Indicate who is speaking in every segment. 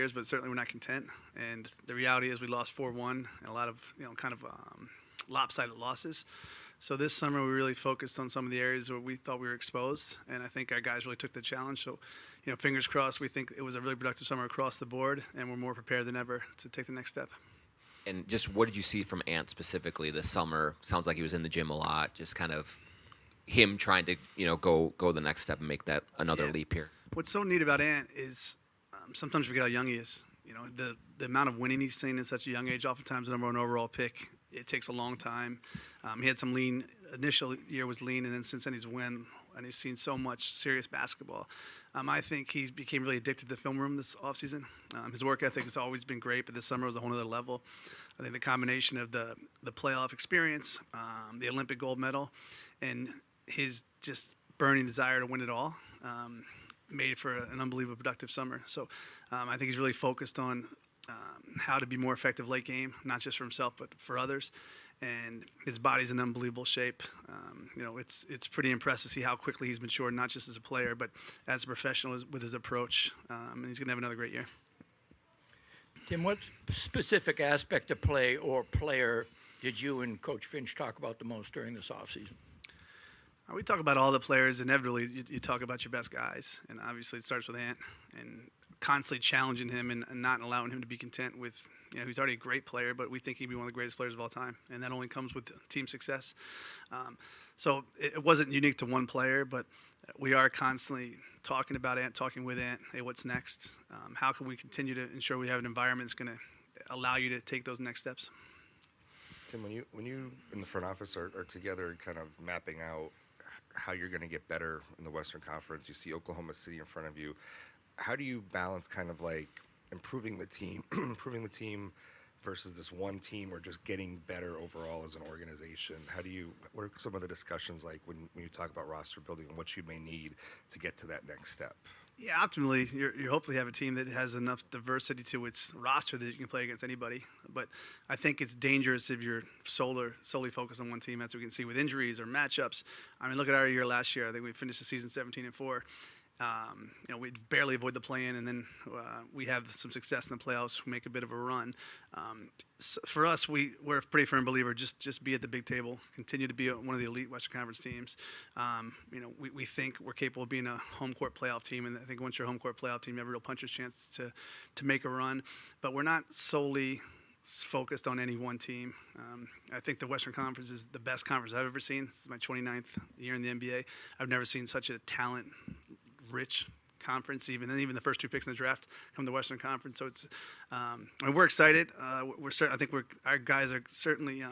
Speaker 1: years, but certainly we're not content. And the reality is we lost 4-1 and a lot of, kind of lopsided losses. So this summer we really focused on some of the areas where we thought we were exposed, and I think our guys really took the challenge. So, fingers crossed, we think it was a really productive summer across the board, and we're more prepared than ever to take the next step.
Speaker 2: And just what did you see from Ant specifically this summer? Sounds like he was in the gym a lot, just kind of him trying to, go the next step and make that another leap here.
Speaker 1: What's so neat about Ant is sometimes we forget how young he is. The amount of winning he's seen at such a young age, oftentimes the number one overall pick, it takes a long time. He had some lean, initial year was lean, and then since then he's won, and he's seen so much serious basketball. I think he became really addicted to the film room this offseason. His work ethic has always been great, but this summer was a whole other level. I think the combination of the playoff experience, the Olympic gold medal, and his just burning desire to win it all made for an unbelievably productive summer. So I think he's really focused on how to be more effective late game, not just for himself but for others. And his body's in unbelievable shape. It's pretty impressive to see how quickly he's matured, not just as a player, but as a professional with his approach. And he's going to have another great year.
Speaker 3: Tim, what specific aspect of play or player did you and Coach Finch talk about the most during this offseason?
Speaker 1: We talk about all the players. Inevitably, you talk about your best guys. And obviously it starts with Ant and constantly challenging him and not allowing him to be content with, he's already a great player, but we think he'd be one of the greatest players of all time. And that only comes with team success. So it wasn't unique to one player, but we are constantly talking about Ant, talking with Ant. Hey, what's next? How can we continue to ensure we have an environment that's going to allow you to take those next steps?
Speaker 4: Tim, when you in the front office are together kind of mapping out how you're going to get better in the Western Conference, you see Oklahoma City in front of you. How do you balance kind of like improving the team versus this one team or just getting better overall as an organization? What are some of the discussions like when you talk about roster building and what you may need to get to that next step?
Speaker 1: Yeah, ultimately, you hopefully have a team that has enough diversity to its roster that you can play against anybody. But I think it's dangerous if you're solely focused on one team, as we can see with injuries or matchups. I mean, look at our year last year. I think we finished the season 17-4. We barely avoid the play-in, and then we have some success in the playoffs. We make a bit of a run. So for us, we're a pretty firm believer. Just be at the big table. Continue to be one of the elite Western Conference teams. We think we're capable of being a home court playoff team, and I think once you're a home court playoff team, you have a real puncher's chance to make a run. But we're not solely focused on any one team. I think the Western Conference is the best conference I've ever seen. This is my 29th year in the NBA. I've never seen such a talent-rich conference, even the first two picks in the draft come to the Western Conference. So it's, we're excited. I think our guys are certainly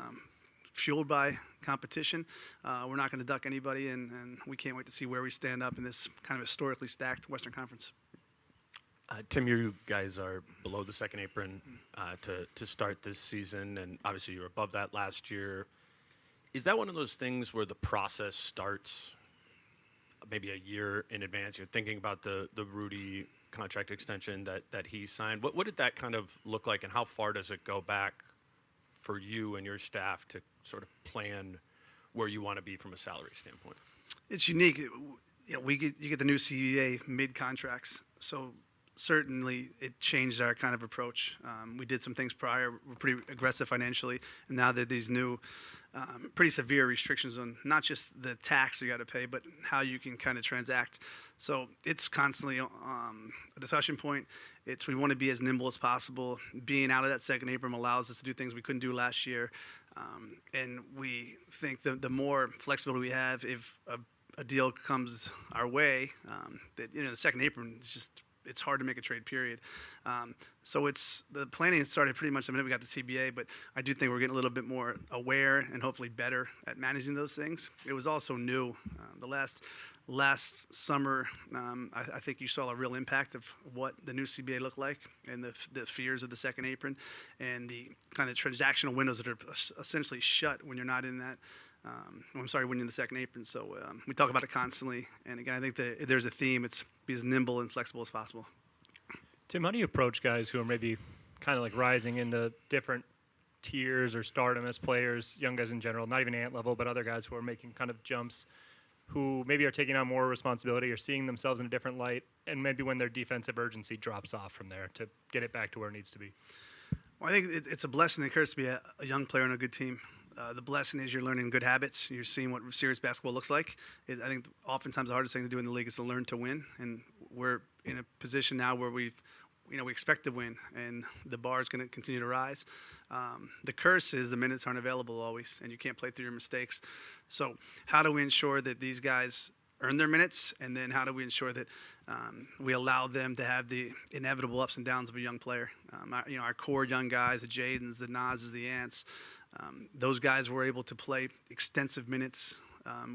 Speaker 1: fueled by competition. We're not going to duck anybody, and we can't wait to see where we stand up in this kind of historically stacked Western Conference.
Speaker 5: Tim, you guys are below the second apron to start this season, and obviously you were above that last year. Is that one of those things where the process starts maybe a year in advance? You're thinking about the Rudy contract extension that he signed. What did that kind of look like, and how far does it go back for you and your staff to sort of plan where you want to be from a salary standpoint?
Speaker 1: It's unique. You get the new CBA mid-contracts, so certainly it changed our kind of approach. We did some things prior. We're pretty aggressive financially, and now there are these new pretty severe restrictions on not just the tax you got to pay, but how you can kind of transact. So it's constantly a discussion point. We want to be as nimble as possible. Being out of that second apron allows us to do things we couldn't do last year. And we think the more flexibility we have, if a deal comes our way, that the second apron is just, it's hard to make a trade, period. So the planning started pretty much the minute we got the CBA, but I do think we're getting a little bit more aware and hopefully better at managing those things. It was also new. The last summer, I think you saw a real impact of what the new CBA looked like and the fears of the second apron and the kind of transactional windows that are essentially shut when you're not in that. when you're in the second apron. So we talk about it constantly. And again, I think that if there's a theme, it's be as nimble and flexible as possible.
Speaker 6: Tim, how do you approach guys who are maybe kind of like rising into different tiers or stardom as players, young guys in general, not even Ant level, but other guys who are making kind of jumps, who maybe are taking on more responsibility or seeing themselves in a different light, and maybe when their defensive urgency drops off from there to get it back to where it needs to be?
Speaker 1: Well, I think it's a blessing and a curse to be a young player on a good team. The blessing is you're learning good habits. You're seeing what serious basketball looks like. I think oftentimes the hardest thing to do in the league is to learn to win, and we're in a position now where we expect to win, and the bar is going to continue to rise. The curse is the minutes aren't available always, and you can't play through your mistakes. So how do we ensure that these guys earn their minutes, and then how do we ensure that we allow them to have the inevitable ups and downs of a young player? Our core young guys, the Jadens, the Nas's, the Ants, those guys were able to play extensive minutes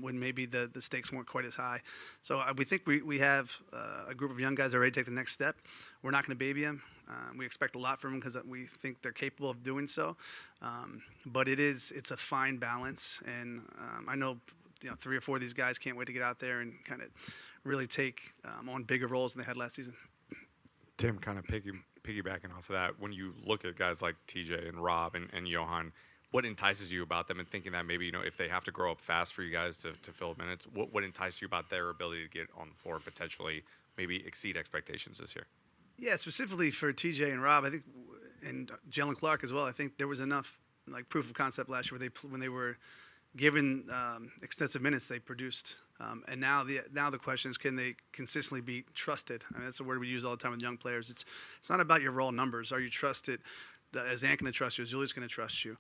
Speaker 1: when maybe the stakes weren't quite as high. So we think we have a group of young guys that are ready to take the next step. We're not going to baby them. We expect a lot from them because we think they're capable of doing so. But it's a fine balance, and I know 3 or 4 of these guys can't wait to get out there and kind of really take on bigger roles than they had last season.
Speaker 7: Tim, kind of piggybacking off of that, when you look at guys like TJ and Rob and Johan, what entices you about them, and thinking that maybe if they have to grow up fast for you guys to fill minutes, what entices you about their ability to get on the floor and potentially maybe exceed expectations this year?
Speaker 1: Yeah, specifically for TJ and Rob, I think, and Jaylen Clark as well. I think there was enough proof of concept last year when they were given extensive minutes, they produced. And now the question is, can they consistently be trusted? I mean, that's a word we use all the time with young players. It's not about your raw numbers. Are you trusted? Is Ant going to trust you? Is Julius going to trust you?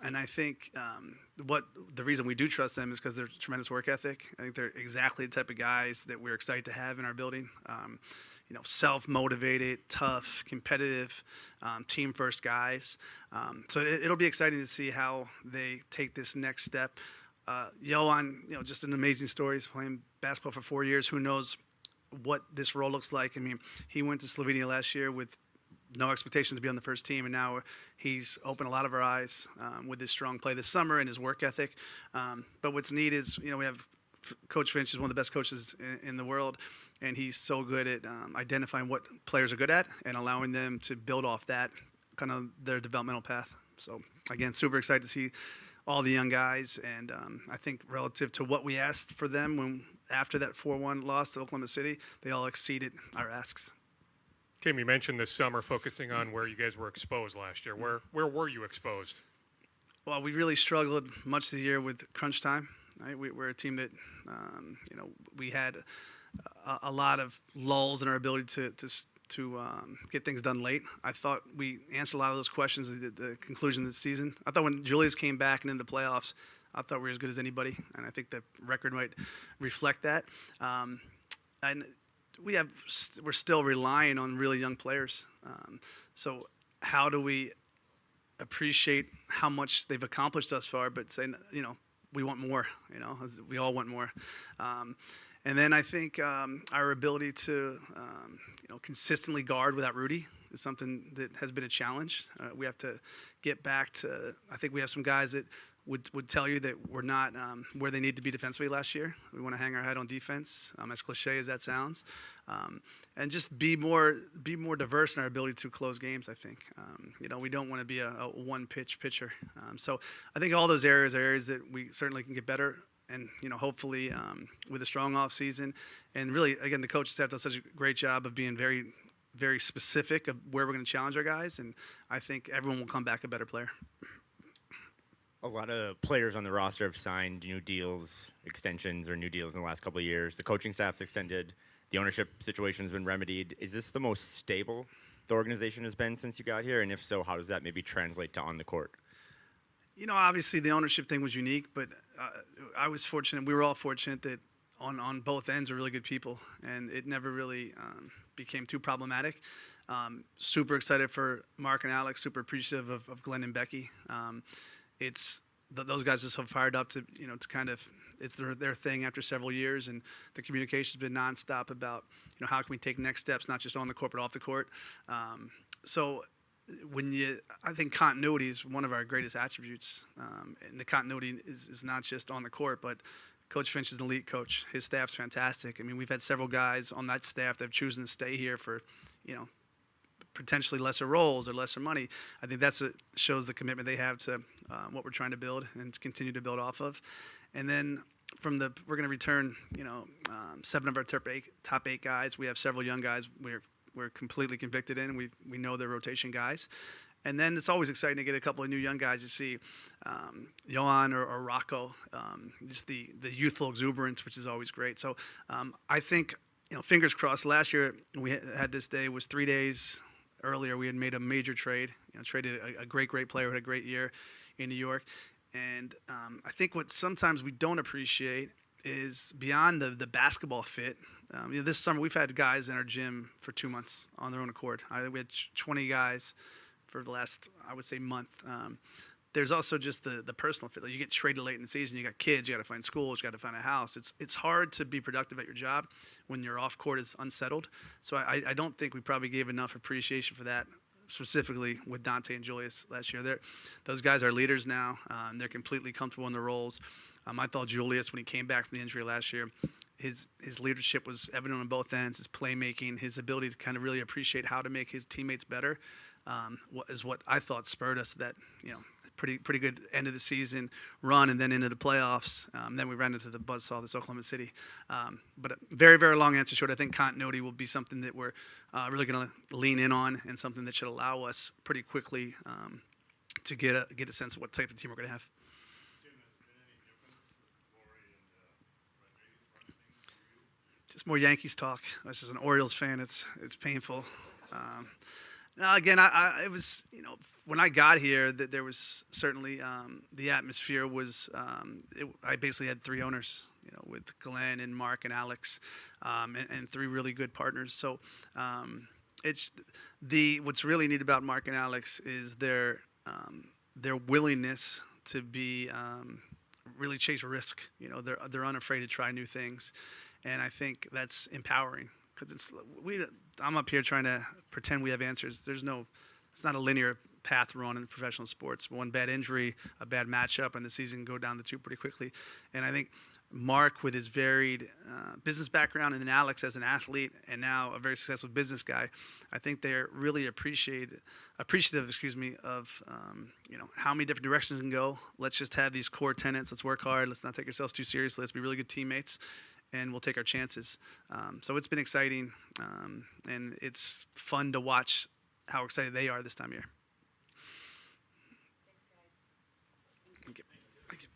Speaker 1: And I think the reason we do trust them is because they're tremendous work ethic. I think they're exactly the type of guys that we're excited to have in our building. Self-motivated, tough, competitive, team-first guys. So it'll be exciting to see how they take this next step. Johan, just an amazing story. He's playing basketball for 4 years. Who knows what this role looks like? I mean, he went to Slovenia last year with no expectation to be on the first team, and now he's opened a lot of our eyes with his strong play this summer and his work ethic. But what's neat is, we have Coach Finch is one of the best coaches in the world, and he's so good at identifying what players are good at and allowing them to build off that, kind of their developmental path. So, again, super excited to see all the young guys, and I think relative to what we asked for them after that 4-1 loss to Oklahoma City, they all exceeded our asks.
Speaker 8: Tim, you mentioned this summer focusing on where you guys were exposed last year. Where were you exposed?
Speaker 1: Well, we really struggled much of the year with crunch time. Right? We're a team that, we had a lot of lulls in our ability to get things done late. I thought we answered a lot of those questions at the conclusion of the season. I thought when Julius came back and in the playoffs, I thought we were as good as anybody, and I think the record might reflect that. And we're still relying on really young players. So how do we appreciate how much they've accomplished thus far, but say, we want more, we all want more. And then I think our ability to, consistently guard without Rudy is something that has been a challenge. We have to get back to, I think we have some guys that would tell you that we're not where they need to be defensively last year. We want to hang our head on defense, as cliche as that sounds, and just be more diverse in our ability to close games. I think we don't want to be a one-pitch pitcher. So I think all those areas are areas that we certainly can get better. And hopefully with a strong off season, and really again the coaching staff does such a great job of being very, very specific of where we're going to challenge our guys, and I think everyone will come back a better player.
Speaker 9: A lot of players on the roster have signed new deals, extensions, or new deals in the last couple of years. The coaching staff's extended. The ownership situation's been remedied. Is this the most stable the organization has been since you got here? And if so, how does that maybe translate to on the court?
Speaker 1: Obviously the ownership thing was unique, but I was fortunate. We were all fortunate that on both ends are really good people, and it never really became too problematic. Super excited for Mark and Alex. Super appreciative of Glenn and Becky. Those guys are so fired up to kind of, it's their thing after several years, and the communication's been nonstop about how can we take next steps, not just on the court but off the court. So I think continuity is one of our greatest attributes, and the continuity is not just on the court, but Coach Finch is an elite coach. His staff's fantastic. I mean, we've had several guys on that staff that have chosen to stay here for, potentially lesser roles or lesser money. I think shows the commitment they have to what we're trying to build and to continue to build off of. And then we're going to return, 7 of our top eight guys. We have several young guys we're completely convicted in. We know they're rotation guys. And then it's always exciting to get a couple of new young guys. You see Johan or Rocco, just the youthful exuberance, which is always great. So I think, fingers crossed. Last year we had this day was 3 days earlier. We had made a major trade, traded a great player who had a great year in New York. And I think what sometimes we don't appreciate is beyond the basketball fit. This summer we've had guys in our gym for 2 months on their own accord. We had 20 guys for the last, I would say, month. There's also just the personal fit. Like you get traded late in the season, you got kids, you got to find schools, you got to find a house. It's hard to be productive at your job when your off court is unsettled. So I don't think we probably gave enough appreciation for that, specifically with Dante and Julius last year. Those guys are leaders now. They're completely comfortable in their roles. I thought Julius, when he came back from the injury last year, his leadership was evident on both ends. His playmaking, his ability to kind of really appreciate how to make his teammates better, is what I thought spurred us that pretty good end of the season run, and then into the playoffs. Then we ran into the buzzsaw, this Oklahoma City. But a very, very long answer short. I think continuity will be something that we're really going to lean in on, and something that should allow us pretty quickly to get a sense of what type of team we're going to have. Just more Yankees talk. As just an Orioles fan, it's painful. Now, again, it was, when I got here, that there was certainly the atmosphere was. I basically had 3 owners, with Glenn and Mark and Alex, and 3 really good partners. So it's what's really neat about Mark and Alex is their willingness to be really chase risk. They're unafraid to try new things. And I think that's empowering, because I'm up here trying to pretend we have answers. It's not a linear path we're on in professional sports. One bad injury, a bad matchup, and the season can go down the tube pretty quickly. And I think Mark, with his varied business background, and then Alex as an athlete, and now a very successful business guy, I think they're really appreciative, of how many different directions we can go. Let's just have these core tenets. Let's work hard. Let's not take ourselves too seriously. Let's be really good teammates, and we'll take our chances. So it's been exciting, and it's fun to watch how excited they are this time of year. Thank you. Thank you.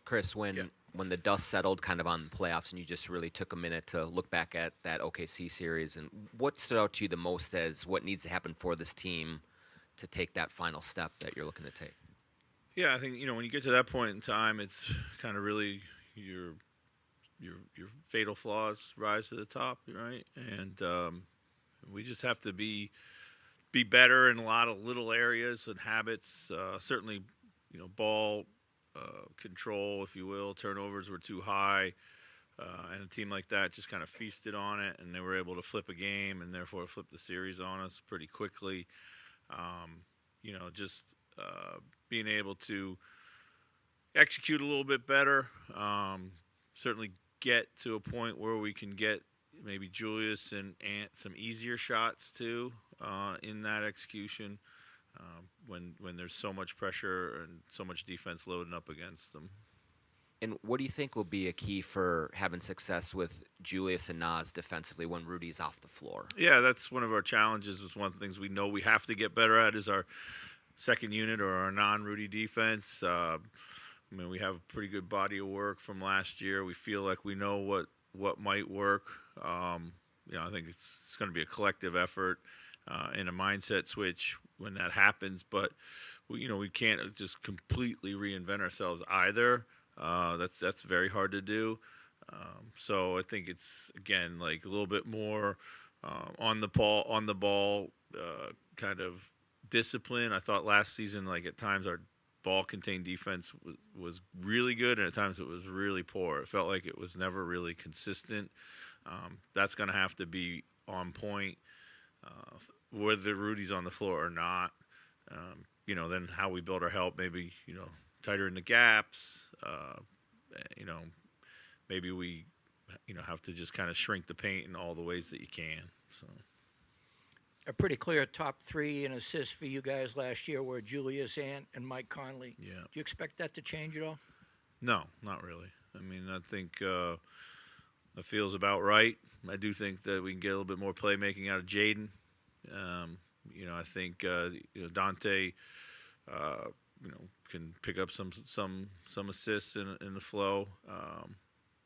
Speaker 2: Chris, when the dust settled kind of on the playoffs and you just really took a minute to look back at that OKC series, and what stood out to you the most as what needs to happen for this team to take that final step that you're looking to take?
Speaker 10: Yeah, I think, when you get to that point in time, it's kind of really your fatal flaws rise to the top, right? And we just have to be better in a lot of little areas and habits. Certainly, ball control, if you will. Turnovers were too high, and a team like that just kind of feasted on it, and they were able to flip a game and therefore flip the series on us pretty quickly. Just being able to execute a little bit better, certainly get to a point where we can get maybe Julius and Ant some easier shots too in that execution. When there's so much pressure and so much defense loading up against them.
Speaker 2: And what do you think will be a key for having success with Julius and Nas defensively when Rudy's off the floor?
Speaker 10: Yeah, that's one of our challenges. It's one of the things we know we have to get better at is our second unit or our non-Rudy defense. We have a pretty good body of work from last year. We feel like we know what might work. I think it's going to be a collective effort and a mindset switch when that happens, but we can't just completely reinvent ourselves either. That's very hard to do. So I think it's, again, like a little bit more on the ball kind of discipline. I thought last season, like at times our ball contained defense was really good, and at times it was really poor. It felt like it was never really consistent. That's going to have to be on point, whether Rudy's on the floor or not. Then how we build our help, maybe, tighter in the gaps. Maybe we, have to just kind of shrink the paint in all the ways that you can. So.
Speaker 3: A pretty clear top 3 in assists for you guys last year were Julius and Mike Conley.
Speaker 10: Yeah.
Speaker 3: Do you expect that to change at all?
Speaker 10: No, not really. I mean, I think that feels about right. I do think that we can get a little bit more playmaking out of Jaden. I think Dante, can pick up some assists in the flow.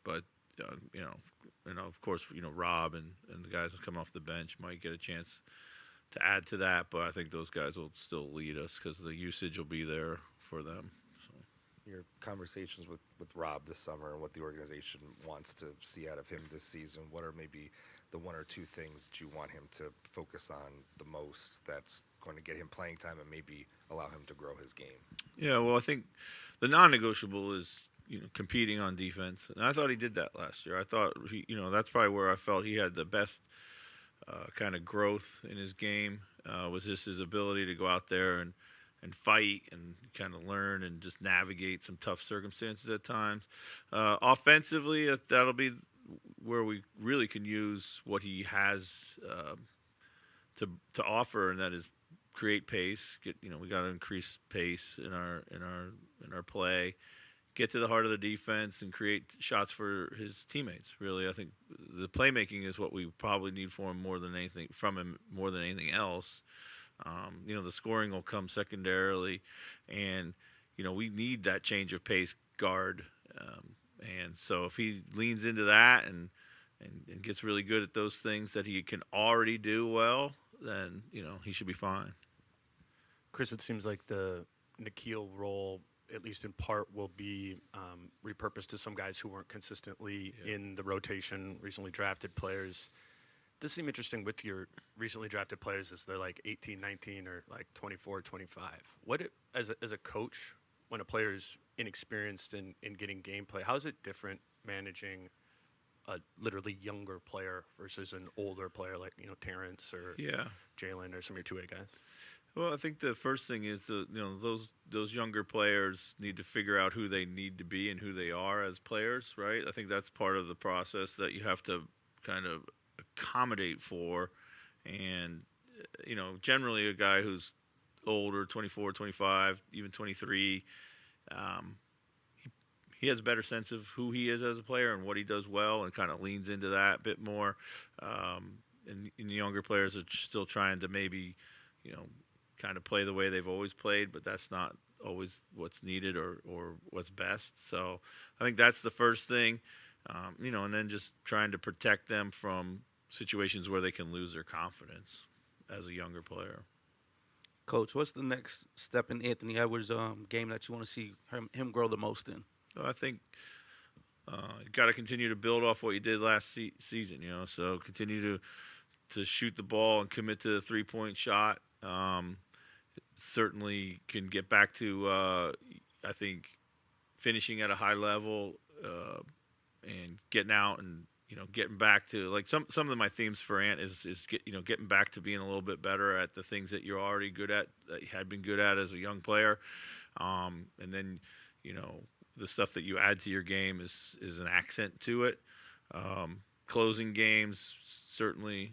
Speaker 10: But of course, Rob and the guys that come off the bench might get a chance to add to that. But I think those guys will still lead us because the usage will be there for them. So.
Speaker 4: Your conversations with Rob this summer and what the organization wants to see out of him this season, what are maybe the 1 or 2 things that you want him to focus on the most that's going to get him playing time and maybe allow him to grow his game?
Speaker 10: Yeah, well, I think the non-negotiable is competing on defense, and I thought he did that last year. I thought that's probably where I felt he had the best kind of growth in his game, was just his ability to go out there and fight and kind of learn and just navigate some tough circumstances at times. Offensively, that'll be where we really can use what he has to offer, and that is create pace. We got to increase pace in our play. Get to the heart of the defense and create shots for his teammates. Really, I think the playmaking is what we probably need from him more than anything else. The scoring will come secondarily, and we need that change of pace guard. And so if he leans into that and gets really good at those things that he can already do well, then he should be fine.
Speaker 5: Chris, it seems like the Nikhil role, at least in part, will be repurposed to some guys who weren't consistently in the rotation, recently drafted players. This seems interesting with your recently drafted players as they're like 18, 19, or like 24, 25. As a coach, when a player is inexperienced in getting gameplay, how is it different managing a literally younger player versus an older player like Terrence or Jaylen or some of your 2A guys?
Speaker 10: Well, I think the first thing is those younger players need to figure out who they need to be and who they are as players, right? I think that's part of the process that you have to kind of accommodate for. And generally a guy who's older, 24, 25, even 23, he has a better sense of who he is as a player and what he does well, and kind of leans into that a bit more. And the younger players are still trying to maybe kind of play the way they've always played, but that's not always what's needed or what's best. So I think that's the first thing, and then just trying to protect them from situations where they can lose their confidence as a younger player.
Speaker 11: Coach, what's the next step in Anthony Edwards' game that you want to see him grow the most in?
Speaker 10: Well, I think you got to continue to build off what you did last season, so continue to shoot the ball and commit to the three-point shot. Certainly can get back to, I think, finishing at a high level and getting out and, getting back to, like, some of my themes for Ant is getting back to being a little bit better at the things that you're already good at, that you had been good at as a young player. And then, the stuff that you add to your game is an accent to it. Closing games, certainly,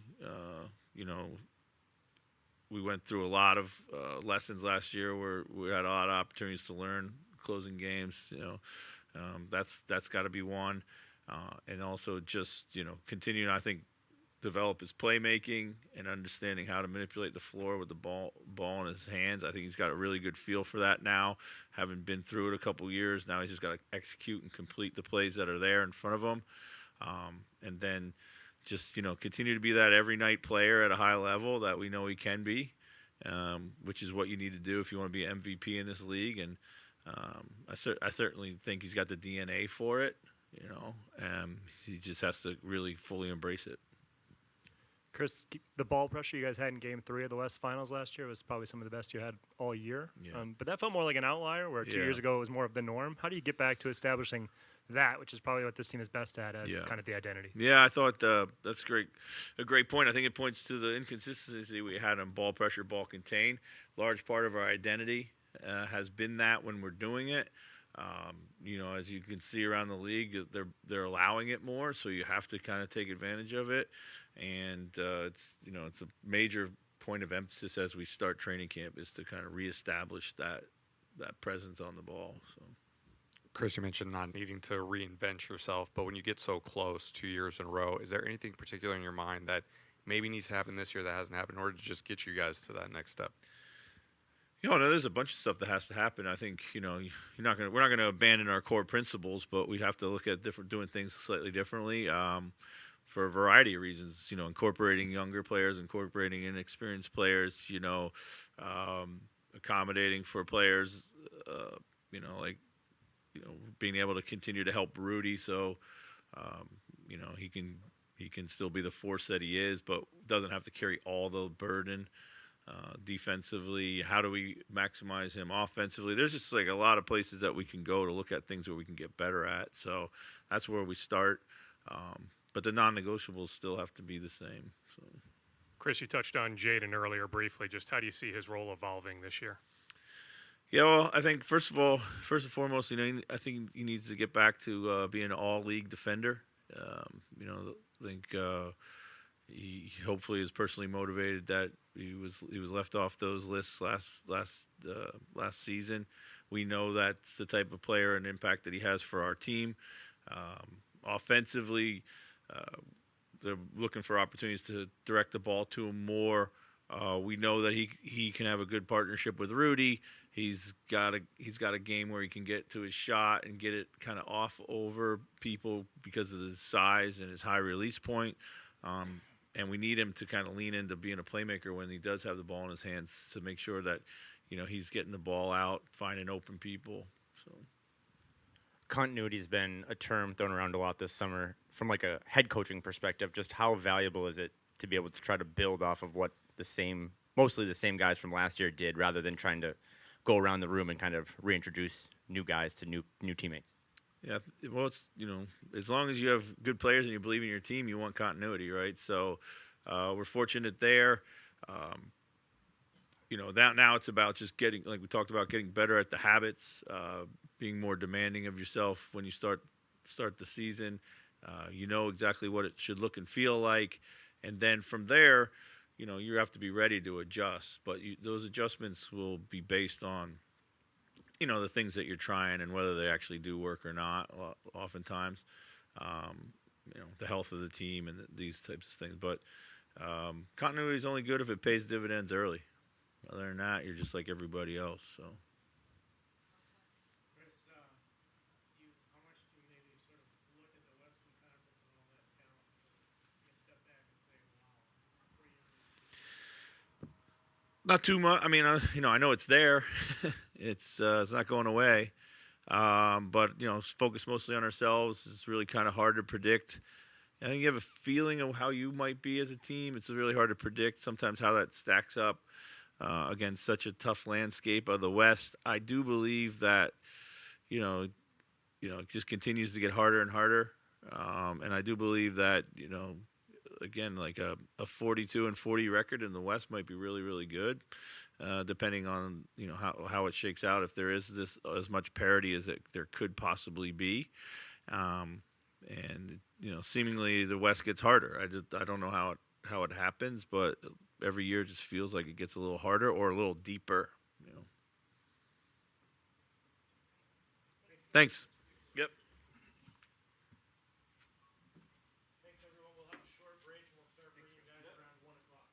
Speaker 10: we went through a lot of lessons last year where we had a lot of opportunities to learn closing games. That's got to be one, and also just continuing, I think, develop his playmaking and understanding how to manipulate the floor with the ball in his hands. I think he's got a really good feel for that now, having been through it a couple years. Now he's just got to execute and complete the plays that are there in front of him, and then just continue to be that every night player at a high level that we know he can be, which is what you need to do if you want to be MVP in this league. And I certainly think he's got the DNA for it. He just has to really fully embrace it.
Speaker 6: Chris, the ball pressure you guys had in Game 3 of the West Finals last year was probably some of the best you had all year.
Speaker 10: Yeah.
Speaker 6: But that felt more like an outlier, where 2
Speaker 10: Yeah.
Speaker 6: years ago it was more of the norm. How do you get back to establishing that, which is probably what this team is best at, as kind of the identity?
Speaker 10: Yeah, I thought that's great. A great point. I think it points to the inconsistency we had on ball pressure, ball contain. Large part of our identity has been that when we're doing it. As you can see around the league, they're allowing it more, so you have to kind of take advantage of it. And it's a major point of emphasis as we start training camp is to kind of reestablish that presence on the ball. So.
Speaker 7: Chris, you mentioned not needing to reinvent yourself, but when you get so close 2 years in a row, is there anything particular in your mind that maybe needs to happen this year that hasn't happened in order to just get you guys to that next step?
Speaker 10: No, there's a bunch of stuff that has to happen. I think we're not going to abandon our core principles, but we have to look at doing things slightly differently for a variety of reasons. Incorporating younger players, incorporating inexperienced players. Accommodating for players. Being able to continue to help Rudy, so he can still be the force that he is, but doesn't have to carry all the burden. Defensively, how do we maximize him offensively? There's just like a lot of places that we can go to look at things where we can get better at. So that's where we start. But the non-negotiables still have to be the same. So.
Speaker 8: Chris, you touched on Jaden earlier briefly. Just how do you see his role evolving this year?
Speaker 10: Yeah, well, I think first and foremost, I think he needs to get back to being an all-league defender. I think he hopefully is personally motivated that he was left off those lists last season. We know that's the type of player and impact that he has for our team. Offensively, they're looking for opportunities to direct the ball to him more. We know that he can have a good partnership with Rudy. He's got a game where he can get to his shot and get it kind of off over people because of his size and his high release point. And we need him to kind of lean into being a playmaker when he does have the ball in his hands to make sure that, he's getting the ball out, finding open people. So
Speaker 9: Continuity has been a term thrown around a lot this summer. From like a head coaching perspective, just how valuable is it to be able to try to build off of what mostly the same guys from last year did, rather than trying to go around the room and kind of reintroduce new guys to new teammates?
Speaker 10: Yeah, well, it's as long as you have good players and you believe in your team, you want continuity, right? So we're fortunate there. That now it's about just getting, like we talked about, getting better at the habits, being more demanding of yourself when you start the season. You know exactly what it should look and feel like, and then from there, you have to be ready to adjust. But those adjustments will be based on the things that you're trying and whether they actually do work or not, oftentimes, the health of the team and these types of things. But continuity is only good if it pays dividends early. Other than that, you're just like everybody else. So.
Speaker 6: Chris, how much do you maybe sort of look at the Western Conference and all that talent and step back and say, wow,
Speaker 10: Not too much. I mean, I know it's there. It's not going away. But focus mostly on ourselves. It's really kind of hard to predict. I think you have a feeling of how you might be as a team. It's really hard to predict sometimes how that stacks up against such a tough landscape of the West. I do believe that it just continues to get harder and harder. And I do believe that again, like a 42-40 record in the West might be really, really good, depending on how it shakes out. If there is this as much parity as there could possibly be, and seemingly the West gets harder. I don't know how it happens, but every year just feels like it gets a little harder or a little deeper. Thanks. Yep.
Speaker 6: Thanks, everyone. We'll have a short break and we'll start bringing you guys around 1 o'clock.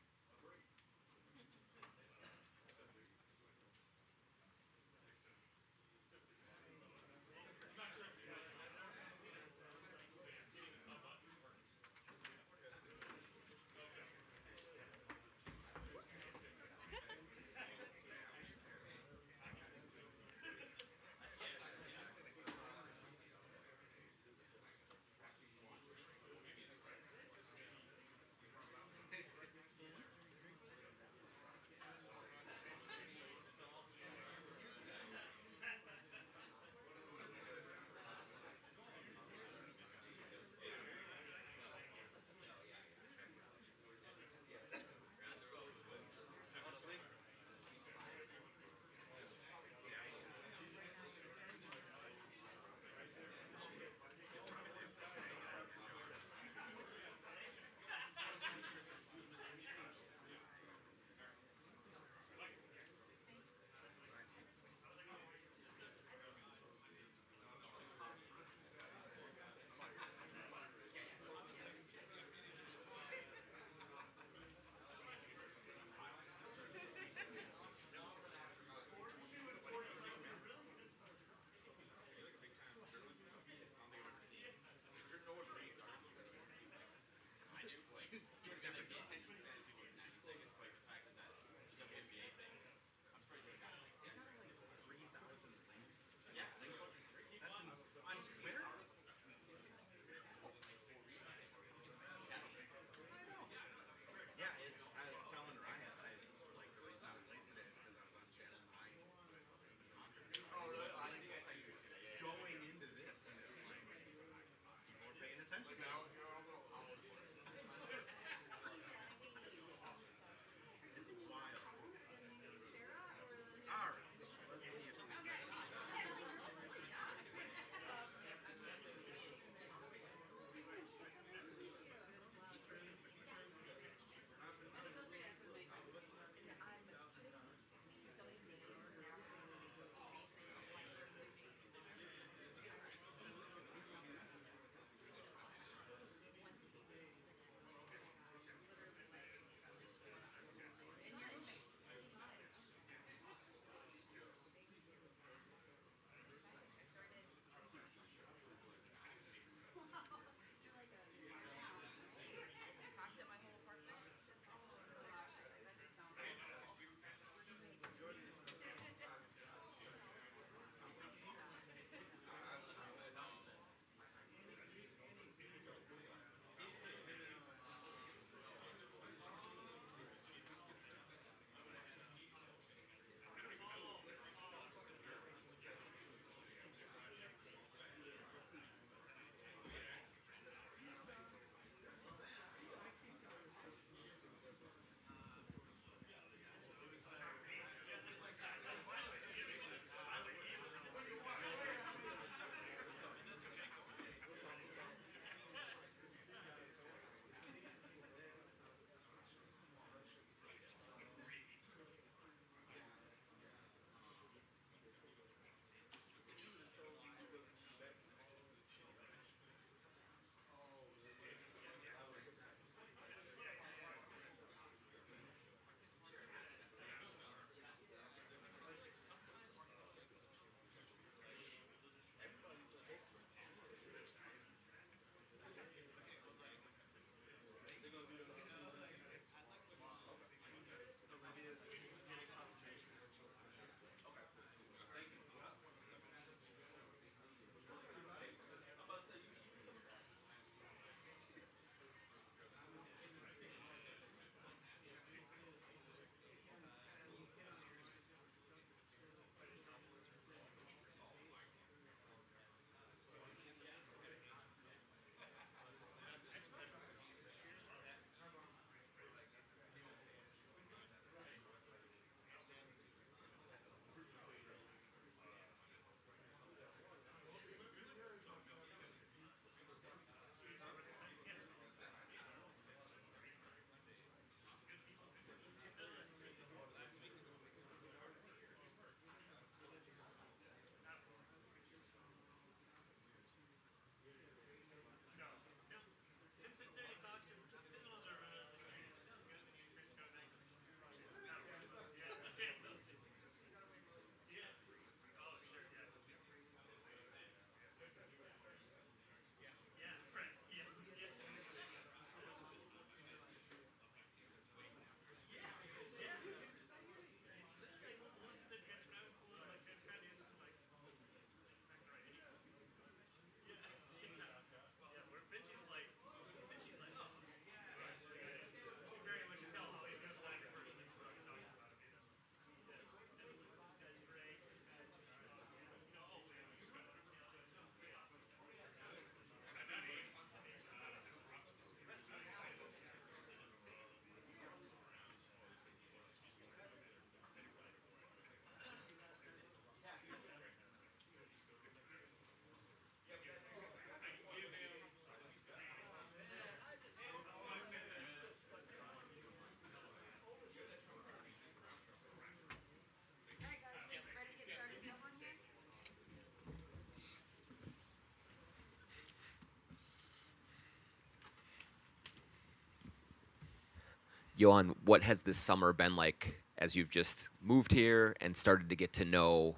Speaker 2: Johan, what has this summer been like as you've just moved here and started to get to know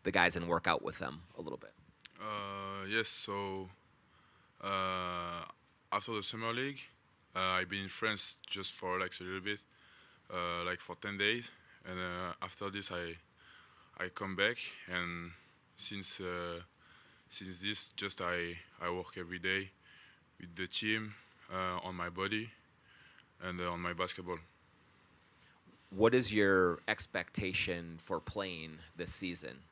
Speaker 2: the guys and work out with them a little bit?
Speaker 12: Yes, so after the summer league, I've been in France just for like a little bit, like for 10 days, and after this I come back, and since this just I work every day with the team on my body and on my basketball.
Speaker 2: What is your expectation for playing this season?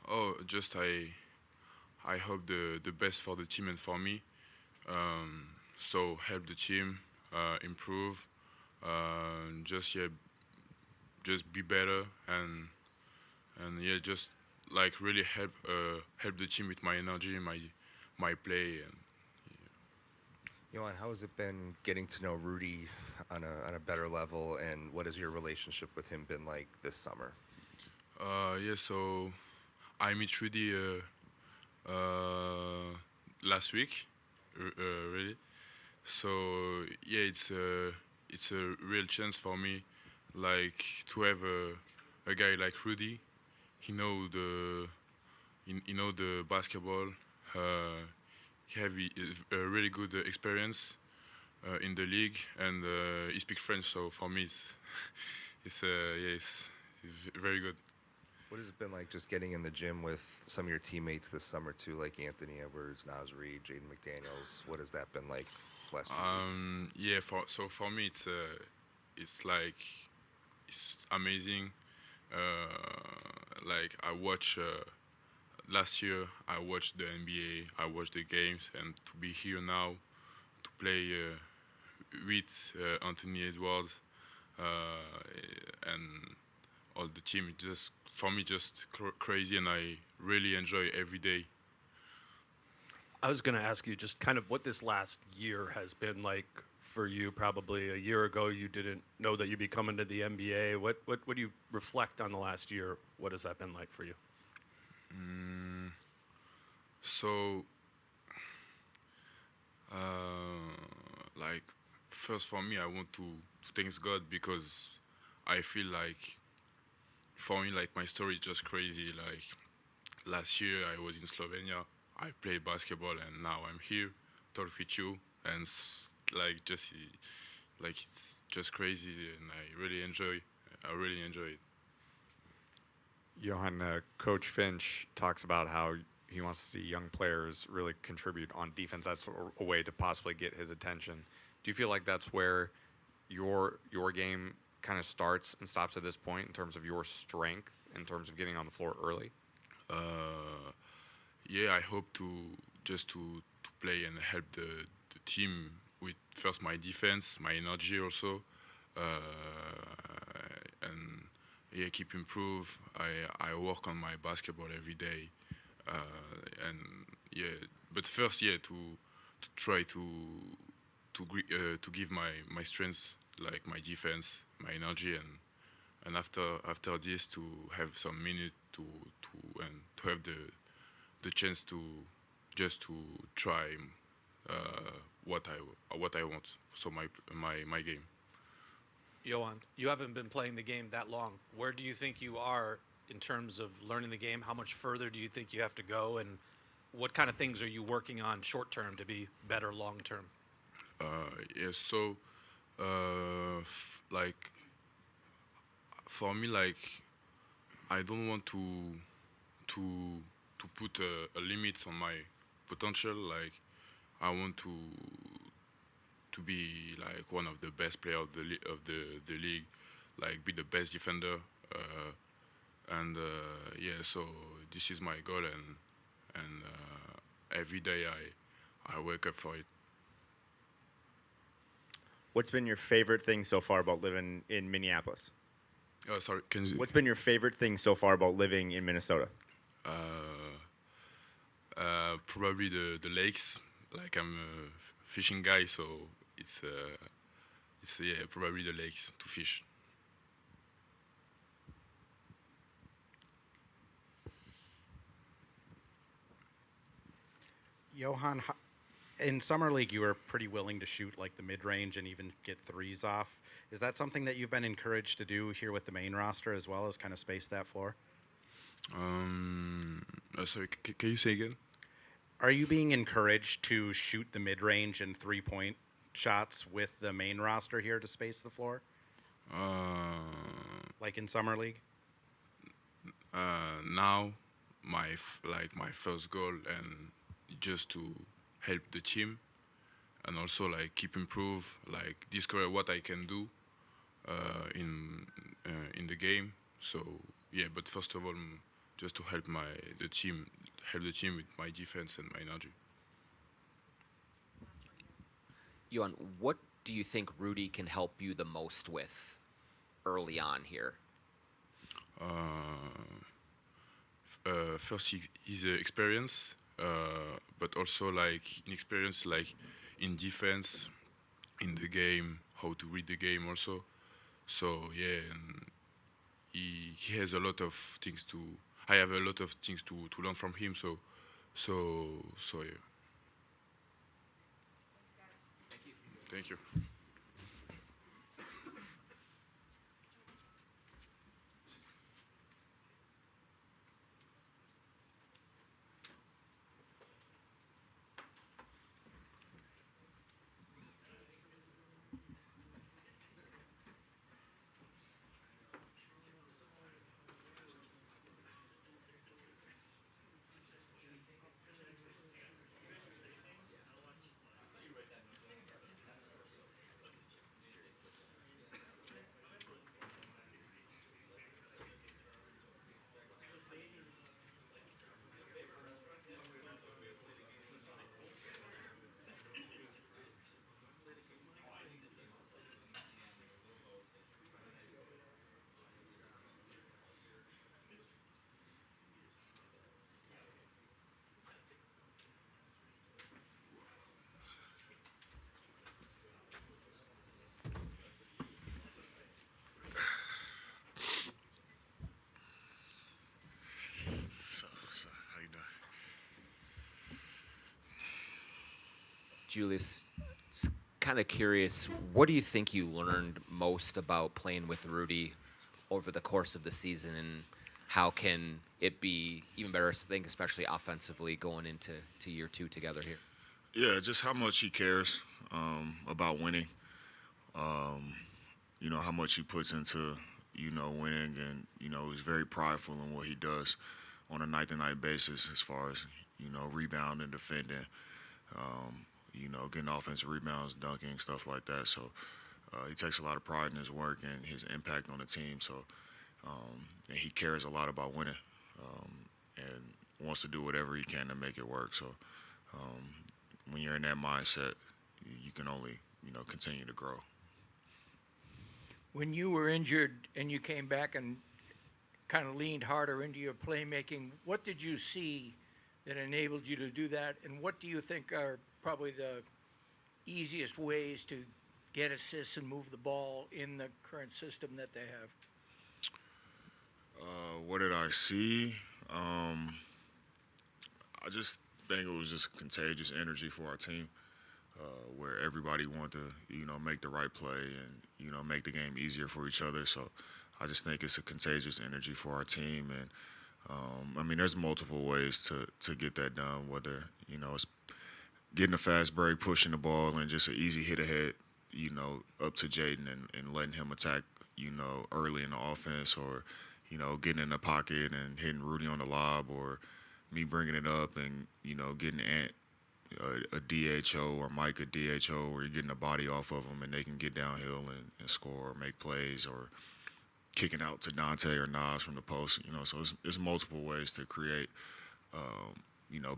Speaker 12: Oh, just I hope the best for the team and for me. So help the team improve. Just be better and yeah, just like really help the team with my energy, my play, and
Speaker 4: Johan, how has it been getting to know Rudy on a better level, and what has your relationship with him been like this summer?
Speaker 12: yeah. So I met Rudy last week, really. So yeah, it's a real chance for me, like to have a guy like Rudy. He know the basketball. He have a really good experience in the league, and he speaks French. So for me, it's very good.
Speaker 4: What has it been like just getting in the gym with some of your teammates this summer too, like Anthony Edwards, Nas Reid, Jaden McDaniels? What has that been like last few weeks?
Speaker 12: Yeah, for me it's like it's amazing. Like I watch last year, I watched the NBA, I watched the games, and to be here now to play with Anthony Edwards and all the team, just for me just crazy, and I really enjoy every day.
Speaker 5: I was going to ask you just kind of what this last year has been like for you. Probably a year ago, you didn't know that you'd be coming to the NBA. What do you reflect on the last year? What has that been like for you?
Speaker 12: So, like, first for me, I want to thank God, because I feel like, for me, like, my story is just crazy. Like, last year I was in Slovenia, I played basketball, and now I'm here, talk with you, and it's just crazy, and I really enjoy it.
Speaker 7: Johan, Coach Finch talks about how he wants to see young players really contribute on defense. That's a way to possibly get his attention. Do you feel like that's where your game kind of starts and stops at this point in terms of your strength, in terms of getting on the floor early?
Speaker 12: Yeah, I hope to play and help the team with first my defense, my energy also, and yeah, keep improve. I work on my basketball every day, and yeah. But first, yeah, to try to give my strengths, like my defense, my energy, and after this to have some minute to have the chance to just to try what I want. So my game.
Speaker 13: Johan, you haven't been playing the game that long. Where do you think you are in terms of learning the game? How much further do you think you have to go? And what kind of things are you working on short term to be better long term?
Speaker 12: Yeah, so like for me, like I don't want to put a limit on my potential. Like I want to be like one of the best players of the league, like be the best defender, and yeah. So this is my goal, and every day I wake up for it.
Speaker 9: What's been your favorite thing so far about living in Minneapolis?
Speaker 12: Sorry, can you?
Speaker 9: What's been your favorite thing so far about living in Minnesota?
Speaker 12: Probably the lakes. Like I'm a fishing guy, so it's yeah, probably the lakes to fish.
Speaker 14: Johan, In summer league, you were pretty willing to shoot like the mid range and even get threes off. Is that something that you've been encouraged to do here with the main roster as well as kind of space that floor?
Speaker 12: Sorry, can you say again?
Speaker 14: Are you being encouraged to shoot the mid range and 3-point shots with the main roster here to space the floor, like in summer league?
Speaker 12: Now, my first goal and just to help the team, and also like keep improve, like discover what I can do in the game. So yeah, but first of all, just to help the team with my defense and my energy.
Speaker 2: Johan, what do you think Rudy can help you the most with early on here?
Speaker 12: First, his experience, but also like in experience, like in defense, in the game, how to read the game also. So yeah, and he has a lot of things to. I have a lot of things to learn from him. So yeah. Thank you.
Speaker 15: How you doing?
Speaker 2: Julius, kind of curious, what do you think you learned most about playing with Rudy over the course of the season, and how can it be even better, I think, especially offensively going into year 2 together here?
Speaker 15: Yeah, just how much he cares about winning. You know, how much he puts into, winning, and, he's very prideful in what he does on a night-to-night basis as far as, rebounding, defending, getting offensive rebounds, dunking, stuff like that. So he takes a lot of pride in his work and his impact on the team. So and he cares a lot about winning and wants to do whatever he can to make it work. So when you're in that mindset, you can only, continue to grow.
Speaker 3: When you were injured and you came back and kind of leaned harder into your playmaking, what did you see that enabled you to do that? And what do you think are probably the easiest ways to get assists and move the ball in the current system that they have?
Speaker 15: What did I see? I just think it was just contagious energy for our team, where everybody wanted to, make the right play and, make the game easier for each other. So I just think it's a contagious energy for our team. And, there's multiple ways to get that done, whether, it's getting a fast break, pushing the ball, and just an easy hit ahead, up to Jaden and letting him attack, early in the offense, or, getting in the pocket and hitting Rudy on the lob, or me bringing it up and, getting Ant a DHO or Mike a DHO, where you're getting a body off of them and they can get downhill and score or make plays, or kicking out to Dante or Nas from the post. So there's multiple ways to create,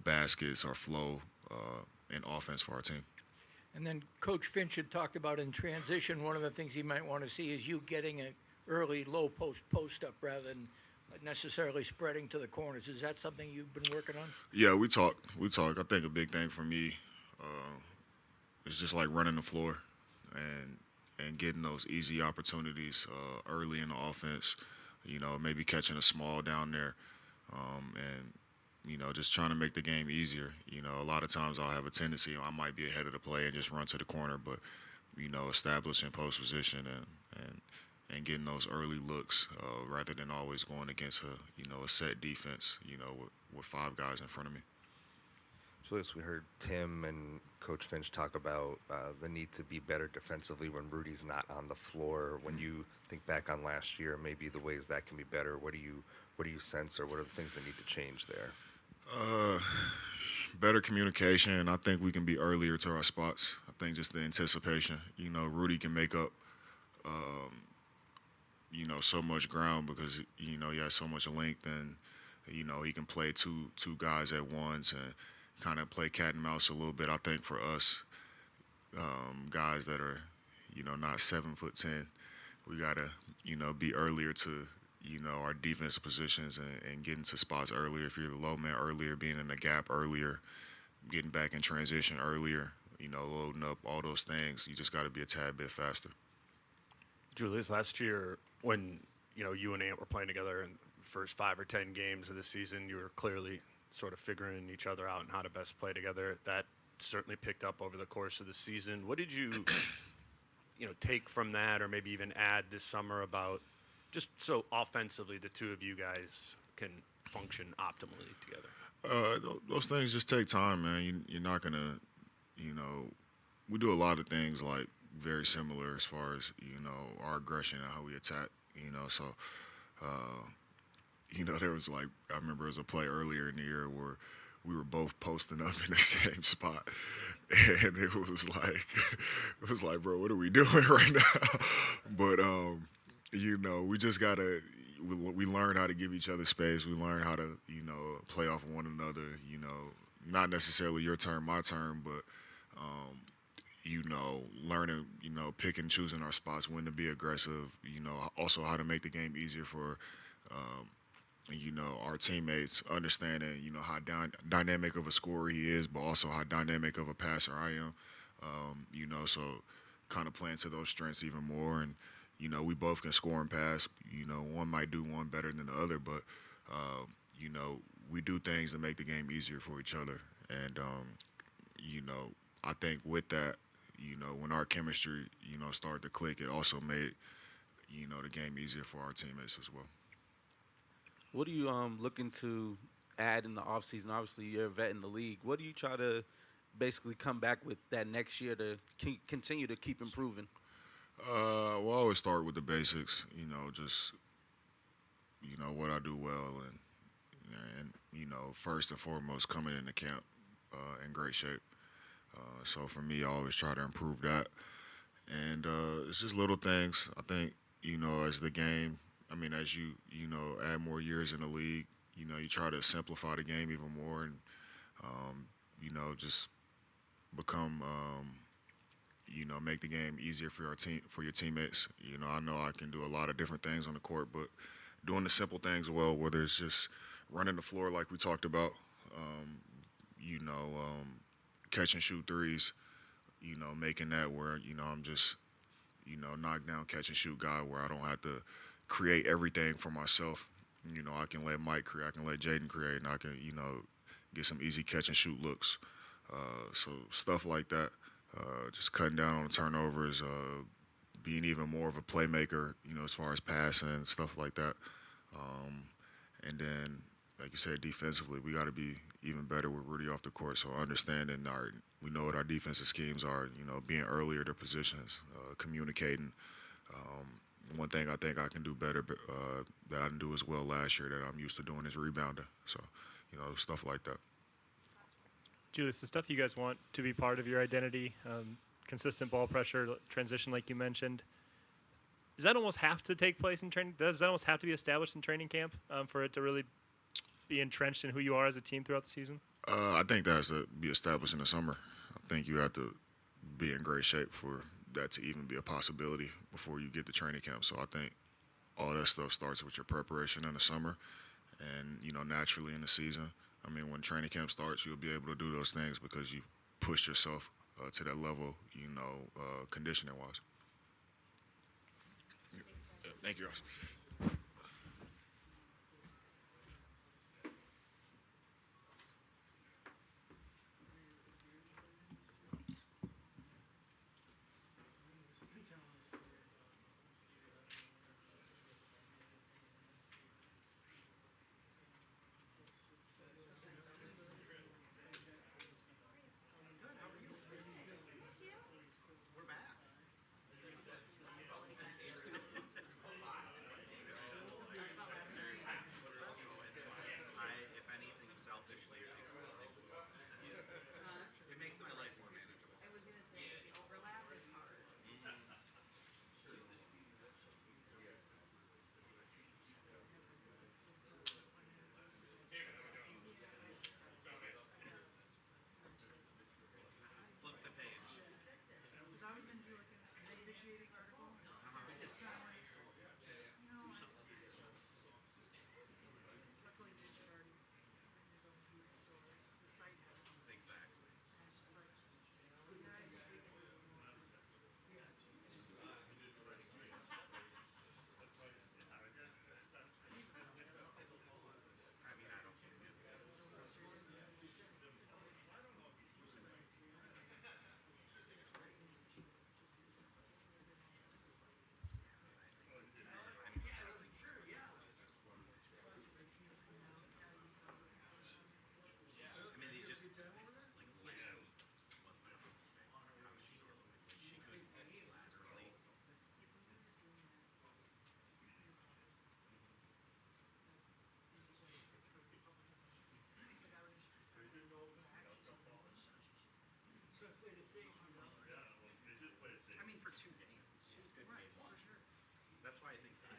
Speaker 15: baskets or flow in offense for our team.
Speaker 3: And then Coach Finch had talked about in transition, one of the things he might want to see is you getting an early low post up rather than necessarily spreading to the corners. Is that something you've been working on?
Speaker 15: Yeah, we talk. I think a big thing for me is just like running the floor and getting those easy opportunities early in the offense. Maybe catching a small down there, and just trying to make the game easier. A lot of times I'll have a tendency, I might be ahead of the play and just run to the corner, but, establishing post position and getting those early looks rather than always going against a set defense, with 5 guys in front of me.
Speaker 4: Julius, we heard Tim and Coach Finch talk about the need to be better defensively when Rudy's not on the floor. When you think back on last year, maybe the ways that can be better, what do you sense, or what are the things that need to change there?
Speaker 15: Better communication. I think we can be earlier to our spots. I think just the anticipation. Rudy can make up, so much ground because, he has so much length, and, he can play two guys at once and kind of play cat and mouse a little bit. I think for us, guys that are, not 7'10", we got to, be earlier to, our defensive positions and getting to spots earlier. If you're the low man earlier, being in the gap earlier, getting back in transition earlier, loading up, all those things, you just got to be a tad bit faster.
Speaker 5: Julius, last year when, you and Ant were playing together in the first 5 or 10 games of the season, you were clearly sort of figuring each other out and how to best play together. That certainly picked up over the course of the season. What did you, take from that, or maybe even add this summer about just so offensively the two of you guys can function optimally together?
Speaker 15: Those things just take time, man. You're not going to, we do a lot of things like very similar as far as, our aggression and how we attack, so, there was I remember there was a play earlier in the year where we were both posting up in the same spot. And it was like, bro, what are we doing right now? But, we just got to, we learn how to give each other space. We learn how to, play off of one another, not necessarily your turn, my turn, but, learning, pick and choosing our spots, when to be aggressive, also how to make the game easier for, our teammates, understanding, how dynamic of a scorer he is, but also how dynamic of a passer I am, so kind of playing to those strengths even more. And, we both can score and pass. One might do one better than the other, but, we do things to make the game easier for each other. And, I think with that, when our chemistry, started to click, it also made, the game easier for our teammates as well.
Speaker 11: What are you looking to add in the offseason? Obviously, you're a vet in the league. What do you try to basically come back with that next year to continue to keep improving?
Speaker 15: We'll always start with the basics, just, what I do well. And first and foremost, coming into camp in great shape. So for me, I always try to improve that. And it's just little things. I think, as the game, as you, add more years in the league, you try to simplify the game even more and, just become, make the game easier for your teammates. I know I can do a lot of different things on the court, but doing the simple things well, whether it's just running the floor like we talked about, catch and shoot threes, making that where, I'm just, knock down, catch and shoot guy where I don't have to create everything for myself. I can let Mike create, I can let Jaden create, and I can, get some easy catch and shoot looks. So stuff like that, just cutting down on the turnovers, being even more of a playmaker, as far as passing and stuff like that. And then, like you said, defensively, we got to be even better with Rudy off the court. So understanding we know what our defensive schemes are, being earlier to positions, communicating. One thing I think I can do better that I didn't do as well last year that I'm used to doing is rebounding. So, stuff like that.
Speaker 6: Julius, the stuff you guys want to be part of your identity, consistent ball pressure, transition like you mentioned, does that almost have to take place in training? Does that almost have to be established in training camp for it to really be entrenched in who you are as a team throughout the season?
Speaker 15: I think that has to be established in the summer. I think you have to be in great shape for that to even be a possibility before you get to training camp. So I think all that stuff starts with your preparation in the summer and, naturally in the season. When training camp starts, you'll be able to do those things because you've pushed yourself to that level, conditioning-wise. Thank you, Ross.
Speaker 9: That's why I think that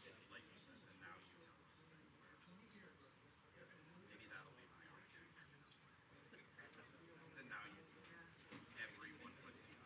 Speaker 9: is like you said, and now you tell us that maybe that'll be my argument. Then now you tell us everyone puts the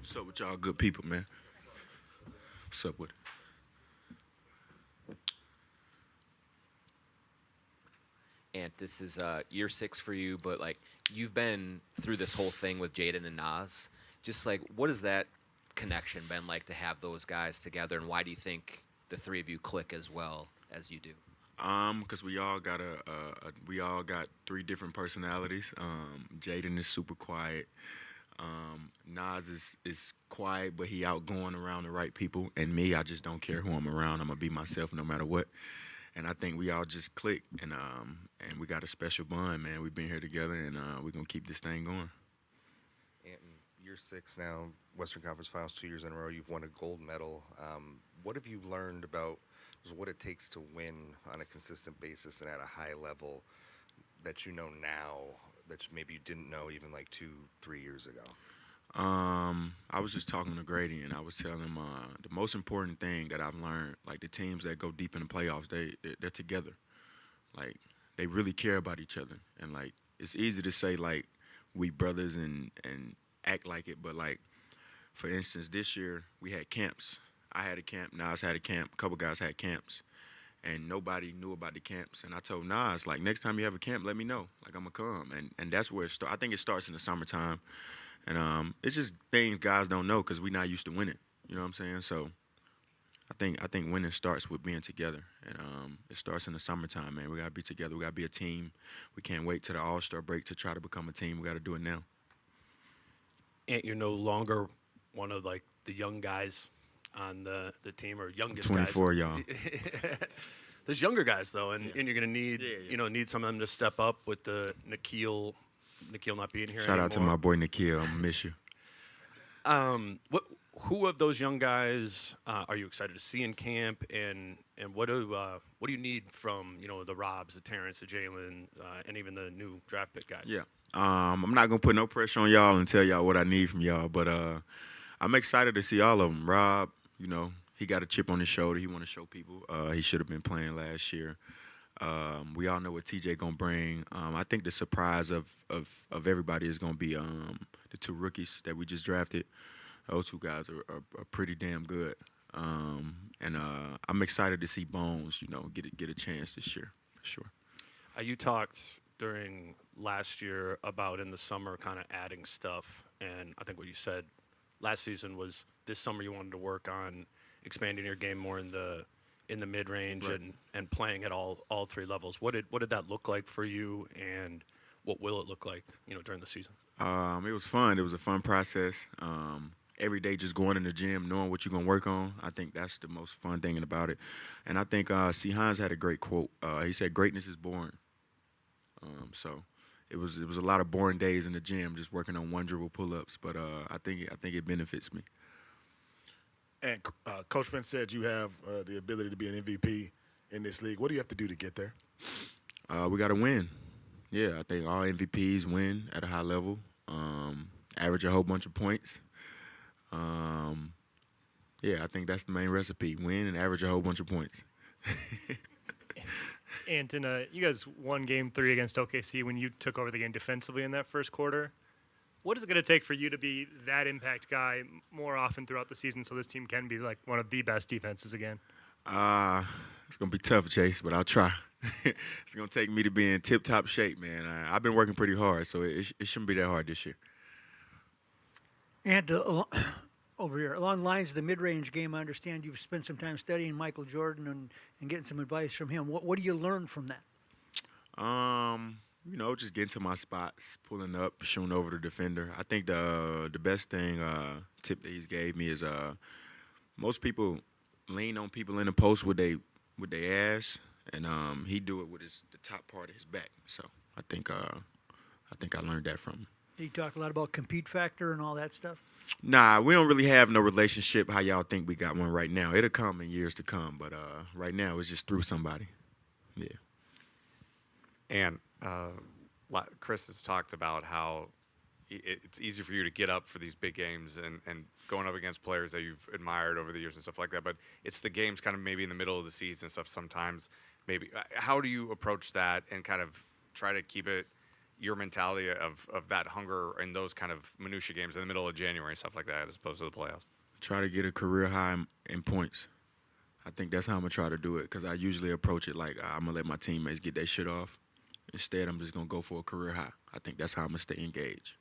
Speaker 16: What's up with y'all good people, man? What's up with it?
Speaker 2: And this is year 6 for you, but like you've been through this whole thing with Jaden and Nas. Just like, what has that connection been like to have those guys together, and why do you think the three of you click as well as you do?
Speaker 16: Because we all got we all got 3 different personalities. Jaden is super quiet. Nas is quiet, but he outgoing around the right people. And me, I just don't care who I'm around. I'm gonna be myself no matter what. And I think we all just click, and we got a special bond, man. We've been here together, and we're gonna keep this thing going.
Speaker 4: And year 6 now, Western Conference Finals 2 years in a row. You've won a gold medal. What have you learned about what it takes to win on a consistent basis and at a high level that you know now that maybe you didn't know even like 2-3 years ago?
Speaker 16: I was just talking to Grady, and I was telling him the most important thing that I've learned, like the teams that go deep in the playoffs, they're together. Like, they really care about each other. And, like, it's easy to say, like, we brothers and act like it, but, like, for instance, this year we had camps. I had a camp, Nas had a camp, a couple guys had camps, and nobody knew about the camps. And I told Nas, like, next time you have a camp, let me know. Like, I'm going to come. And that's where it starts. I think it starts in the summertime. And it's just things guys don't know because we're not used to winning. You know what I'm saying? So I think winning starts with being together. And it starts in the summertime, man. We got to be together. We got to be a team. We can't wait till the All-Star break to try to become a team. We got to do it now.
Speaker 5: And you're no longer one of, like, the young guys on the team, or youngest
Speaker 16: 24,
Speaker 5: guys.
Speaker 16: y'all.
Speaker 5: There's younger guys, though, and you're going to need, need some of them to step up with the Nikhil not being here
Speaker 16: Shout out to my boy Nikhil. I'm going to miss you.
Speaker 5: Who of those young guys are you excited to see in camp, and what do you need from the Robs, the Terrence, the Jaylen, and even the new draft pick guys?
Speaker 16: Yeah, I'm not gonna put no pressure on y'all and tell y'all what I need from y'all, but I'm excited to see all of them. Rob, he got a chip on his shoulder. He want to show people he should have been playing last year. We all know what TJ gonna bring. I think the surprise of everybody is gonna be the 2 rookies that we just drafted. Those 2 guys are pretty damn good. And I'm excited to see Bones, get a chance this year, for sure.
Speaker 5: You talked during last year about in the summer kind of adding stuff, and I think what you said last season was this summer you wanted to work on expanding your game more in the mid-range,
Speaker 16: right,
Speaker 5: and playing at all 3 levels. What did that look like for you, and what will it look like during the season?
Speaker 16: It was fun. It was a fun process. Every day just going in the gym, knowing what you're going to work on, I think that's the most fun thing about it. And I think C. Hines had a great quote. He said, "Greatness is boring." So it was a lot of boring days in the gym just working on 1 dribble pull-ups, but I think it benefits me.
Speaker 17: And Coach Finn said you have the ability to be an MVP in this league. What do you have to do to get there?
Speaker 16: We got to win. Yeah, I think all MVPs win at a high level, average a whole bunch of points. Yeah, I think that's the main recipe: win and average a whole bunch of points.
Speaker 6: Anton, you guys won Game 3 against OKC when you took over the game defensively in that first quarter. What is it going to take for you to be that impact guy more often throughout the season so this team can be like one of the best defenses again?
Speaker 16: It's going to be tough, Chase, but I'll try. It's going to take me to be in tip-top shape, man. I've been working pretty hard, so it shouldn't be that hard this year.
Speaker 18: And over here, along the lines of the mid-range game, I understand you've spent some time studying Michael Jordan and getting some advice from him. What do you learn from that?
Speaker 16: Just getting to my spots, pulling up, shooting over the defender. I think the best thing tip that he's gave me is most people lean on people in the post with their ass, and he do it with the top part of his back. So I think I learned that from him.
Speaker 18: Did he talk a lot about compete factor and all that stuff?
Speaker 16: Nah, we don't really have no relationship how y'all think we got one right now. It'll come in years to come, but right now it's just through somebody. Yeah.
Speaker 7: And Chris has talked about how it's easy for you to get up for these big games and going up against players that you've admired over the years and stuff like that. But it's the games kind of maybe in the middle of the season and stuff sometimes. Maybe how do you approach that and kind of try to keep it, your mentality of that hunger and those kind of minutia games in the middle of January and stuff like that, as opposed to the playoffs?
Speaker 16: Try to get a career high in points. I think that's how I'm going to try to do it because I usually approach it like I'm going to let my teammates get that shit off. Instead, I'm just going to go for a career high. I think that's how I'm going to stay engaged.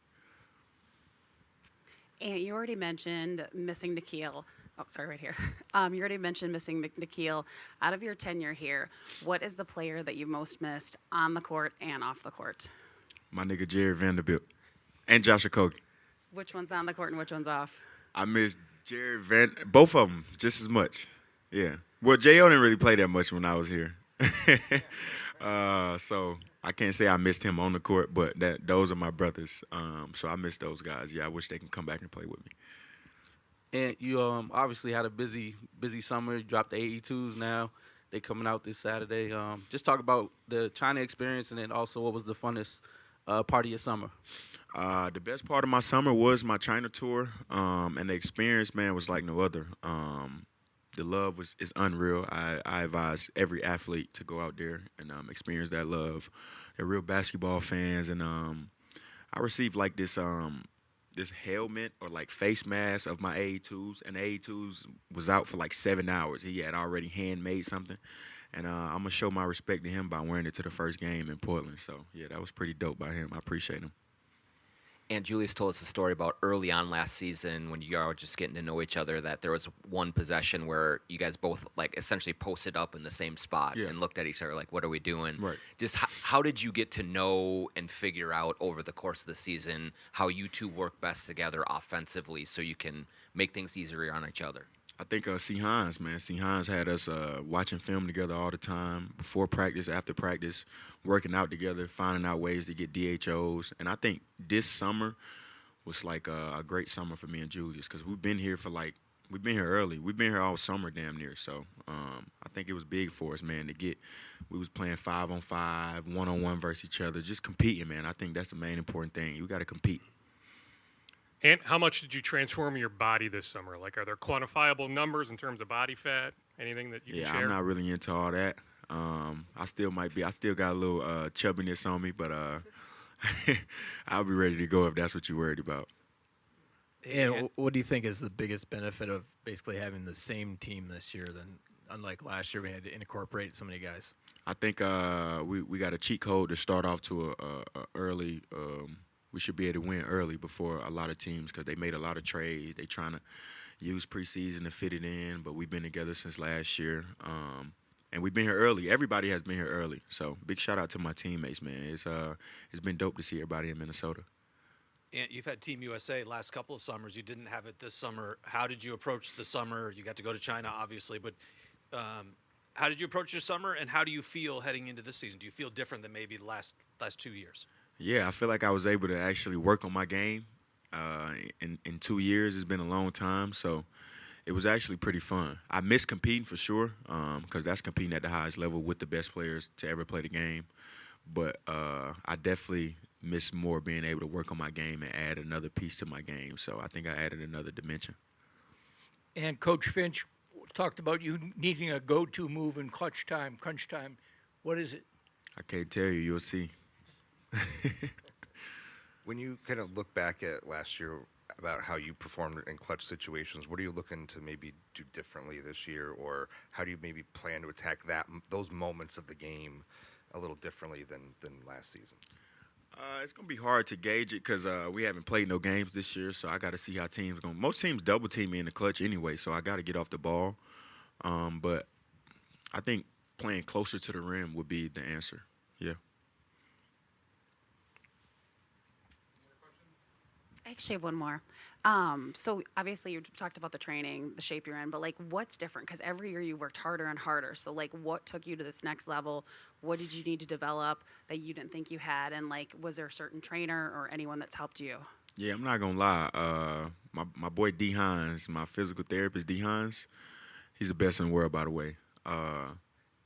Speaker 19: And you already mentioned missing Nikhil. Oh, sorry, right here. You already mentioned missing Nikhil. Out of your tenure here, what is the player that you most missed on the court and off the court?
Speaker 16: My nigga Jared Vanderbilt and Josh Okogie.
Speaker 19: Which one's on the court and which one's off?
Speaker 16: I miss both of them just as much. Yeah. Well, J.O. didn't really play that much when I was here. So I can't say I missed him on the court, but those are my brothers. So I miss those guys. Yeah, I wish they can come back and play with me.
Speaker 11: And you obviously had a busy summer. You dropped the AE2s now. They coming out this Saturday. Just talk about the China experience and then also what was the funnest part of your summer?
Speaker 16: The best part of my summer was my China tour, and the experience, man, was like no other. The love is unreal. I advise every athlete to go out there and experience that love. They're real basketball fans, and I received like this helmet or like face mask of my AE2s, and the AE2s was out for like 7 hours. He had already handmade something, and I'm gonna show my respect to him by wearing it to the first game in Portland. So yeah, that was pretty dope by him. I appreciate him.
Speaker 2: And Julius told us a story about early on last season when you were just getting to know each other that there was one possession where you guys both like essentially posted up in the same spot and looked at each other like, what are we doing?
Speaker 16: Right.
Speaker 2: Just how did you get to know and figure out over the course of the season how you two work best together offensively so you can make things easier on each other?
Speaker 16: I think C. Hines, man. C. Hines had us watching film together all the time, before practice, after practice, working out together, finding out ways to get DHOs. And I think this summer was like a great summer for me and Julius because we've been here early. We've been here all summer damn near. So I think it was big for us, man, we was playing 5-on-5, 1-on-1 versus each other, just competing, man. I think that's the main important thing. You got to compete.
Speaker 8: And how much did you transform your body this summer? Like, are there quantifiable numbers in terms of body fat? Anything that you can share?
Speaker 16: I'm not really into all that. I still got a little chubbiness on me, but I'll be ready to go if that's what you're worried about.
Speaker 20: And what do you think is the biggest benefit of basically having the same team this year than unlike last year we had to incorporate so many guys?
Speaker 16: I think we got a cheat code to start off to a early we should be able to win early before a lot of teams because they made a lot of trades. They trying to use preseason to fit it in, but we've been together since last year. And we've been here early. Everybody has been here early. So big shout out to my teammates, man. It's been dope to see everybody in Minnesota.
Speaker 13: And you've had Team USA last couple of summers. You didn't have it this summer. How did you approach the summer? You got to go to China, obviously, but how did you approach your summer, and how do you feel heading into this season? Do you feel different than maybe the last 2 years?
Speaker 16: Yeah, I feel like I was able to actually work on my game. In 2 years, it's been a long time, so it was actually pretty fun. I miss competing for sure, because that's competing at the highest level with the best players to ever play the game. But I definitely miss more being able to work on my game and add another piece to my game. So I think I added another dimension.
Speaker 3: And Coach Finch talked about you needing a go-to move in crunch time. What is it?
Speaker 16: I can't tell you. You'll see.
Speaker 4: When you kind of look back at last year about how you performed in clutch situations, what are you looking to maybe do differently this year, or how do you maybe plan to attack those moments of the game a little differently than last season?
Speaker 16: It's going to be hard to gauge it because we haven't played no games this year, so I got to see how teams are going. Most teams double team me in the clutch anyway, so I got to get off the ball. But I think playing closer to the rim would be the answer. Yeah.
Speaker 19: I actually have one more. So obviously you talked about the training, the shape you're in, but like what's different? Because every year you worked harder and harder. So like what took you to this next level? What did you need to develop that you didn't think you had? And like was there a certain trainer or anyone that's helped you?
Speaker 16: Yeah, I'm not going to lie. My boy D. Hines, my physical therapist D. Hines, he's the best in the world, by the way.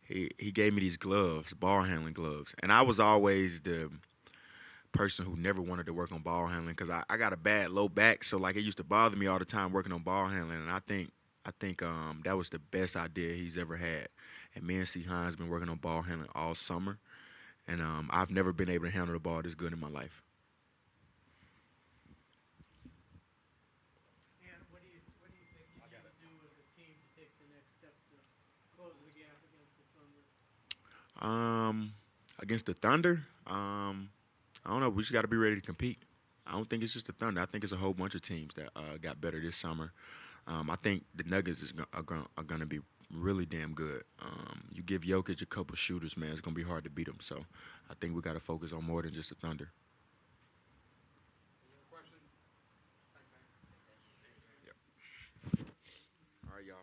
Speaker 16: He gave me these gloves, ball handling gloves. And I was always the person who never wanted to work on ball handling because I got a bad low back, so like it used to bother me all the time working on ball handling, and I think that was the best idea he's ever had. And me and C. Hines been working on ball handling all summer, And I've never been able to handle the ball this good in my life.
Speaker 18: And what do you think you need to do as a team to take the next step to close the gap against the Thunder?
Speaker 16: Against the Thunder, I don't know. We just got to be ready to compete. I don't think it's just the Thunder. I think it's a whole bunch of teams that got better this summer. I think the Nuggets are going to be really damn good. You give Jokic a couple shooters, man, it's going to be hard to beat them. So I think we got to focus on more than just the Thunder. All right, y'all.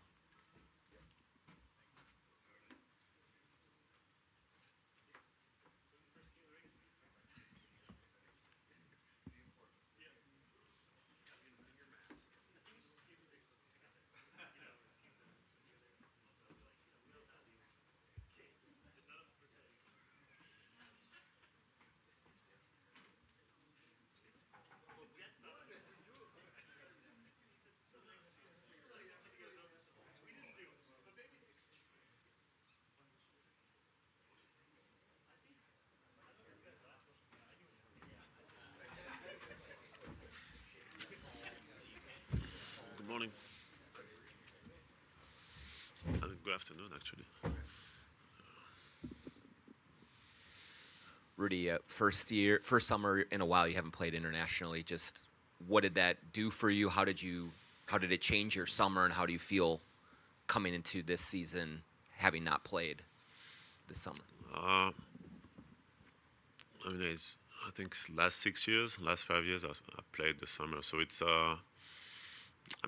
Speaker 21: Good morning. Good afternoon, actually.
Speaker 2: Rudy, first summer in a while you haven't played internationally. Just what did that do for you? How did it change your summer, and how do you feel coming into this season having not played this summer?
Speaker 21: I mean, I think last 5 years, I played the summer. So it's, I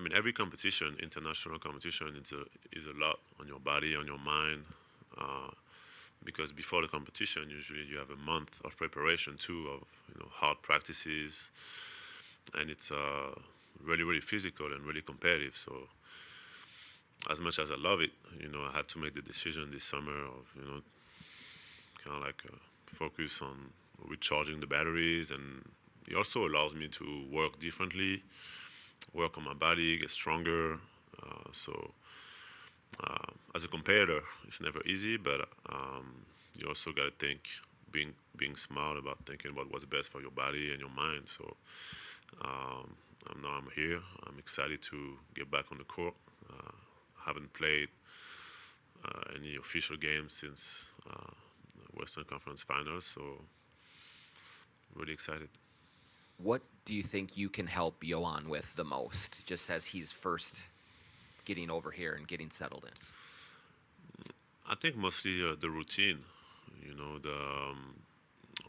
Speaker 21: mean, every competition, international competition, is a lot on your body, on your mind. Because before the competition, usually you have a month of preparation too, of hard practices, and it's really, really physical and really competitive. So as much as I love it, I had to make the decision this summer of kind of like focus on recharging the batteries, and it also allows me to work differently, work on my body, get stronger. As a competitor, it's never easy, but you also got to think, being smart about thinking about what's best for your body and your mind. So now I'm here. I'm excited to get back on the court. Haven't played any official games since the Western Conference Finals, so really excited.
Speaker 2: What do you think you can help Johan with the most, just as he's first getting over here and getting settled in?
Speaker 21: I think mostly the routine,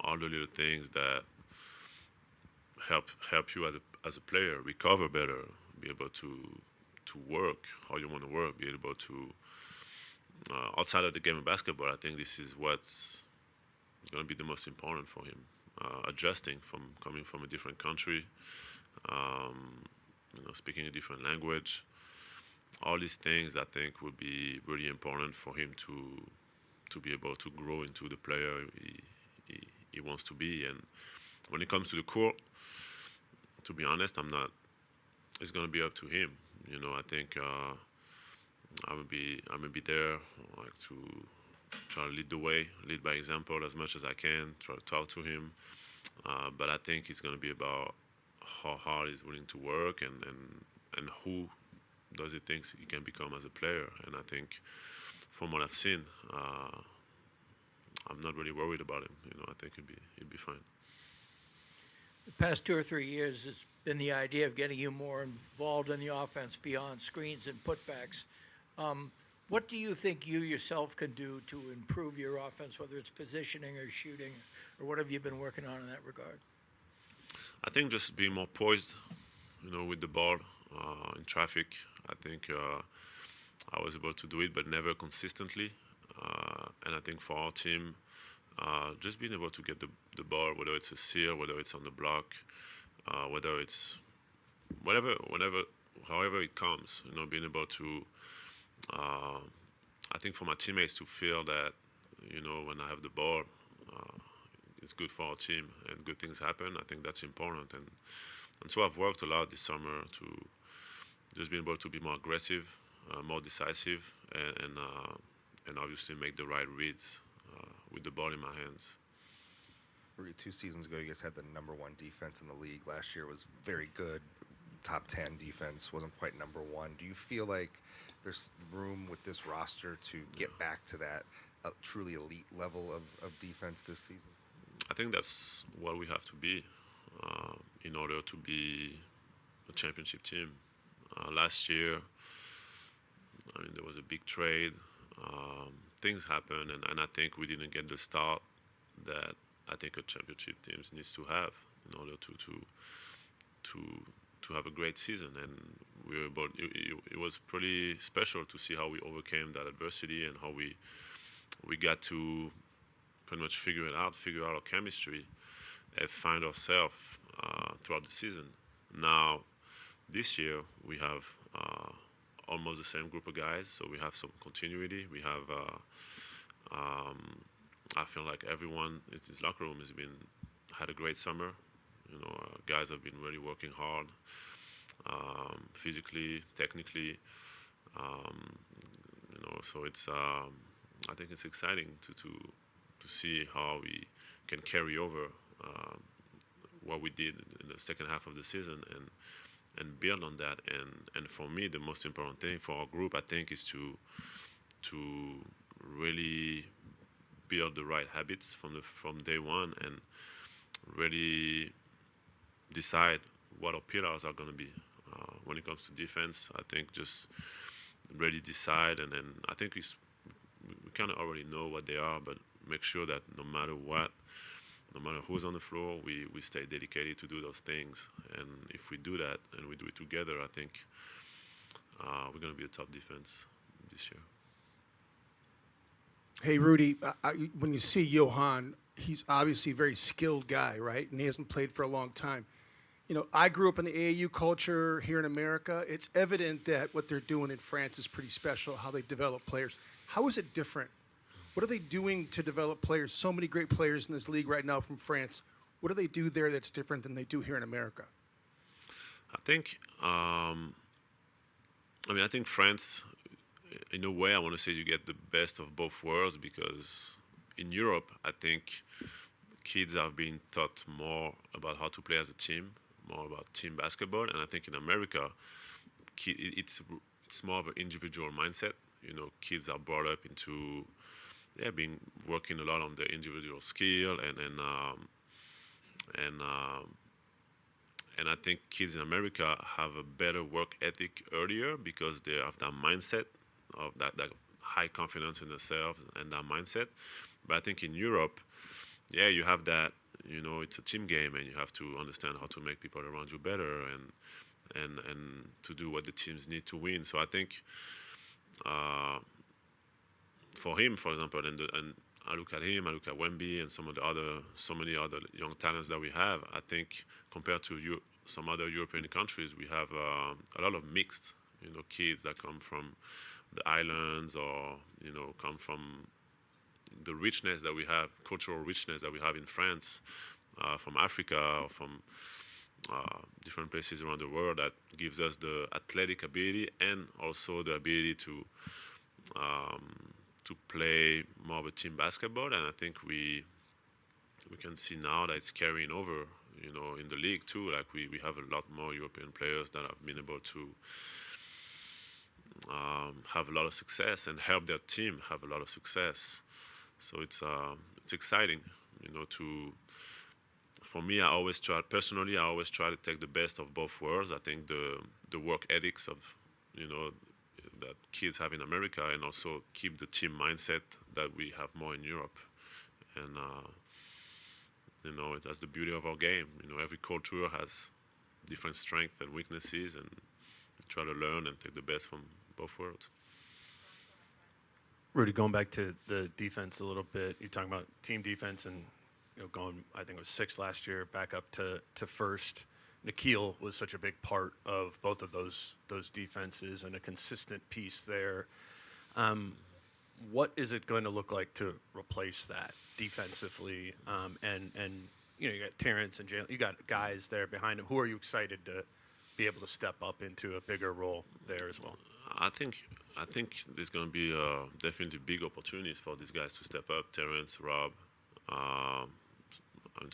Speaker 21: all the little things that help you as a player recover better, be able to work how you want to work, be able to outside of the game of basketball. I think this is what's going to be the most important for him. Adjusting from coming from a different country, speaking a different language. All these things I think would be really important for him to be able to grow into the player he wants to be. And when it comes to the court, to be honest, it's going to be up to him. I think I'm gonna be there, like, to try to lead the way, lead by example as much as I can, try to talk to him. But I think it's going to be about how hard he's willing to work and who does he think he can become as a player. And I think from what I've seen, I'm not really worried about him. I think he'd be fine.
Speaker 3: The past 2 or 3 years has been the idea of getting you more involved in the offense beyond screens and putbacks. What do you think you yourself can do to improve your offense, whether it's positioning or shooting, or what have you been working on in that regard?
Speaker 21: I think just being more poised, with the ball in traffic. I think I was able to do it, but never consistently. And I think for our team, just being able to get the ball, whether it's a steal, whether it's on the block, whether it's however it comes, being able to, I think for my teammates to feel that, when I have the ball, it's good for our team and good things happen. I think that's important. And so I've worked a lot this summer to just be able to be more aggressive, more decisive, and obviously make the right reads with the ball in my hands.
Speaker 4: 2 seasons ago, you guys had the #1 defense in the league. Last year was very good. Top 10 defense, wasn't quite #1. Do you feel like there's room with this roster to get back to that truly elite level of defense this season?
Speaker 21: I think that's what we have to be in order to be a championship team. Last year, I mean, there was a big trade. Things happened, and I think we didn't get the start that I think a championship team needs to have in order to have a great season. And we were able, it was pretty special to see how we overcame that adversity and how we got to pretty much figure out our chemistry and find ourselves throughout the season. Now, this year, we have almost the same group of guys, so we have some continuity. We have, I feel like everyone in this locker room had a great summer. You know, guys have been really working hard, physically, technically. You know, so it's I think it's exciting to see how we can carry over what we did in the second half of the season and build on that. And for me, the most important thing for our group, I think, is to really build the right habits from day one and really decide what our pillars are going to be. When it comes to defense, I think just really decide, and then I think we kind of already know what they are, but make sure that no matter what, no matter who's on the floor, we stay dedicated to do those things. And if we do that and we do it together, I think we're going to be a top defense this year.
Speaker 1: Hey, Rudy, when you see Johan, he's obviously a very skilled guy, right? And he hasn't played for a long time. You know, I grew up in the AAU culture here in America. It's evident that what they're doing in France is pretty special, how they develop players. How is it different? What are they doing to develop players? So many great players in this league right now from France. What do they do there that's different than they do here in America?
Speaker 21: I think, I think France, in a way, I want to say you get the best of both worlds, because in Europe, I think kids have been taught more about how to play as a team, more about team basketball. And I think in America, it's more of an individual mindset. You know, kids are brought up into working a lot on their individual skill, and I think kids in America have a better work ethic earlier because they have that mindset of that high confidence in themselves and that mindset. But I think in Europe, you have that. You know, it's a team game, and you have to understand how to make people around you better and to do what the teams need to win. So I think. For him, for example, and I look at him, I look at Wemby and so many other young talents that we have. I think compared to some other European countries, we have a lot of mixed, kids that come from the islands or come from the richness that we have, cultural richness that we have in France, from Africa, or from different places around the world, that gives us the athletic ability and also the ability to play more of a team basketball. And I think we can see now that it's carrying over, in the league too. Like we have a lot more European players that have been able to have a lot of success and help their team have a lot of success. So it's exciting, for me, I always try to take the best of both worlds. I think the work ethics of, that kids have in America, and also keep the team mindset that we have more in Europe. And, that's the beauty of our game. Every culture has different strengths and weaknesses, and we try to learn and take the best from both worlds.
Speaker 5: Rudy, going back to the defense a little bit, you're talking about team defense and going, I think it was 6th last year, back up to 1st. Nikhil was such a big part of both of those defenses and a consistent piece there. What is it going to look like to replace that defensively? And you got Terrence and Jaylen, you got guys there behind him. Who are you excited to be able to step up into a bigger role there as well?
Speaker 21: I think there's going to be definitely big opportunities for these guys to step up. Terrence, Rob, and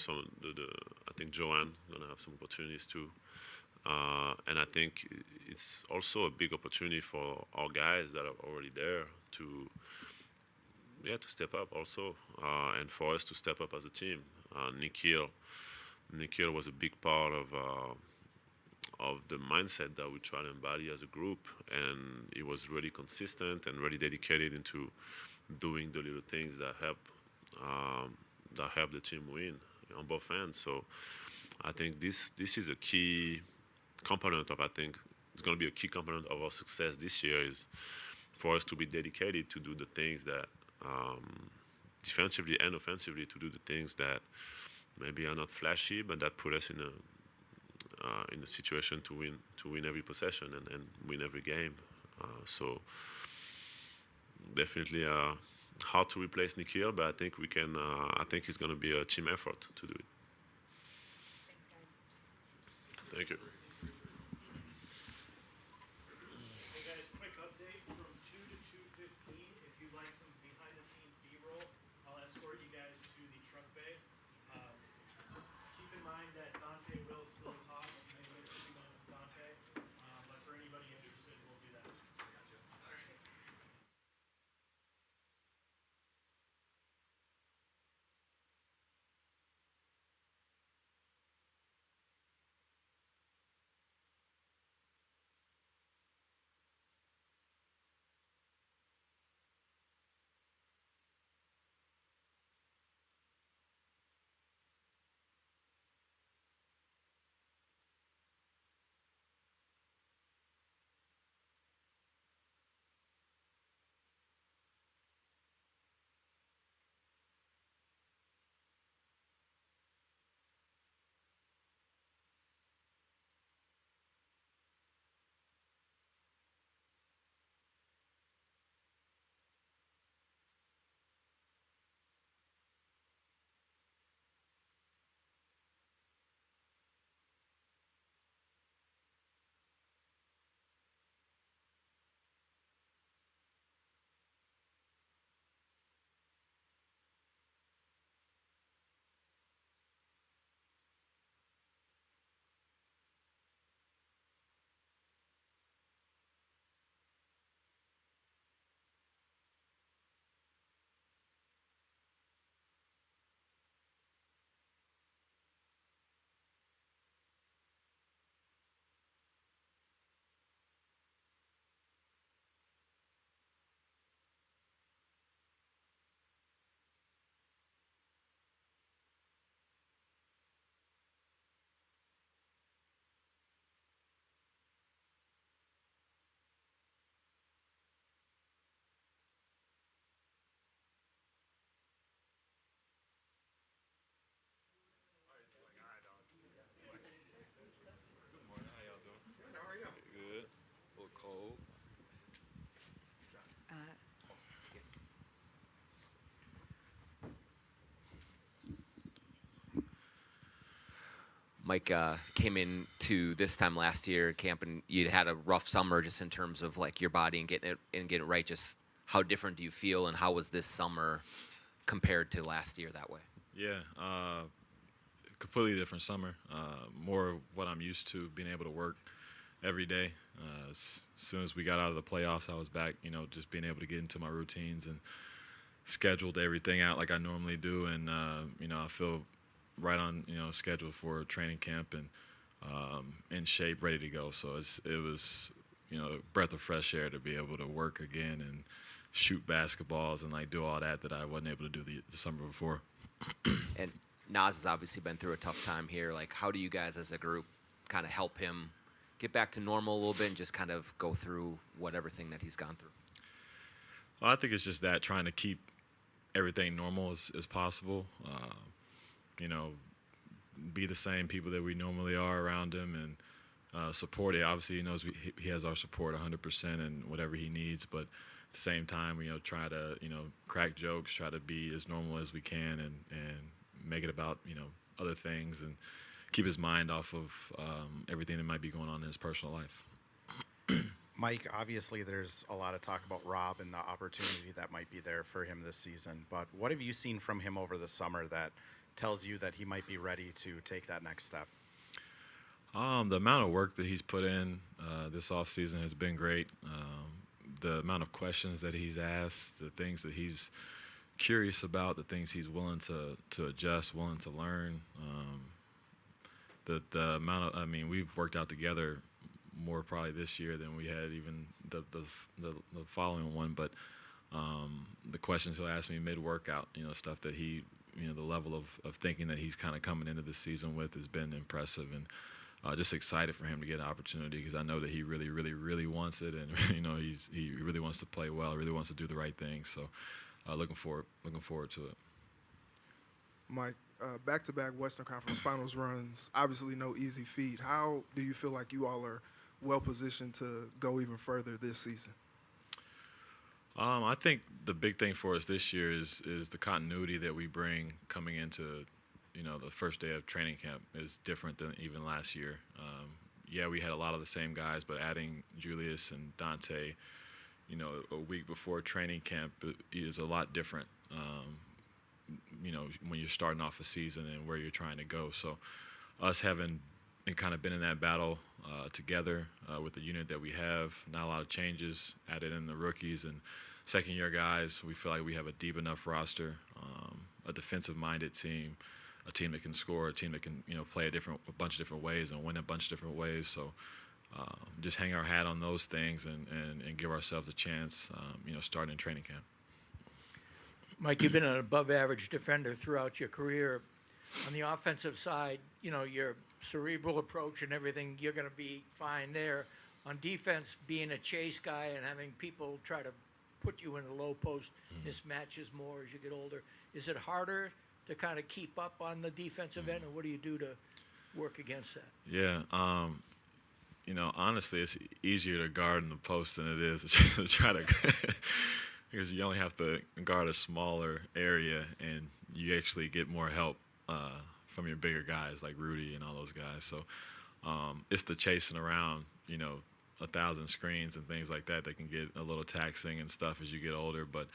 Speaker 21: I think Joanne gonna have some opportunities too. And I think it's also a big opportunity for our guys that are already there to step up also, and for us to step up as a team. Nikhil was a big part of the mindset that we try to embody as a group, and he was really consistent and really dedicated into doing the little things that help the team win on both ends. So I think this is a key component of, I think it's going to be a key component of our success this year, is for us to be dedicated to do the things that defensively and offensively, to do the things that maybe are not flashy, but that put us in a situation to win every possession and win every game. So definitely hard to replace Nikhil, but I think we can. I think it's going to be a team effort to do it. Thank you.
Speaker 6: Hey guys, quick update from 2 to 2:15. If you'd like some behind-the-scenes B-roll, I'll escort you guys to the truck bay. Keep in mind that Dante will still talk. You may miss a few minutes of Dante, but for anybody interested, we'll do that.
Speaker 2: Mike came into this time last year camp, and you'd had a rough summer just in terms of like your body and getting it right. Just how different do you feel, and how was this summer compared to last year that way?
Speaker 10: Yeah, completely different summer. More of what I'm used to, being able to work every day. As soon as we got out of the playoffs, I was back, just being able to get into my routines and scheduled everything out like I normally do. And, I feel right on, schedule for training camp and in shape, ready to go. So it was, a breath of fresh air to be able to work again and shoot basketballs and do all that I wasn't able to do the summer before.
Speaker 2: And Nas has obviously been through a tough time here. Like, how do you guys as a group kind of help him get back to normal a little bit and just kind of go through everything that he's gone through?
Speaker 10: Well, I think it's just that, trying to keep everything normal as possible. Be the same people that we normally are around him and support it. Obviously, he knows he has our support 100% and whatever he needs, but at the same time, try to, crack jokes, try to be as normal as we can and make it about, other things and keep his mind off of everything that might be going on in his personal life.
Speaker 14: Mike, obviously there's a lot of talk about Rob and the opportunity that might be there for him this season, but what have you seen from him over the summer that tells you that he might be ready to take that next step?
Speaker 10: The amount of work that he's put in this offseason has been great. The amount of questions that he's asked, the things that he's curious about, the things he's willing to adjust, willing to learn. The amount of, I mean, we've worked out together more probably this year than we had even the following one. But the questions he'll ask me mid-workout, stuff that he, the level of thinking that he's kind of coming into this season with has been impressive. And just excited for him to get an opportunity because I know that he really, really, really wants it, and he really wants to play well, really wants to do the right thing. So, looking forward to it.
Speaker 12: Mike, back-to-back Western Conference Finals runs, obviously no easy feat. How do you feel like you all are well positioned to go even further this season?
Speaker 10: I think the big thing for us this year is the continuity that we bring coming into the first day of training camp is different than even last year. Yeah, we had a lot of the same guys, but adding Julius and Dante, a week before training camp is a lot different, when you're starting off a season and where you're trying to go. So us having kind of been in that battle together with the unit that we have, not a lot of changes, added in the rookies and second-year guys, we feel like we have a deep enough roster, a defensive-minded team, a team that can score, a team that can play a bunch of different ways and win a bunch of different ways. So just hang our hat on those things and give ourselves a chance, starting in training camp.
Speaker 3: Mike, you've been an above-average defender throughout your career. On the offensive side, your cerebral approach and everything, you're going to be fine there. On defense, being a chase guy and having people try to put you in a low post mismatches more as you get older, is it harder to kind of keep up on the defensive end, or what do you do to work against that?
Speaker 10: Yeah, honestly, it's easier to guard in the post than it is to try to because you only have to guard a smaller area, and you actually get more help from your bigger guys like Rudy and all those guys. So it's the chasing around, 1,000 screens and things like that can get a little taxing and stuff as you get older. But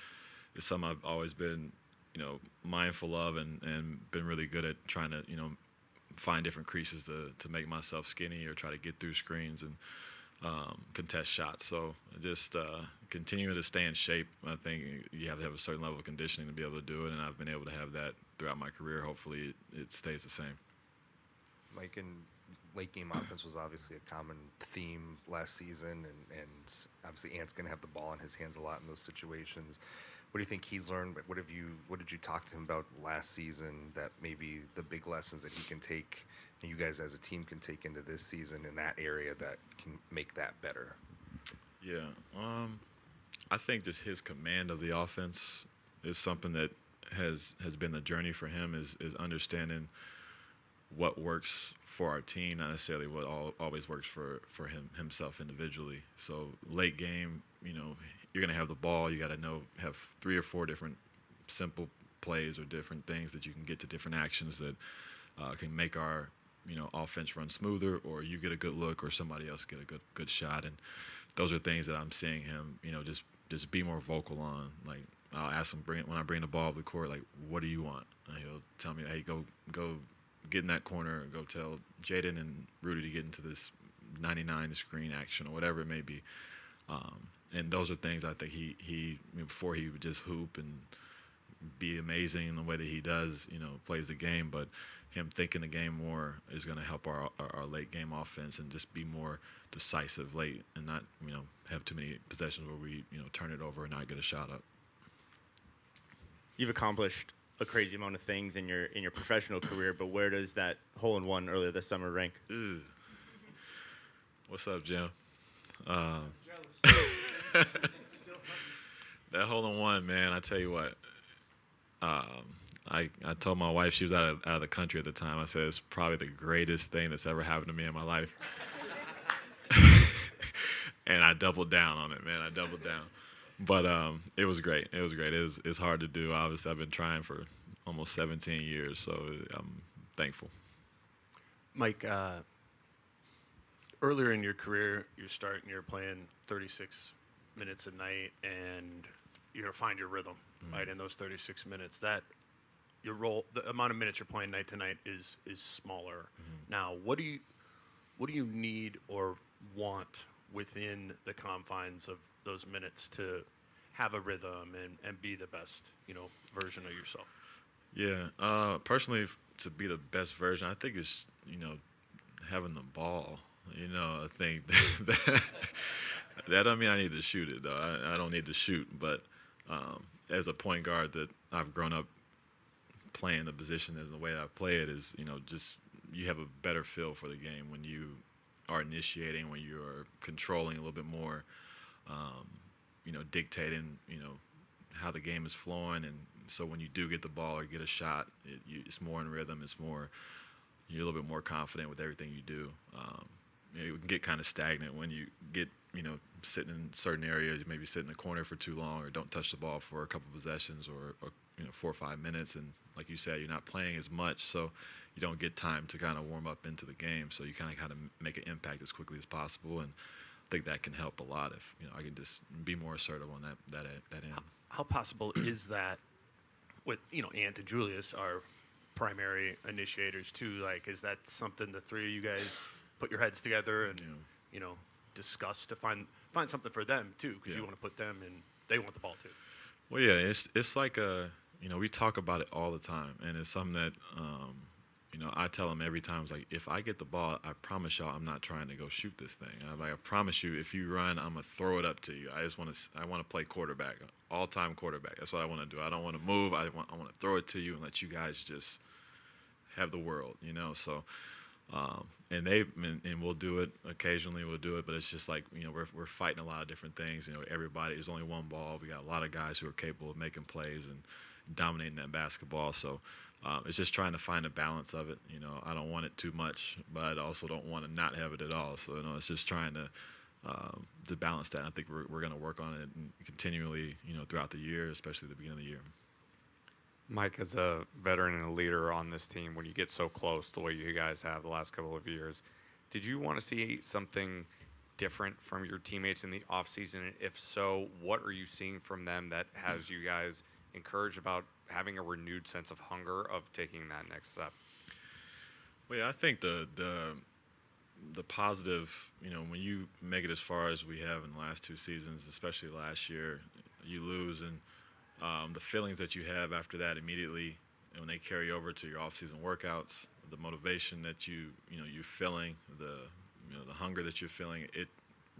Speaker 10: it's something I've always been, mindful of and been really good at trying to, find different creases to make myself skinny or try to get through screens and contest shots. So just continuing to stay in shape. I think you have to have a certain level of conditioning to be able to do it, and I've been able to have that throughout my career. Hopefully it stays the same.
Speaker 4: Mike, and late game offense was obviously a common theme last season, and obviously Ant's going to have the ball in his hands a lot in those situations. What do you think he's learned? But what did you talk to him about last season that maybe the big lessons that he can take, and you guys as a team can take into this season in that area that can make that better?
Speaker 10: Yeah, I think just his command of the offense is something that has been the journey for him, is understanding what works for our team, not necessarily what always works for himself individually. So late game, you're going to have the ball. You got to have 3 or 4 different simple plays or different things that you can get to different actions that can make our offense run smoother, or you get a good look, or somebody else get a good shot. And those are things that I'm seeing him, just be more vocal on. Like, I'll ask him when I bring the ball up the court, like, what do you want? And he'll tell me, hey, go get in that corner, and go tell Jaden and Rudy to get into this 99 screen action or whatever it may be. And those are things I think he before he would just hoop and be amazing in the way that he does, plays the game, but him thinking the game more is going to help our late game offense and just be more decisive late and not, have too many possessions where we, turn it over and not get a shot up.
Speaker 9: You've accomplished a crazy amount of things in your professional career, but where does that hole-in-one earlier this summer rank?
Speaker 10: Ugh. What's up, Jim? That hole-in-one, man, I tell you what. I told my wife, she was out of the country at the time, I said it's probably the greatest thing that's ever happened to me in my life. And I doubled down on it, man. I doubled down. But it was great. It was great. It's hard to do. Obviously, I've been trying for almost 17 years, so I'm thankful.
Speaker 5: Mike, earlier in your career, you're playing 36 minutes a night, and you're going to find your rhythm, right, in those 36 minutes. That your role, the amount of minutes you're playing night to night is smaller. Now, what do you need or want within the confines of those minutes to have a rhythm and be the best, version of yourself?
Speaker 10: Yeah, personally, to be the best version, I think it's having the ball. I think that don't mean I need to shoot it though. I don't need to shoot, but as a point guard that I've grown up playing the position as the way I play it is, just you have a better feel for the game when you are initiating, when you are controlling a little bit more, dictating, how the game is flowing. And so when you do get the ball or get a shot, it's more in rhythm. You're a little bit more confident with everything you do. You can get kind of stagnant when you get, sitting in certain areas, maybe sit in the corner for too long or don't touch the ball for a couple possessions or 4 or 5 minutes. And like you said, you're not playing as much, so you don't get time to kind of warm up into the game. So you kind of make an impact as quickly as possible. And I think that can help a lot if, I can just be more assertive on that end.
Speaker 5: How possible is that with, Ant and Julius are primary initiators too? Like, is that something the three of you guys put your heads together and, discuss to find something for them too? Because you want to put them in, they want the ball too.
Speaker 10: Well, yeah, it's like we talk about it all the time, and it's something that, I tell them every time. It's like, if I get the ball, I promise y'all I'm not trying to go shoot this thing. I'm like, I promise you, if you run, I'm gonna throw it up to you. I want to play quarterback, all-time quarterback. That's what I want to do. I don't want to move. I want to throw it to you and let you guys just have the world, So, and we'll do it occasionally. We'll do it, but it's just like we're fighting a lot of different things. There's only one ball. We got a lot of guys who are capable of making plays and dominating that basketball. So. It's just trying to find a balance of it. I don't want it too much, but I also don't want to not have it at all. So, it's just trying to balance that. I think we're going to work on it continually, throughout the year, especially at the beginning of the year.
Speaker 7: Mike, as a veteran and a leader on this team, when you get so close the way you guys have the last couple of years, did you want to see something different from your teammates in the offseason? And if so, what are you seeing from them that has you guys encouraged about having a renewed sense of hunger of taking that next step?
Speaker 10: Well, yeah, I think the positive, when you make it as far as we have in the last 2 seasons, especially last year, you lose, and the feelings that you have after that immediately, when they carry over to your off-season workouts, the motivation that you're feeling, the hunger that you're feeling, it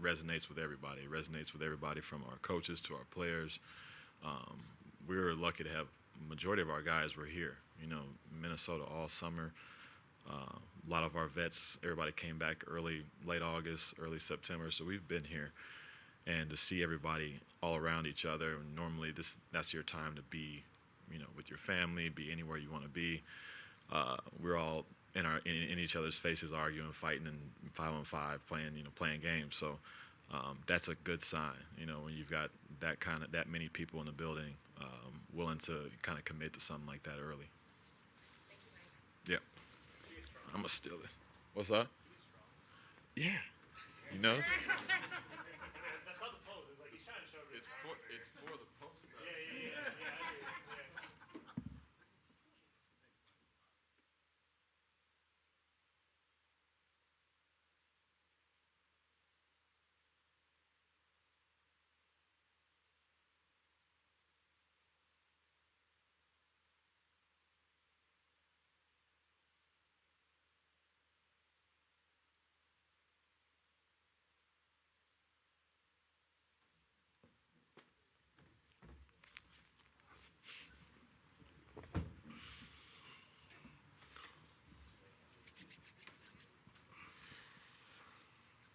Speaker 10: resonates with everybody. It resonates with everybody from our coaches to our players. We were lucky to have the majority of our guys were here. Minnesota all summer. A lot of our vets, everybody came back late August, early September, so we've been here. And to see everybody all around each other, and normally that's your time to be, with your family, be anywhere you want to be. We're all in each other's faces, arguing, fighting, and 5-on-5 playing games. So that's a good sign, when you've got that many people in the building willing to kind of commit to something like that early. Yeah. I'm gonna steal it. What's that? Yeah.
Speaker 8: That's not the pose. It's like he's trying to show it.
Speaker 10: It's for the post.
Speaker 8: Yeah.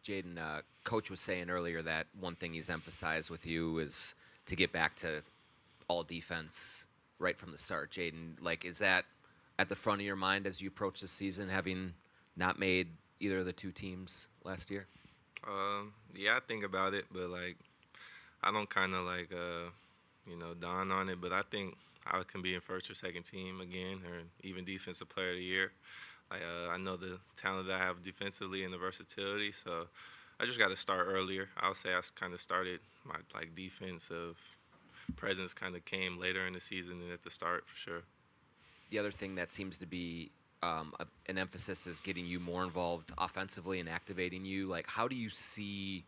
Speaker 2: Jaden, Coach was saying earlier that one thing he's emphasized with you is to get back to all defense right from the start. Jaden, is that at the front of your mind as you approach the season, having not made either of the 2 teams last year?
Speaker 15: Yeah, I think about it, but I don't kind of dawn on it. But I think I can be in first or second team again, or even defensive player of the year. I know the talent that I have defensively and the versatility, so I just got to start earlier. I'll say I kind of started my defensive presence kind of came later in the season than at the start for sure.
Speaker 2: the other thing that seems to be an emphasis is getting you more involved offensively and activating you. Like, how do you see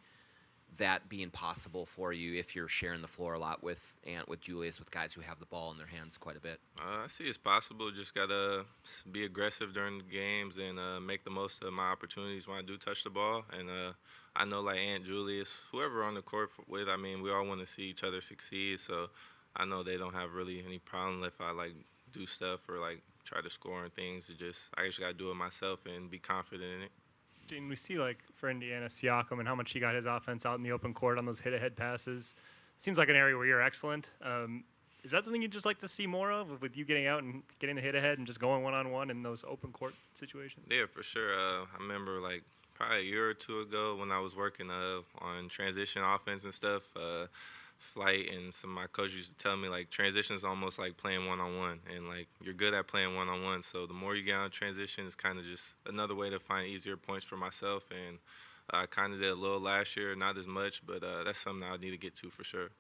Speaker 2: that being possible for you if you're sharing the floor a lot with Ant, with Julius, with guys who have the ball in their hands quite a bit?
Speaker 15: I see it's possible. Just got to be aggressive during the games and make the most of my opportunities when I do touch the ball. And I know, like Ant, Julius, whoever on the court with, I mean, we all want to see each other succeed. So I know they don't have really any problem if I, like, do stuff or, like, try to score and things. I just got to do it myself and be confident in it.
Speaker 6: Jaden, we see, like, for Indiana, Siakam and how much he got his offense out in the open court on those hit-ahead passes. It seems like an area where you're excellent. Is that something you'd just like to see more of, with you getting out and getting the hit-ahead and just going one-on-one in those open court situations?
Speaker 15: Yeah, for sure. I remember, like, probably a year or two ago when I was working on transition offense and stuff, Flight and some of my coaches used to tell me, like, transition is almost like playing one-on-one, and, like, you're good at playing one-on-one, so the more you get on transition, it's kind of just another way to find easier points for myself, and I kind of did a little last year, not as much, but that's something I need to get to for sure.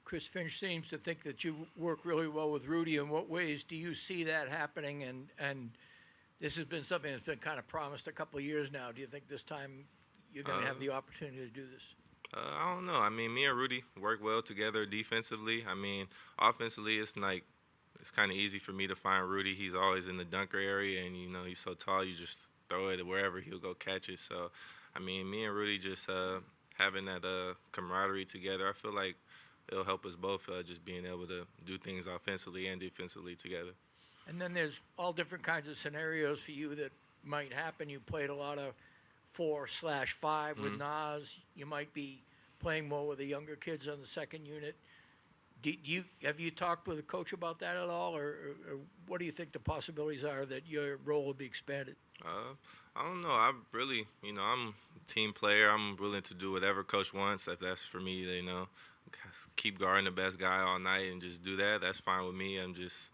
Speaker 3: Chris Finch seems to think that you work really well with Rudy. In what ways do you see that happening? And this has been something that's been kind of promised a couple of years now. Do you think this time you're going to have the opportunity to do this?
Speaker 15: I don't know. I mean, me and Rudy work well together defensively. I mean, offensively, it's kind of easy for me to find Rudy. He's always in the dunker area, and, you know, he's so tall, you just throw it wherever he'll go catch it. So, I mean, me and Rudy just having that camaraderie together, I feel like it'll help us both just being able to do things offensively and defensively together.
Speaker 3: And then there's all different kinds of scenarios for you that might happen. You played a lot of 4/5 with Nas. You might be playing more with the younger kids on the second unit. Have you talked with the coach about that at all, or what do you think the possibilities are that your role will be expanded?
Speaker 15: I don't know. I'm a team player. I'm willing to do whatever coach wants. If that's for me, you know, keep guarding the best guy all night and just do that, that's fine with me. I'm just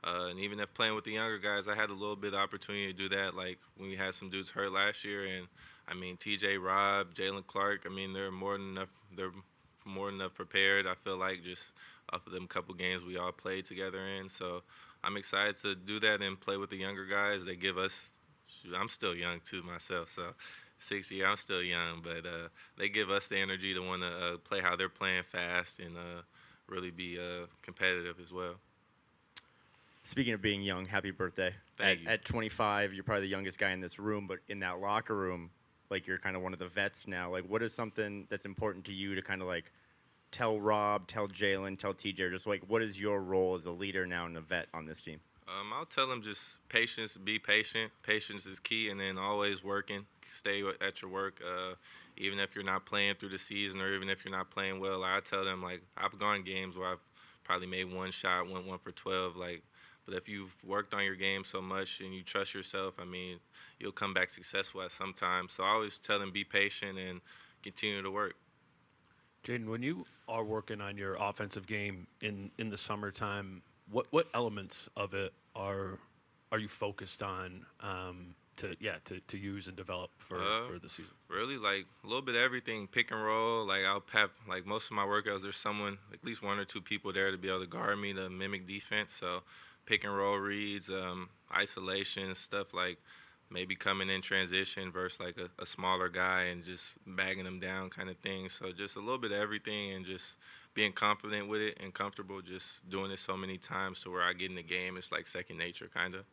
Speaker 15: and even if playing with the younger guys, I had a little bit of opportunity to do that. Like when we had some dudes hurt last year, and I mean TJ, Rob, Jaylen Clark. I mean they're more than enough. They're more than enough prepared. I feel like just off of them couple games we all played together in. So I'm excited to do that and play with the younger guys. They give us. I'm still young too myself, so 6 years I'm still young, but they give us the energy to want to play how they're playing fast and really be competitive as well.
Speaker 9: Speaking of being young, happy birthday.
Speaker 15: Thank you.
Speaker 9: At 25, you're probably the youngest guy in this room, but in that locker room, like you're kind of one of the vets now. Like what is something that's important to you to kind of like tell Rob, tell Jaylen, tell TJ, just like what is your role as a leader now and a vet on this team?
Speaker 15: I'll tell them just patience, be patient. Patience is key, and then always working. Stay at your work, even if you're not playing through the season or even if you're not playing well. I tell them, like, I've gone games where I've probably made one shot, went 1 for 12, like, but if you've worked on your game so much and you trust yourself, I mean, you'll come back successful at some time. So I always tell them be patient and continue to work.
Speaker 5: Jaden, when you are working on your offensive game in the summertime, what elements of it are you focused on to use and develop for the season?
Speaker 15: Really, like a little bit of everything, pick and roll. Like I'll have like most of my workouts, there's someone, at least 1 or 2 people there to be able to guard me to mimic defense. So pick and roll reads, isolation, stuff like maybe coming in transition versus like a smaller guy and just bagging them down kind of thing. So just a little bit of everything and just being confident with it and comfortable just doing it so many times to where I get in the game, it's like second nature kind of.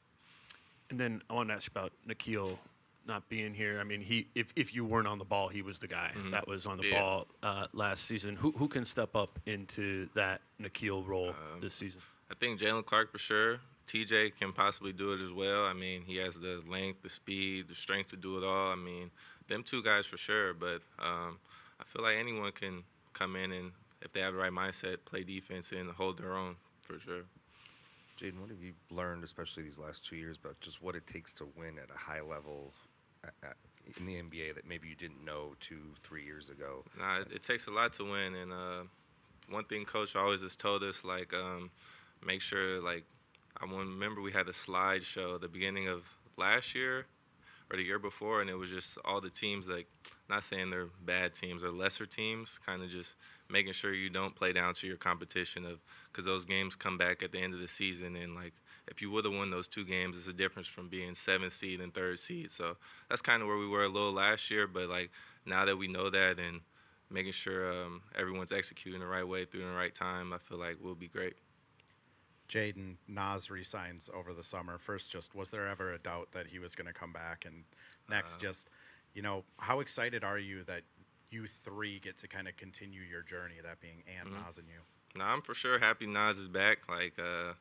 Speaker 5: And then I want to ask about Nikhil not being here. I mean, if you weren't on the ball, he was the guy that was on the ball last season. Who can step up into that Nikhil role this season?
Speaker 15: I think Jaylen Clark for sure. TJ can possibly do it as well. I mean, he has the length, the speed, the strength to do it all. I mean, them 2 guys for sure. But I feel like anyone can come in and, if they have the right mindset, play defense and hold their own for sure.
Speaker 4: Jaden, what have you learned, especially these last 2 years, about just what it takes to win at a high level in the NBA that maybe you didn't know 2-3 years ago?
Speaker 15: Nah, it takes a lot to win. And one thing Coach always has told us, like, make sure, like, I remember we had a slideshow at the beginning of last year or the year before, and it was just all the teams, like, not saying they're bad teams or lesser teams, kind of just making sure you don't play down to your competition because those games come back at the end of the season, and like if you would have won those 2 games, it's a difference from being 7th seed and 3rd seed. So that's kind of where we were a little last year, but like now that we know that and making sure everyone's executing the right way through the right time, I feel like we'll be great.
Speaker 14: Jaden, Nas resigns over the summer. First, just was there ever a doubt that he was going to come back? And next, just, you know, how excited are you that you 3 get to kind of continue your journey, that being Nas and you?
Speaker 15: No, I'm for sure happy Nas is back. Like, I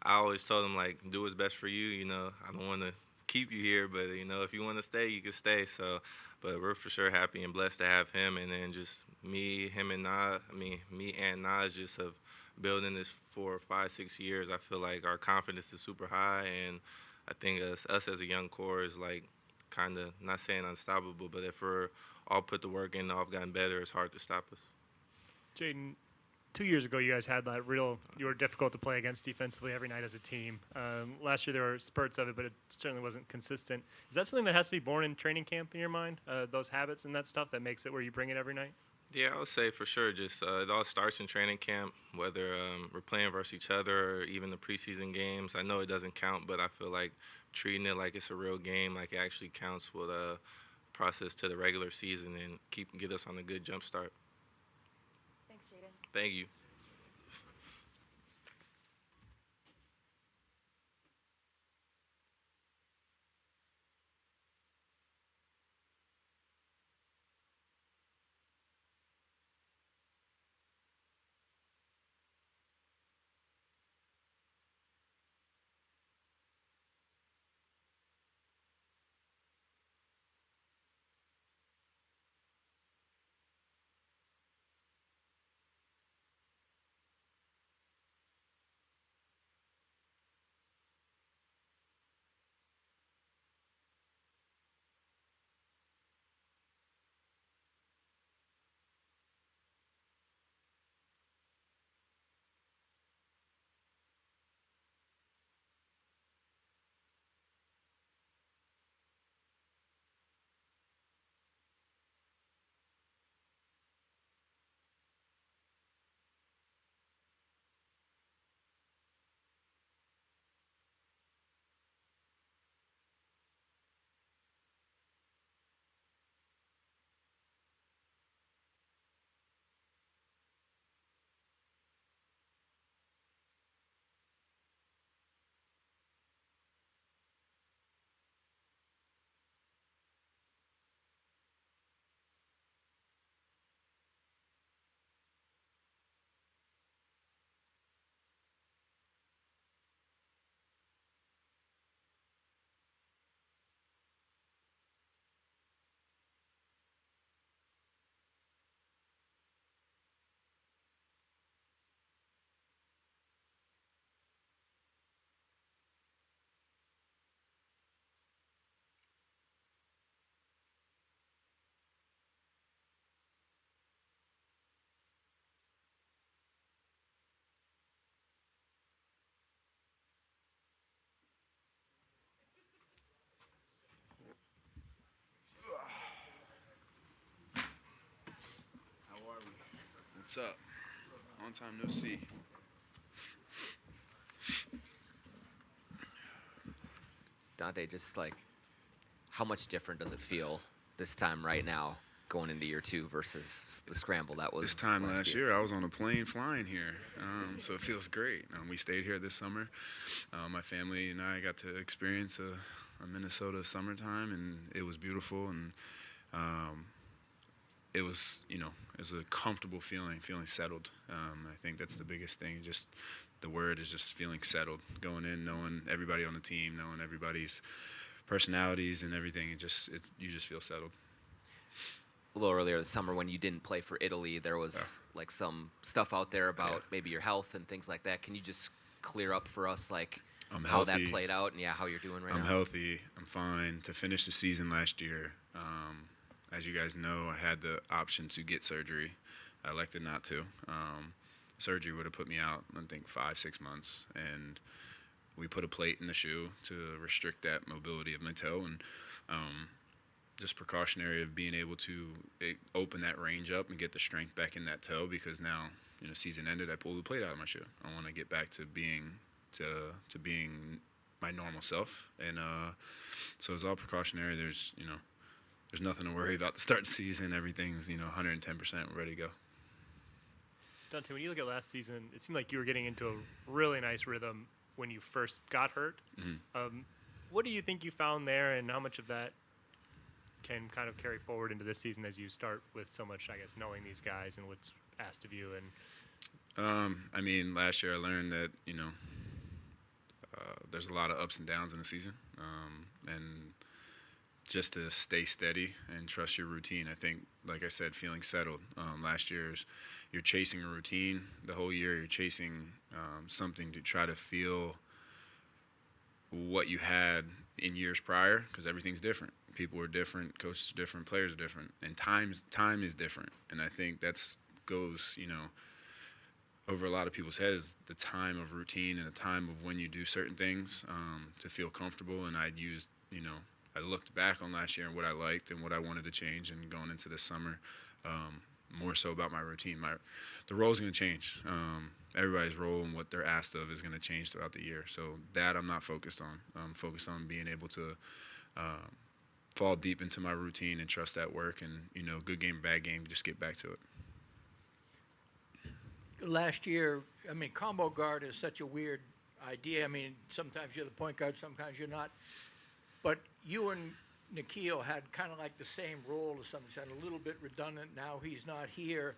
Speaker 15: always told him, like, do what's best for you. You know, I don't want to keep you here, but, you know, if you want to stay, you can stay. So, but we're for sure happy and blessed to have him. And then just me and Nas just have building this for 5, 6 years. I feel like our confidence is super high. And I think us as a young core is, like, kind of, not saying unstoppable, but if we're all put the work in and all have gotten better, it's hard to stop us.
Speaker 6: Jaden, 2 years ago, you guys had that you were difficult to play against defensively every night as a team. Last year, there were spurts of it, but it certainly wasn't consistent. Is that something that has to be born in training camp in your mind, those habits and that stuff that makes it where you bring it every night?
Speaker 15: Yeah, I would say for sure. Just it all starts in training camp, whether we're playing versus each other or even the preseason games. I know it doesn't count, but I feel like treating it like it's a real game, like it actually counts, will process to the regular season and get us on a good jump start.
Speaker 19: Thanks, Jaden.
Speaker 15: Thank you.
Speaker 17: What's up? Long time no see.
Speaker 2: Dante, just like, how much different does it feel this time right now going into year 2 versus the scramble that was
Speaker 17: This time last year, I was on a plane flying here, so it feels great. We stayed here this summer. My family and I got to experience a Minnesota summertime, and it was beautiful, and it was, it's a comfortable feeling settled. I think that's the biggest thing. Just the word is just feeling settled, going in, knowing everybody on the team, knowing everybody's personalities and everything. You just feel settled.
Speaker 2: A little earlier this summer when you didn't play for Italy, there was like some stuff out there about maybe your health and things like that. Can you just clear up for us like how that played out and how you're doing right now?
Speaker 17: I'm healthy. I'm fine. To finish the season last year, as you guys know, I had the option to get surgery. I elected not to. Surgery would have put me out, I think, 5-6 months. And we put a plate in the shoe to restrict that mobility of my toe. And just precautionary of being able to open that range up and get the strength back in that toe, because now, season ended, I pulled the plate out of my shoe. I want to get back to being my normal self, and so it's all precautionary. There's nothing to worry about to start the season. Everything's 110% ready to go.
Speaker 6: Dante, when you look at last season, it seemed like you were getting into a really nice rhythm when you first got hurt.
Speaker 17: Mm-hmm.
Speaker 6: What do you think you found there, and how much of that can kind of carry forward into this season as you start with so much, I guess, knowing these guys and what's asked of you?
Speaker 17: And last year I learned that there's a lot of ups and downs in the season, and just to stay steady and trust your routine. I think, like I said, feeling settled. Last year's, you're chasing a routine the whole year. You're chasing something to try to feel what you had in years prior, because everything's different. People are different, coaches are different, players are different, and time is different. And I think that's goes, over a lot of people's heads, the time of routine and the time of when you do certain things to feel comfortable. And I looked back on last year and what I liked and what I wanted to change, and going into this summer, more so about my routine. The role's going to change. Everybody's role and what they're asked of is going to change throughout the year. So that I'm not focused on. I'm focused on being able to fall deep into my routine and trust that work, and, good game, bad game, just get back to it.
Speaker 3: Last year, combo guard is such a weird idea. Sometimes you're the point guard, sometimes you're not. But you and Nikhil had kind of like the same role to some extent, a little bit redundant. Now he's not here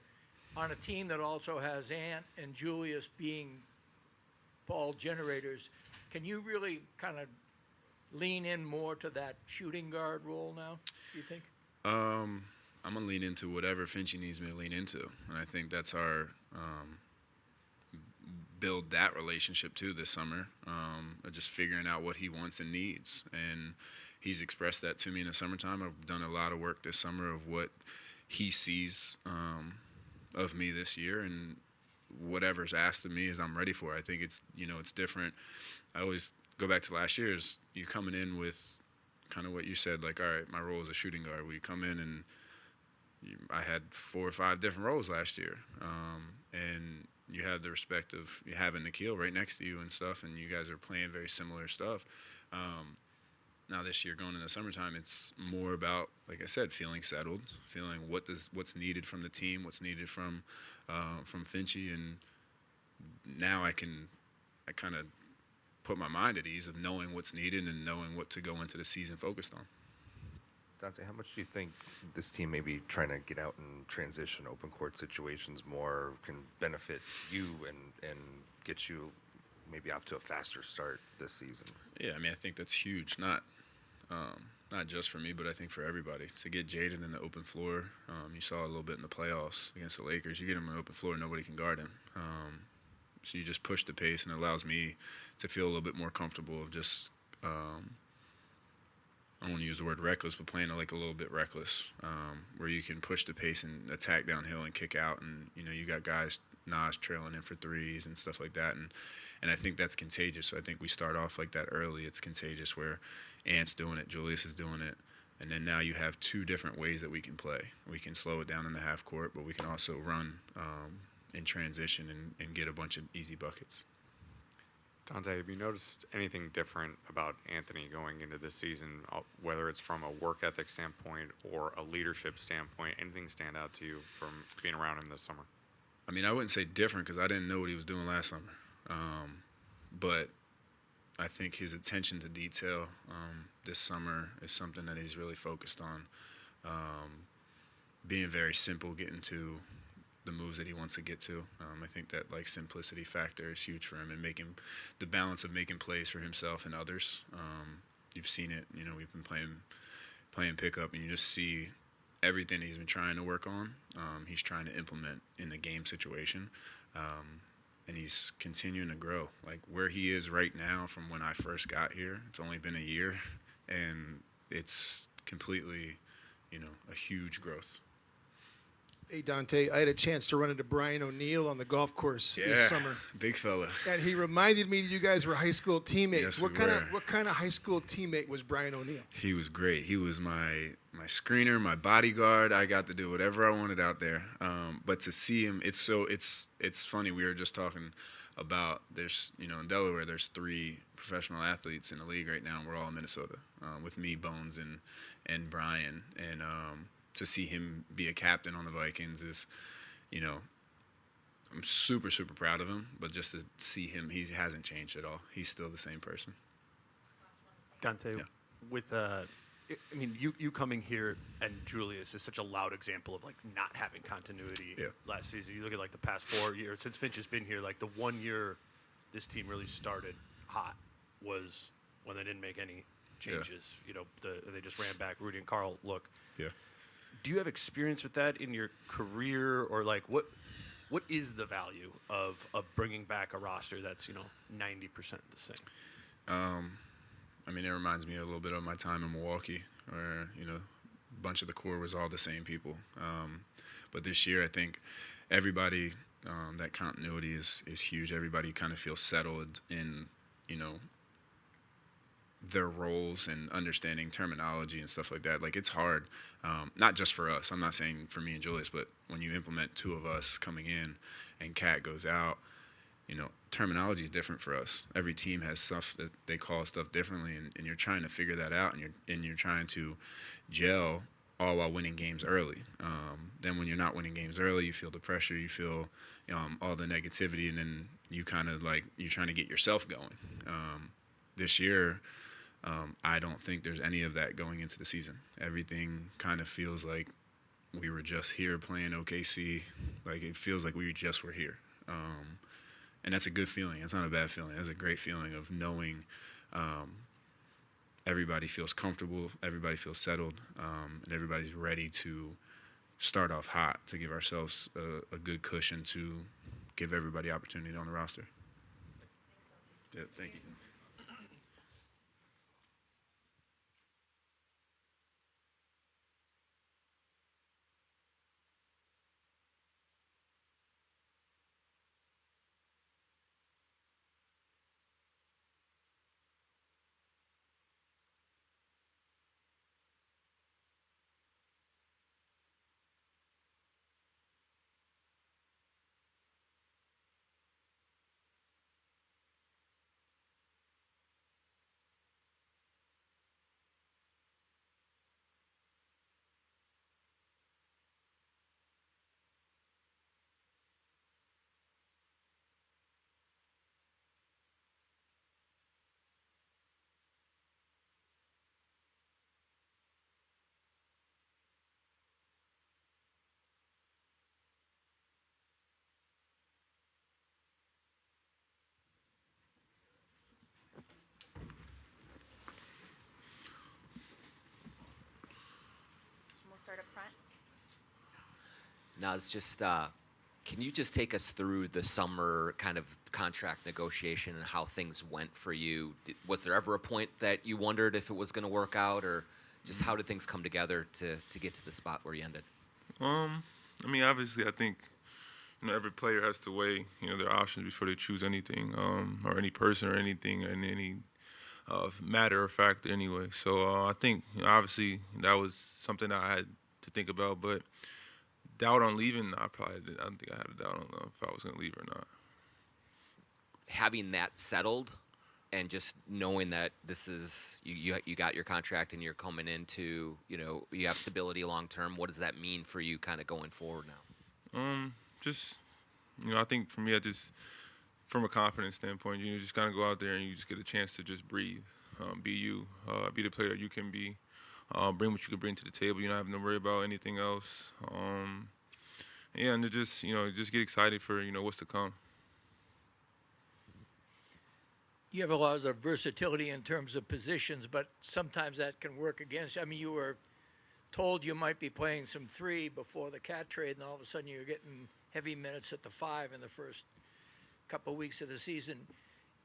Speaker 3: on a team that also has Ant and Julius being ball generators. Can you really kind of lean in more to that shooting guard role now, do you think?
Speaker 17: I'm going to lean into whatever Finchie needs me to lean into. And I think that's our build that relationship too this summer, just figuring out what he wants and needs. And he's expressed that to me in the summertime. I've done a lot of work this summer of what he sees of me this year, and whatever's asked of me is I'm ready for. I think it's different. I always go back to last year's, you coming in with kind of what you said, like, all right, my role is a shooting guard. We come in and I had 4 or 5 different roles last year, and you have the respect of you having Nikhil right next to you and stuff, and you guys are playing very similar stuff. Now this year, going into the summertime, it's more about, like I said, feeling settled, feeling what's needed from the team, what's needed from Finchie, and now I kind of put my mind at ease of knowing what's needed and knowing what to go into the season focused on.
Speaker 4: Dante, how much do you think this team maybe trying to get out and transition open court situations more can benefit you and get you maybe off to a faster start this season?
Speaker 17: Yeah, I think that's huge. Not just for me, but I think for everybody. To get Jaden in the open floor, you saw a little bit in the playoffs against the Lakers. You get him in the open floor, nobody can guard him. So you just push the pace, and it allows me to feel a little bit more comfortable of just I don't want to use the word reckless, but playing like a little bit reckless, where you can push the pace and attack downhill and kick out, and you got guys, Nas trailing in for threes and stuff like that, and I think that's contagious. So I think we start off like that early. It's contagious where Ant's doing it, Julius is doing it, and then now you have 2 different ways that we can play. We can slow it down in the half court, but we can also run in transition and get a bunch of easy buckets.
Speaker 7: Dante, have you noticed anything different about Anthony going into this season, whether it's from a work ethic standpoint or a leadership standpoint? Anything stand out to you from being around him this summer?
Speaker 17: I wouldn't say different because I didn't know what he was doing last summer. But I think his attention to detail this summer is something that he's really focused on. Being very simple, getting to the moves that he wants to get to. I think that simplicity factor is huge for him, and making the balance of making plays for himself and others. You've seen it. We've been playing pickup, and you just see everything he's been trying to work on. He's trying to implement in the game situation, and he's continuing to grow. Like where he is right now from when I first got here, it's only been a year, and it's completely, a huge growth.
Speaker 1: Hey, Dante, I had a chance to run into Brian O'Neill on the golf course this summer.
Speaker 17: Big fella.
Speaker 1: And he reminded me that you guys were high school teammates.
Speaker 17: Yes,
Speaker 1: what
Speaker 17: we
Speaker 1: kind
Speaker 17: were.
Speaker 1: of high school teammate was Brian O'Neill?
Speaker 17: He was great. He was my my screener, my bodyguard. I got to do whatever I wanted out there. But to see him, it's funny. We were just talking about there's in Delaware there's 3 professional athletes in the league right now, and we're all in Minnesota with me, Bones, and Brian. And to see him be a captain on the Vikings is, I'm super, super proud of him. But just to see him, he hasn't changed at all. He's still the same person.
Speaker 5: Dante, with I mean, you coming here and Julius is such a loud example of like not having continuity. Last season, you look at like the past 4 years since Finch has been here. Like the 1 year this team really started hot was when they didn't make any changes. They just ran back Rudy and Carl look. Do you have experience with that in your career, or like what is the value of bringing back a roster that's 90% the same?
Speaker 17: I mean, it reminds me a little bit of my time in Milwaukee, where a bunch of the core was all the same people. But this year, I think everybody, that continuity is huge. Everybody kind of feels settled in their roles and understanding terminology and stuff like that. Like, it's hard, not just for us. I'm not saying for me and Julius, but when you implement 2 of us coming in and Cat goes out, terminology is different for us. Every team has stuff that they call stuff differently, and you're trying to figure that out, and you're trying to gel all while winning games early. Then when you're not winning games early, you feel the pressure, you feel all the negativity, and then you kind of like you're trying to get yourself going. This year, I don't think there's any of that going into the season. Everything kind of feels like we were just here playing OKC. Like, it feels like we just were here. And that's a good feeling. It's not a bad feeling. That's a great feeling of knowing everybody feels comfortable, everybody feels settled, and everybody's ready to start off hot, to give ourselves a good cushion to give everybody opportunity on the roster. Yeah, thank you.
Speaker 19: Start up front.
Speaker 2: Nas, just can you just take us through the summer kind of contract negotiation and how things went for you? Was there ever a point that you wondered if it was going to work out, or just how did things come together to get to the spot where you ended?
Speaker 11: I mean, obviously, I think every player has to weigh their options before they choose anything, or any person or anything, and any matter or fact anyway. So I think obviously that was something I had to think about, but doubt on leaving, I don't think I had a doubt on if I was going to leave or not.
Speaker 2: Having that settled and just knowing that this is you got your contract and you're coming into you have stability long term, what does that mean for you kind of going forward now?
Speaker 11: Just I think for me, I just from a confidence standpoint, just kind of go out there and you just get a chance to just breathe, be you, be the player that you can be, bring what you can bring to the table. You don't have to worry about anything else. And to just just get excited for what's to come.
Speaker 3: You have a lot of versatility in terms of positions, but sometimes that can work against you. I mean, you were told you might be playing some 3 before the Cat trade, and all of a sudden you're getting heavy minutes at the 5 in the first couple of weeks of the season.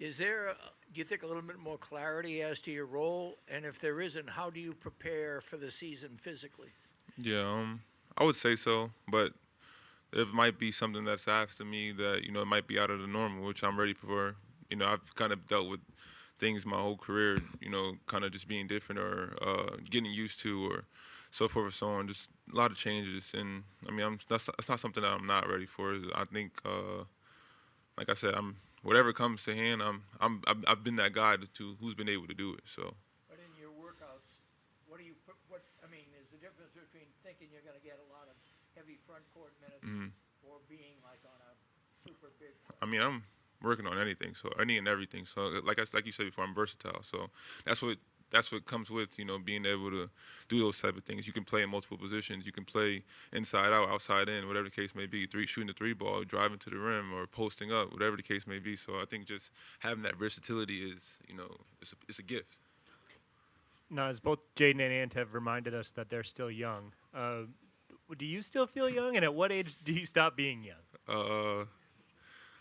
Speaker 3: Is there, do you think, a little bit more clarity as to your role? And if there isn't, how do you prepare for the season physically?
Speaker 11: Yeah, I would say so, but it might be something that's asked of me that, it might be out of the normal, which I'm ready for. I've kind of dealt with things my whole career, kind of just being different or getting used to or so forth and so on. Just a lot of changes, and I mean, that's not something that I'm not ready for. I think, like I said, whatever comes to hand. I've been that guy who's been able to do it. So.
Speaker 3: But in your workouts, what do you put? I mean, is the difference between thinking you're going to get a lot of heavy front court minutes or being like on a super big?
Speaker 11: I mean, I'm working on anything, so any and everything. So like you said before, I'm versatile. So that's what comes with, you know, being able to do those type of things. You can play in multiple positions. You can play inside out, outside in, whatever the case may be. Shooting the 3-ball, driving to the rim, or posting up, whatever the case may be. So I think just having that versatility is, you know, it's a gift.
Speaker 6: Now, as both Jaden and Ant have reminded us that they're still young, do you still feel young? And at what age do you stop being young?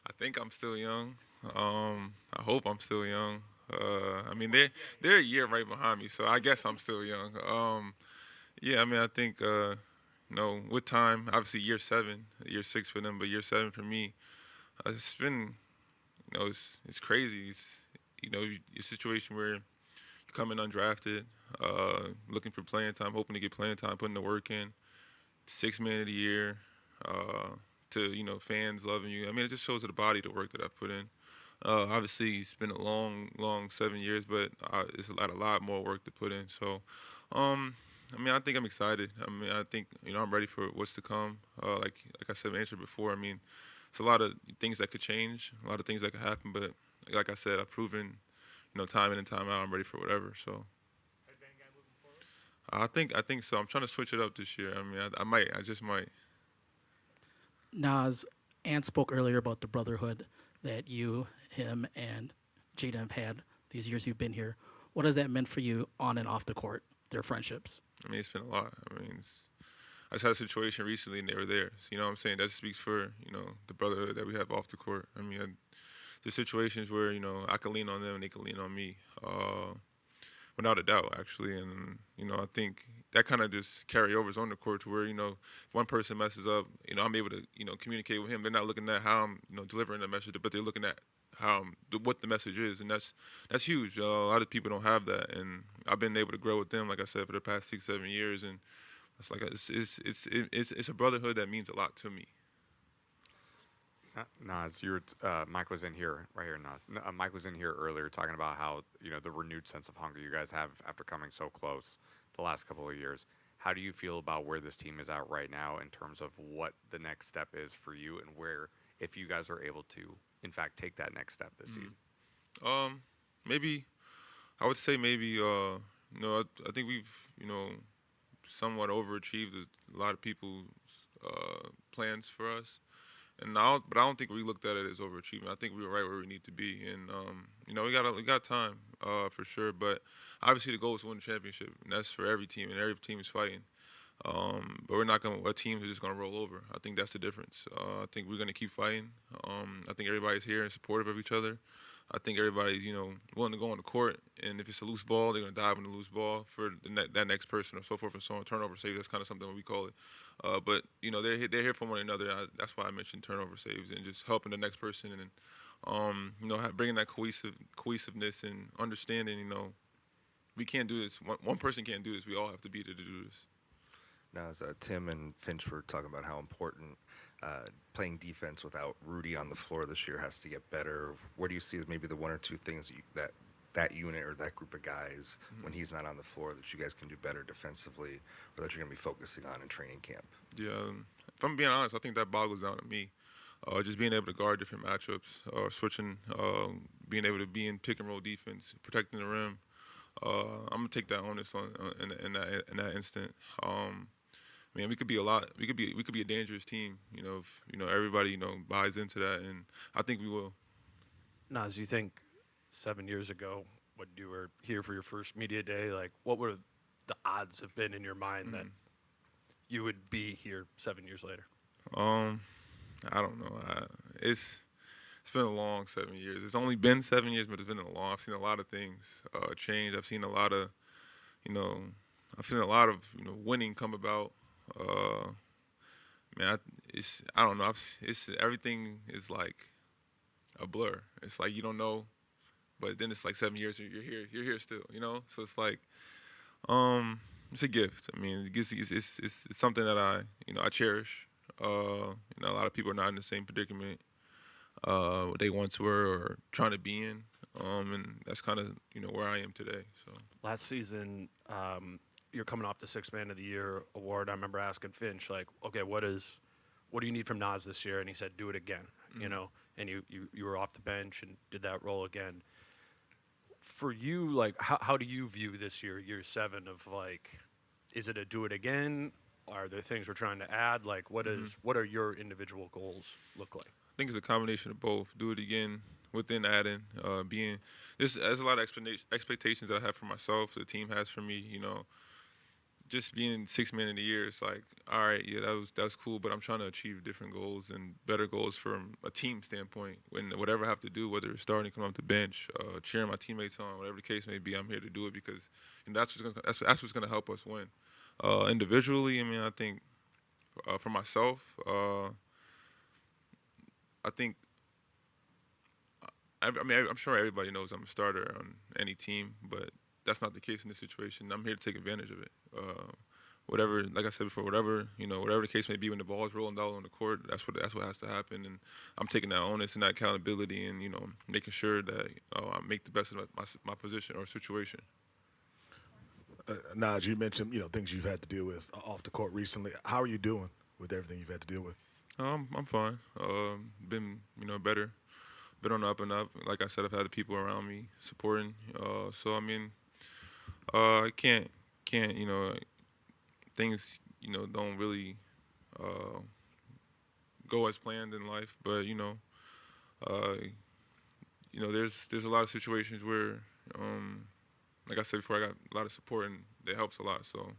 Speaker 11: I think I'm still young. I hope I'm still young. I mean, they're a year right behind me, so I guess I'm still young. Yeah, I mean, I think, you know, with time, obviously year 6 for them, but year 7 for me, it's been, you know, it's crazy. It's, you know, a situation where you come in undrafted, looking for playing time, hoping to get playing time, putting the work in, 6th man of the year, to, you know, fans loving you. I mean, it just shows to the body the work that I've put in. Obviously, it's been a long 7 years, but it's a lot more work to put in. So, I mean, I think I'm excited. I mean, I think, you know, I'm ready for what's to come. Like I said, I answered before. I mean, it's a lot of things that could change, a lot of things that could happen. But like I said, I've proven, you know, time in and time out, I'm ready for whatever. So. I think so. I'm trying to switch it up this year. I mean, I just might.
Speaker 20: Nas, Ant spoke earlier about the brotherhood that you, him, and Jaden have had these years you've been here. What has that meant for you on and off the court, their friendships? I
Speaker 11: mean, it's been a lot. I mean, I just had a situation recently, and they were there. So, you know what I'm saying? That speaks for, you know, the brotherhood that we have off the court. I mean, there's situations where, you know, I can lean on them and they can lean on me. Without a doubt, actually. And, you know, I think that kind of just carryovers on the court to where, you know, if one person messes up, you know, I'm able to, you know, communicate with him. They're not looking at how I'm, you know, delivering the message, but they're looking at how what the message is, and that's huge. A lot of people don't have that, and I've been able to grow with them, like I said, for the past 6-7 years, and it's like it's a brotherhood that means a lot to me.
Speaker 7: Nas, Mike was in here, right here, Nas. Mike was in here earlier talking about how, you know, the renewed sense of hunger you guys have after coming so close the last couple of years. How do you feel about where this team is at right now in terms of what the next step is for you, and where, if you guys are able to, in fact, take that next step this season?
Speaker 11: Maybe, I would say maybe, you know, I think we've, you know, somewhat overachieved a lot of people's plans for us. But I don't think we looked at it as overachievement. I think we were right where we need to be, and you know, we got time for sure. But obviously, the goal is to win the championship, and that's for every team, and every team is fighting. But we're not going. Our teams are just going to roll over. I think that's the difference. I think we're going to keep fighting. I think everybody's here and supportive of each other. I think everybody's, you know, willing to go on the court, and if it's a loose ball, they're going to dive on the loose ball for that next person, or so forth and so on. Turnover saves, that's kind of something we call it. But you know, they're here for one another. That's why I mentioned turnover saves and just helping the next person, and you know, bringing that cohesiveness and understanding. You know, we can't do this. One person can't do this. We all have to be there to do this.
Speaker 4: Now, as Tim and Finch were talking about how important playing defense without Rudy on the floor this year has to get better, where do you see maybe the one or two things that unit or that group of guys, when he's not on the floor, that you guys can do better defensively, or that you're going to be focusing on in training camp?
Speaker 11: Yeah, if I'm being honest, I think that boggles down to me. Just being able to guard different matchups, switching, being able to be in pick and roll defense, protecting the rim. I'm gonna take that onus on in that instant. Man, we could be a lot. We could be a dangerous team. You know, if, you know, everybody, you know, buys into that, and I think we will.
Speaker 5: Nas, you think 7 years ago, when you were here for your first media day, like, what would the odds have been in your mind that you would be here 7 years later?
Speaker 11: I don't know. It's been a long 7 years. It's only been 7 years, but it's been a long. I've seen a lot of things change. I've seen a lot of, you know, winning come about. Man, I don't know. It's everything is like a blur. It's like you don't know, but then it's like 7 years and you're here still. You know, so it's like, it's a gift. I mean, it's something that I cherish. A lot of people are not in the same predicament they once were or trying to be in, and that's kind of where I am today. So
Speaker 5: Last season, you're coming off the Sixth Man of the Year award. I remember asking Finch, like, okay, what do you need from Nas this year? And he said, do it again, and you were off the bench and did that role again. For you, like, how do you view this year 7, of like, is it a do it again? Are there things we're trying to add? Like, what are your individual goals look like?
Speaker 11: I think it's a combination of both. Do it again within adding, being. There's a lot of expectations that I have for myself. The team has for me. Just being Sixth Man of the Year. It's like, all right, yeah, that was cool, but I'm trying to achieve different goals and better goals from a team standpoint. Whatever I have to do, whether it's starting, coming off the bench, cheering my teammates on, whatever the case may be, I'm here to do it because that's what's gonna help us win. Individually, I mean, I think for myself, I think. I'm sure everybody knows I'm a starter on any team, but that's not the case in this situation. I'm here to take advantage of it. Whatever, like I said before, whatever the case may be, when the ball is rolling down on the court, that's what has to happen. And I'm taking that onus and that accountability, and making sure that I make the best of my position or situation.
Speaker 13: Nas, you mentioned things you've had to deal with off the court recently. How are you doing with everything you've had to deal with?
Speaker 11: I'm fine. Been better. Been on the up and up. Like I said, I've had the people around me supporting. So I mean, I can't things don't really go as planned in life. But there's a lot of situations where like I said before, I got a lot of support and it helps a lot. So.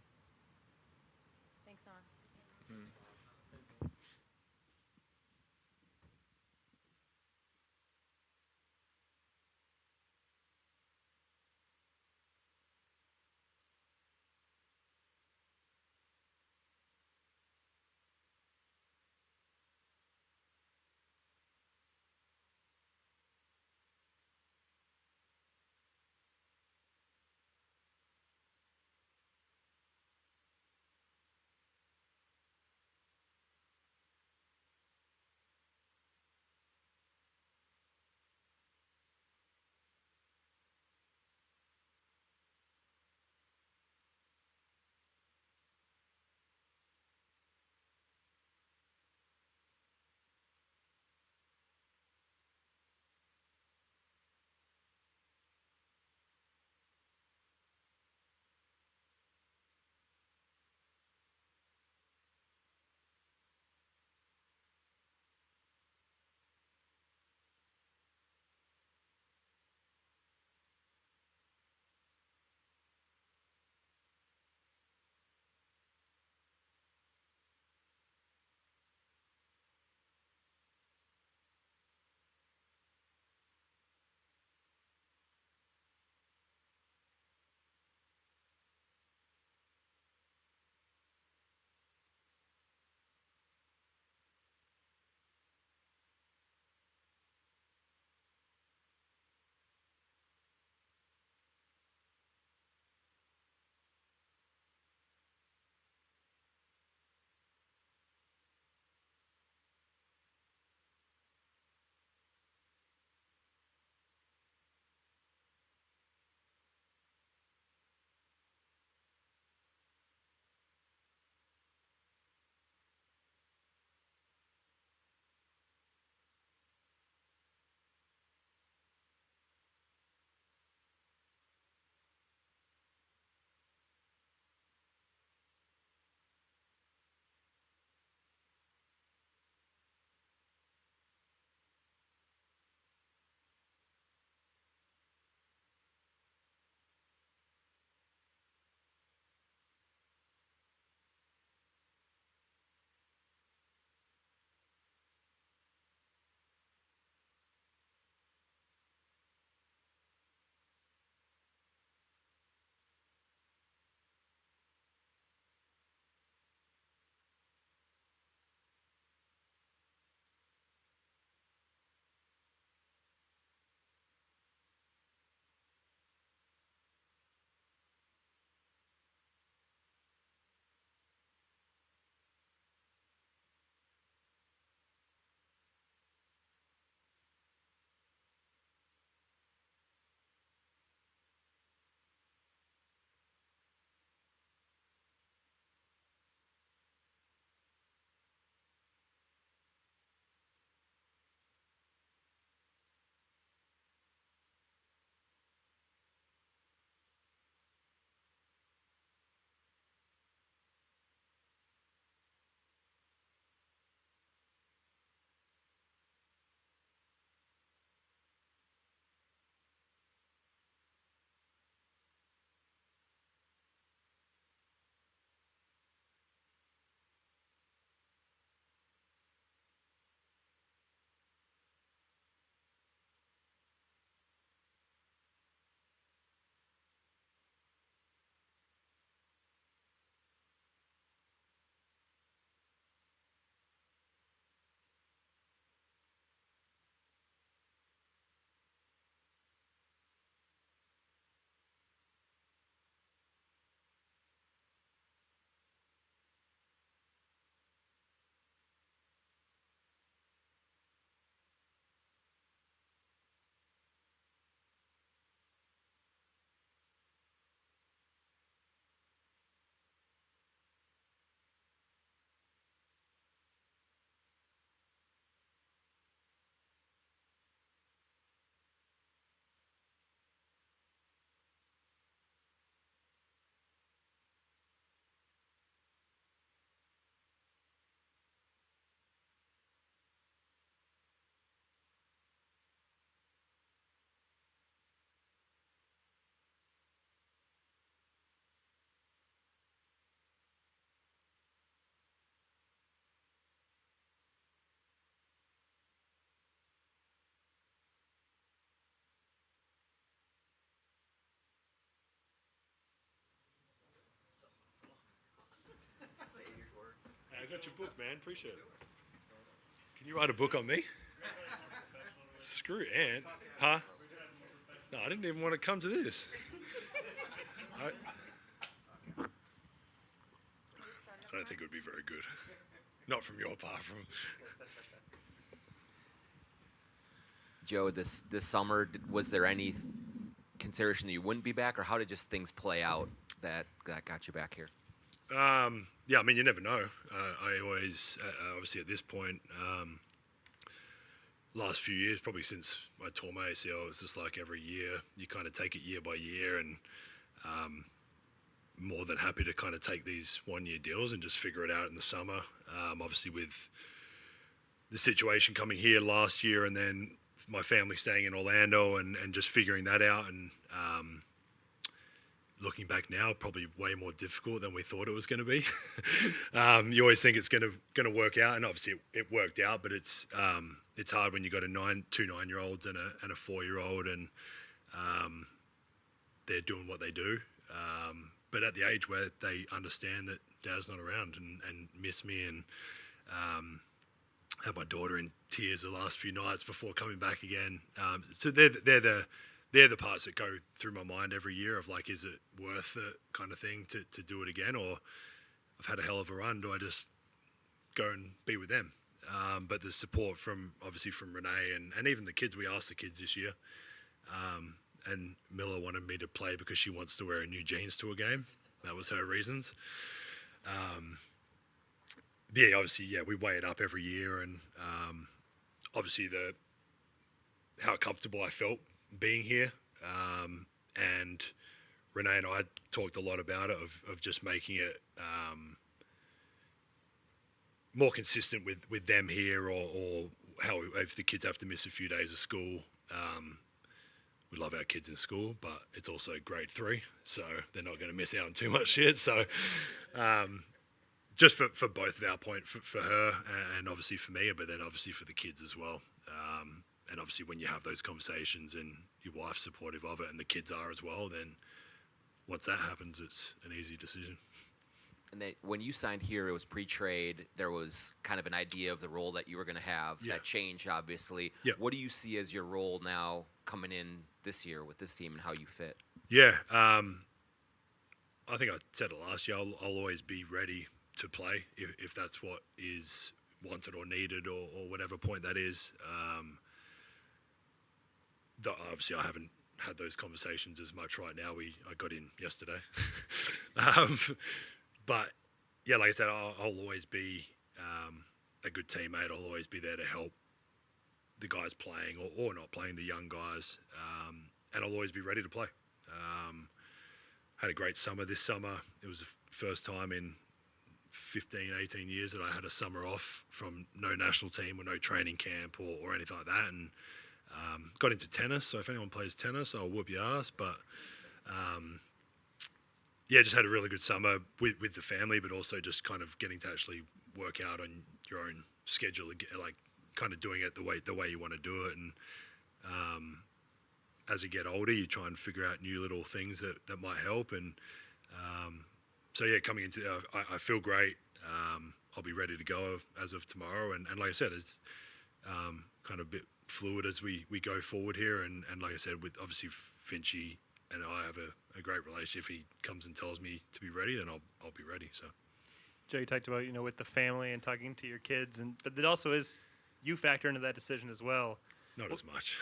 Speaker 18: got your book, man. Appreciate it. Can you write a book on me? Screw Ant. Huh? No, I didn't even want to come to this. I don't think it would be very good. Not from your part. From
Speaker 2: Joe, this summer, was there any consideration that you wouldn't be back, or how did just things play out that got you back here?
Speaker 18: Yeah, I mean, you never know. I always, obviously at this point, last few years, probably since I tore my ACL, it's just like every year you kind of take it year by year, and more than happy to kind of take these one-year deals and just figure it out in the summer. Obviously with the situation coming here last year, and then my family staying in Orlando, and just figuring that out, and looking back now, probably way more difficult than we thought it was going to be. You always think it's going to work out, and obviously it worked out, but it's hard when you got two 9-year-olds and a 4-year-old, and they're doing what they do. But at the age where they understand that Dad's not around and miss me, and had my daughter in tears the last few nights before coming back again. So they're the parts that go through my mind every year of like, is it worth it kind of thing to do it again, or I've had a hell of a run, do I just go and be with them? But the support obviously from Renee and even the kids, we asked the kids this year, and Miller wanted me to play because she wants to wear her new jeans to a game. That was her reasons. Yeah, obviously, we weigh it up every year, and obviously how comfortable I felt being here, and Renee and I talked a lot about it of just making it more consistent with them here, or how if the kids have to miss a few days of school. We love our kids in school, but it's also grade 3, so they're not going to miss out on too much shit. So just for both of our point, for her and obviously for me, but then obviously for the kids as well. And obviously when you have those conversations and your wife's supportive of it and the kids are as well, then once that happens, it's an easy decision.
Speaker 2: And then when you signed here, it was pre-trade. There was kind of an idea of the role that you were going to have.
Speaker 18: Yeah.
Speaker 2: That changed, obviously.
Speaker 18: Yeah.
Speaker 2: What do you see as your role now coming in this year with this team and how you fit?
Speaker 18: Yeah, I think I said it last year. I'll always be ready to play if that's what is wanted or needed, or whatever point that is. Obviously, I haven't had those conversations as much right now. I got in yesterday. But yeah, like I said, I'll always be a good teammate. I'll always be there to help the guys playing or not playing, the young guys, and I'll always be ready to play. Had a great summer this summer. It was the first time in 15, 18 years that I had a summer off from no national team or no training camp or anything like that, and got into tennis. So if anyone plays tennis, I'll whoop your ass. But yeah, just had a really good summer with the family, but also just kind of getting to actually work out on your own schedule, like kind of doing it the way you want to do it. And as you get older, you try and figure out new little things that might help. And so yeah, coming into I feel great. I'll be ready to go as of tomorrow. And like I said, it's kind of a bit fluid as we go forward here. And like I said, with obviously Finchy and I have a great relationship. If he comes and tells me to be ready, then I'll be ready. So,
Speaker 6: Joe, you talked about with the family and talking to your kids, but it also is you factor into that decision as well.
Speaker 18: Not as much.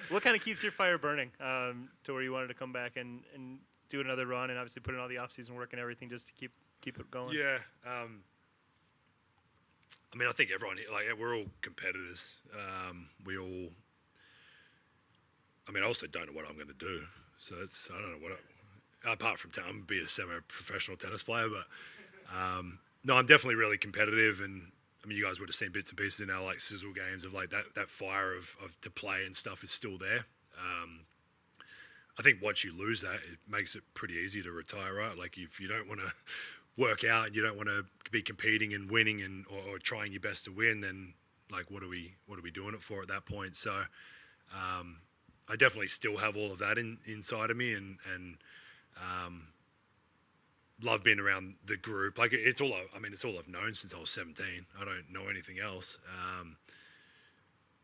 Speaker 6: What kind of keeps your fire burning to where you wanted to come back and do another run, and obviously put in all the off-season work and everything just to keep it going?
Speaker 18: Yeah. I mean, I think everyone, we're all competitors. We all. I mean, I also don't know what I'm going to do. So I don't know apart from I'm going to be a semi-professional tennis player, but no, I'm definitely really competitive. And I mean, you guys would have seen bits and pieces in our sizzle games of that fire of to play and stuff is still there. I think once you lose that, it makes it pretty easy to retire, right? Like if you don't want to work out and you don't want to be competing and winning or trying your best to win, then what are we doing it for at that point? So I definitely still have all of that inside of me, and love being around the group. Like it's all I've known since I was 17. I don't know anything else.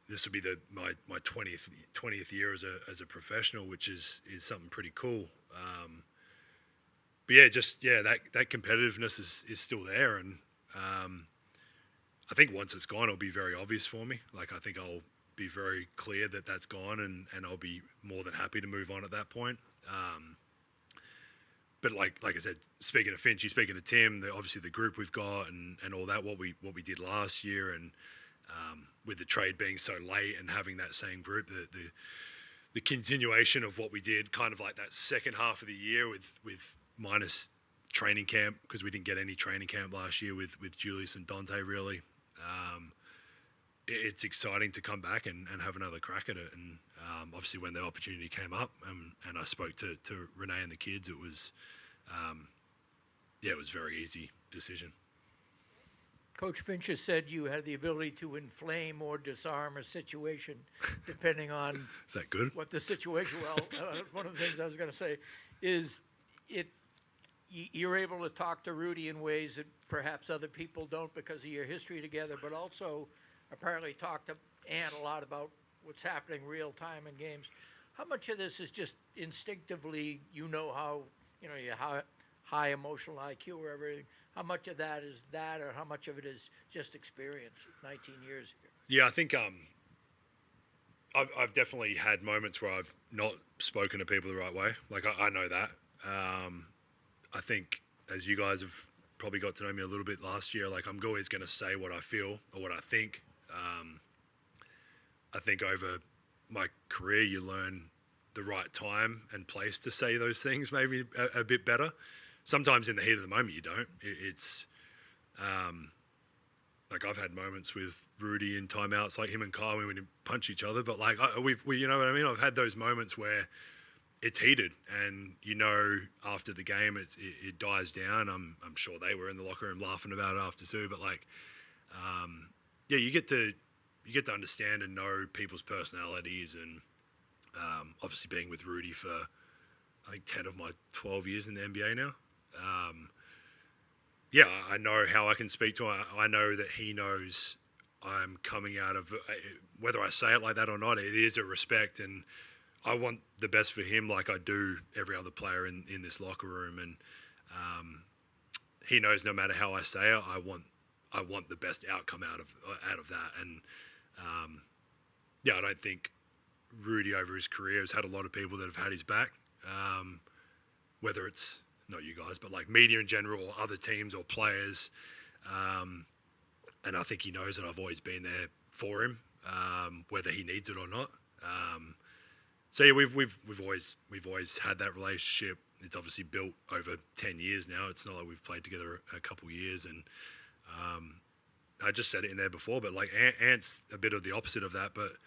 Speaker 18: This would be my 20th year as a professional, which is something pretty cool. But that competitiveness is still there, and I think once it's gone, it'll be very obvious for me. Like I think I'll be very clear that that's gone, and I'll be more than happy to move on at that point. But like I said, speaking of Finch, speaking of Tim, obviously the group we've got and all that, what we did last year, and with the trade being so late and having that same group, the continuation of what we did, kind of like that second half of the year with minus training camp, because we didn't get any training camp last year with Julius and Dante really. It's exciting to come back and have another crack at it. And obviously when the opportunity came up and I spoke to Renee and the kids, it was it was a very easy decision.
Speaker 3: Coach Finch has said you had the ability to inflame or disarm a situation depending on
Speaker 18: Is that good?
Speaker 3: what the situation. Well, one of the things I was going to say is you're able to talk to Rudy in ways that perhaps other people don't because of your history together, but also apparently talk to Ant a lot about what's happening real time in games. How much of this is just instinctively, how high emotional IQ or everything? How much of that is that, or how much of it is just experience? 19 years here.
Speaker 18: Yeah, I think I've definitely had moments where I've not spoken to people the right way. Like I know that. I think as you guys have probably got to know me a little bit last year, like I'm always going to say what I feel or what I think. I think over my career, you learn the right time and place to say those things maybe a bit better. Sometimes in the heat of the moment, you don't. It's like I've had moments with Rudy in timeouts, like him and Kyle, when we didn't punch each other. But like we you know what I mean? I've had those moments where it's heated, and after the game it dies down. I'm sure they were in the locker room laughing about it after too. But like, you get to understand and know people's personalities, and obviously being with Rudy for I think 10 of my 12 years in the NBA now. I know how I can speak to him. I know that he knows I'm coming out of, whether I say it like that or not, it is a respect, and I want the best for him like I do every other player in this locker room. And he knows no matter how I say it, I want the best outcome out of that. And I don't think Rudy over his career has had a lot of people that have had his back, whether it's not you guys, but like media in general or other teams or players. And I think he knows that I've always been there for him, whether he needs it or not. We've always had that relationship. It's obviously built over 10 years now. It's not like we've played together a couple years. And I just said it in there before, but like Ant's a bit of the opposite of that, but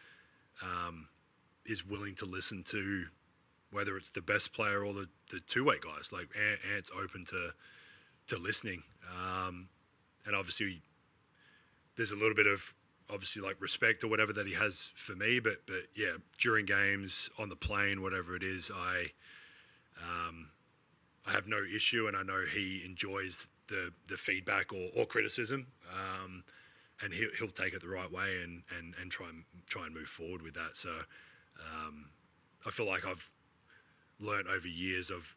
Speaker 18: is willing to listen to whether it's the best player or the two-way guys. Like Ant's open to listening, and obviously there's a little bit of obviously like respect or whatever that he has for me, but yeah, during games, on the plane, whatever it is, I have no issue, and I know he enjoys the feedback or criticism, and he'll take it the right way and try and move forward with that. So I feel like I've learned over years of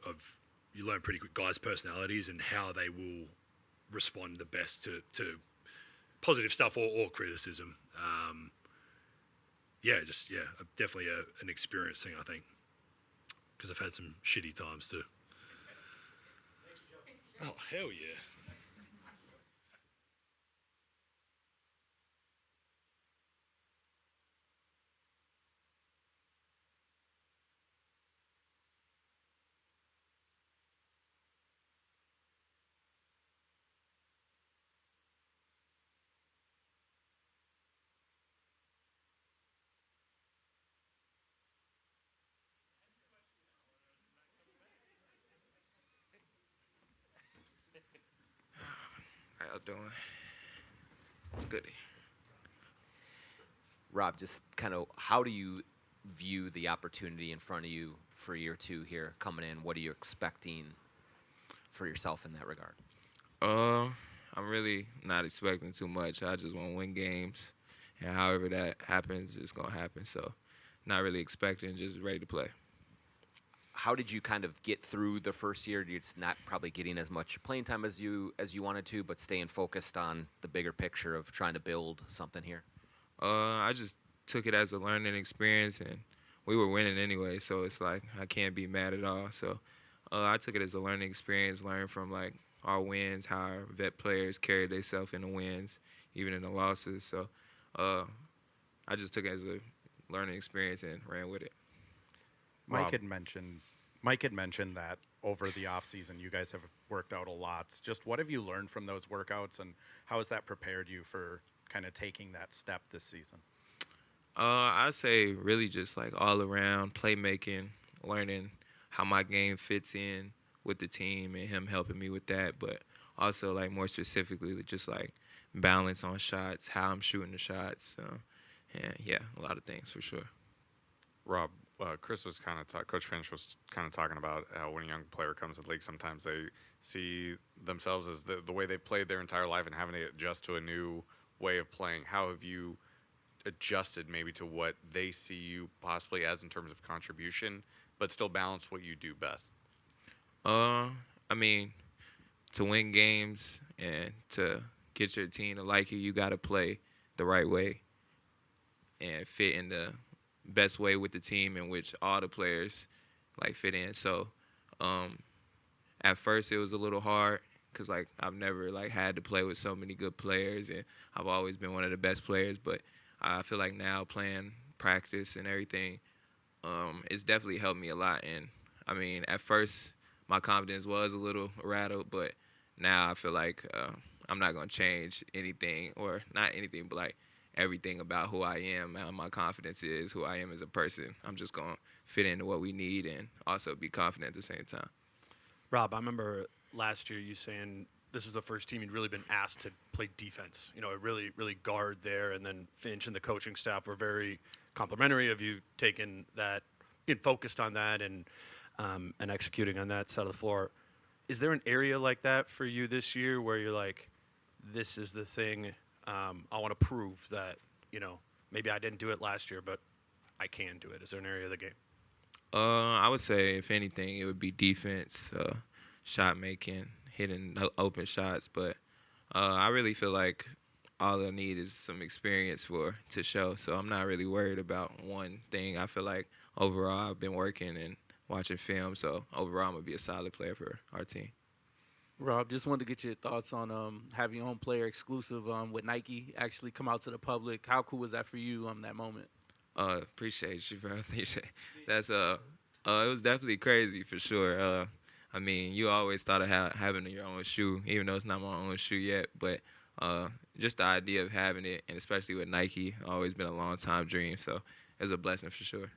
Speaker 18: you learn pretty quick guys' personalities and how they will respond the best to positive stuff or criticism. Definitely an experience thing, I think, because I've had some shitty times too. Oh, hell yeah.
Speaker 16: How y'all doing? It's good.
Speaker 2: Rob, just kind of how do you view the opportunity in front of you for year two here coming in? What are you expecting? for yourself in that regard?
Speaker 16: I'm really not expecting too much. I just want to win games, and however that happens, it's gonna happen. So, not really expecting, just ready to play.
Speaker 2: How did you kind of get through the first year? You're just not probably getting as much playing time as you wanted to, but staying focused on the bigger picture of trying to build something here.
Speaker 16: I just took it as a learning experience, and we were winning anyway, so it's like I can't be mad at all. So I took it as a learning experience, learn from like our wins, how our vet players carry themselves in the wins, even in the losses. So I just took it as a learning experience and ran with it.
Speaker 14: Mike had mentioned that over the offseason you guys have worked out a lot. Just what have you learned from those workouts, and how has that prepared you for kind of taking that step this season?
Speaker 16: I'd say really just like all around playmaking, learning how my game fits in with the team and him helping me with that, but also like more specifically just like balance on shots, how I'm shooting the shots, and yeah, a lot of things for sure.
Speaker 7: Rob, Chris was Coach Finch was kind of talking about how when a young player comes to the league, sometimes they see themselves as the way they've played their entire life and having to adjust to a new way of playing. How have you adjusted maybe to what they see you possibly as in terms of contribution, but still balance what you do best?
Speaker 16: I mean, to win games and to get your team to like you, you got to play the right way and fit in the best way with the team in which all the players like fit in. So at first it was a little hard because like I've never like had to play with so many good players, and I've always been one of the best players. But I feel like now playing practice and everything, it's definitely helped me a lot. And I mean, at first my confidence was a little rattled, but now I feel like I'm not gonna change anything, or not anything, but like everything about who I am. My confidence is who I am as a person. I'm just gonna fit into what we need and also be confident at the same time.
Speaker 5: Rob, I remember last year you saying this was the first team you'd really been asked to play defense. You know, really guard there, and then Finch and the coaching staff were very complimentary of you taking that, being focused on that, and executing on that side of the floor. Is there an area like that for you this year where you're like, this is the thing I want to prove that, you know, maybe I didn't do it last year, but I can do it? Is there an area of the game?
Speaker 16: I would say, if anything, it would be defense, shot making, hitting open shots. But I really feel like all I need is some experience to show. So I'm not really worried about one thing. I feel like overall I've been working and watching film. So overall I'm going to be a solid player for our team.
Speaker 21: Rob, just wanted to get your thoughts on having your own player exclusive with Nike actually come out to the public. How cool was that for you that moment?
Speaker 16: Appreciate you, bro. Appreciate that's it was definitely crazy for sure. I mean, you always thought of having your own shoe, even though it's not my own shoe yet. But just the idea of having it, and especially with Nike, always been a long time dream. So it's a blessing for sure.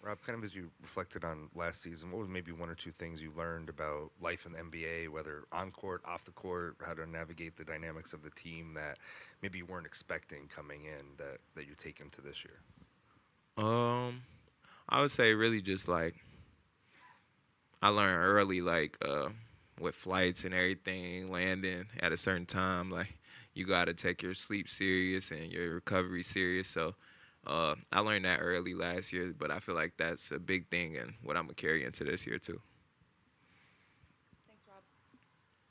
Speaker 4: Rob, kind of as you reflected on last season, what was maybe one or two things you learned about life in the NBA, whether on court, off the court, how to navigate the dynamics of the team that maybe you weren't expecting coming in that you take into this year?
Speaker 16: I would say really just like I learned early, like with flights and everything, landing at a certain time, like you got to take your sleep serious and your recovery serious. So I learned that early last year, but I feel like that's a big thing and what I'm going to carry into this year too.
Speaker 19: Thanks, Rob.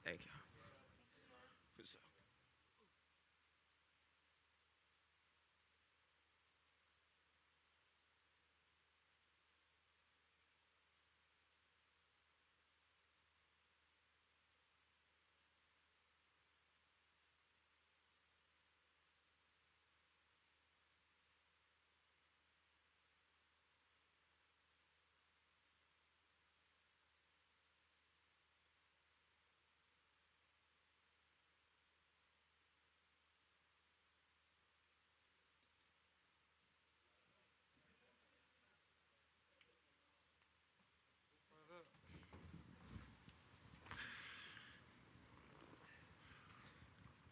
Speaker 16: Thank you.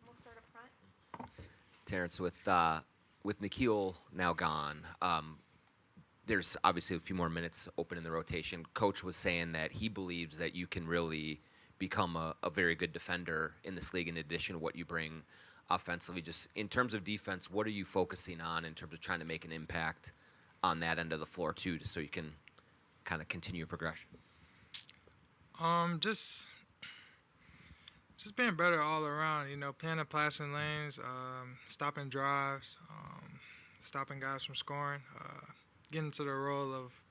Speaker 19: We'll start up front.
Speaker 2: Terrence, with Nikhil now gone, there's obviously a few more minutes open in the rotation. Coach was saying that he believes that you can really become a very good defender in this league in addition to what you bring offensively. Just in terms of defense, what are you focusing on in terms of trying to make an impact on that end of the floor too, just so you can kind of continue your progression?
Speaker 12: Just being better all around, playing in passing lanes, stopping drives, stopping guys from scoring, getting to the role of,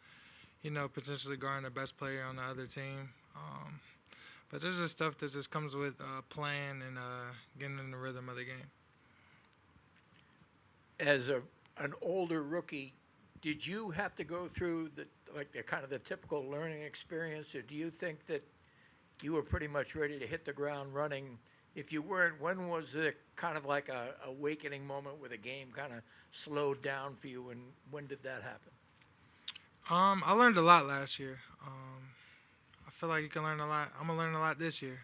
Speaker 12: potentially guarding the best player on the other team. But there's just stuff that just comes with playing and getting in the rhythm of the game.
Speaker 3: As an older rookie, did you have to go through the kind of the typical learning experience, or do you think that you were pretty much ready to hit the ground running? If you weren't, when was it kind of like a awakening moment where the game kind of slowed down for you, and when did that happen?
Speaker 12: I learned a lot last year. I feel like you can learn a lot. I'm gonna learn a lot this year.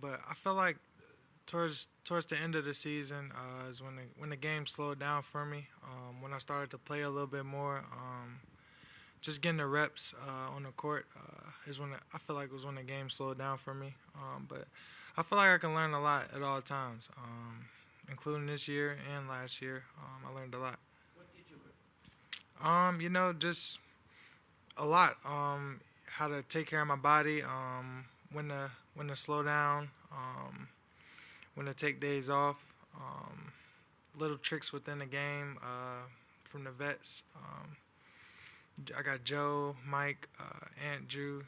Speaker 12: But I feel like towards the end of the season is when the game slowed down for me. When I started to play a little bit more, just getting the reps on the court is when I feel like it was when the game slowed down for me. But I feel like I can learn a lot at all times, including this year and last year. I learned a lot.
Speaker 3: What did you learn?
Speaker 12: Just a lot. How to take care of my body, when to slow down, when to take days off, little tricks within the game from the vets. I got Joe, Mike, Aunt Drew,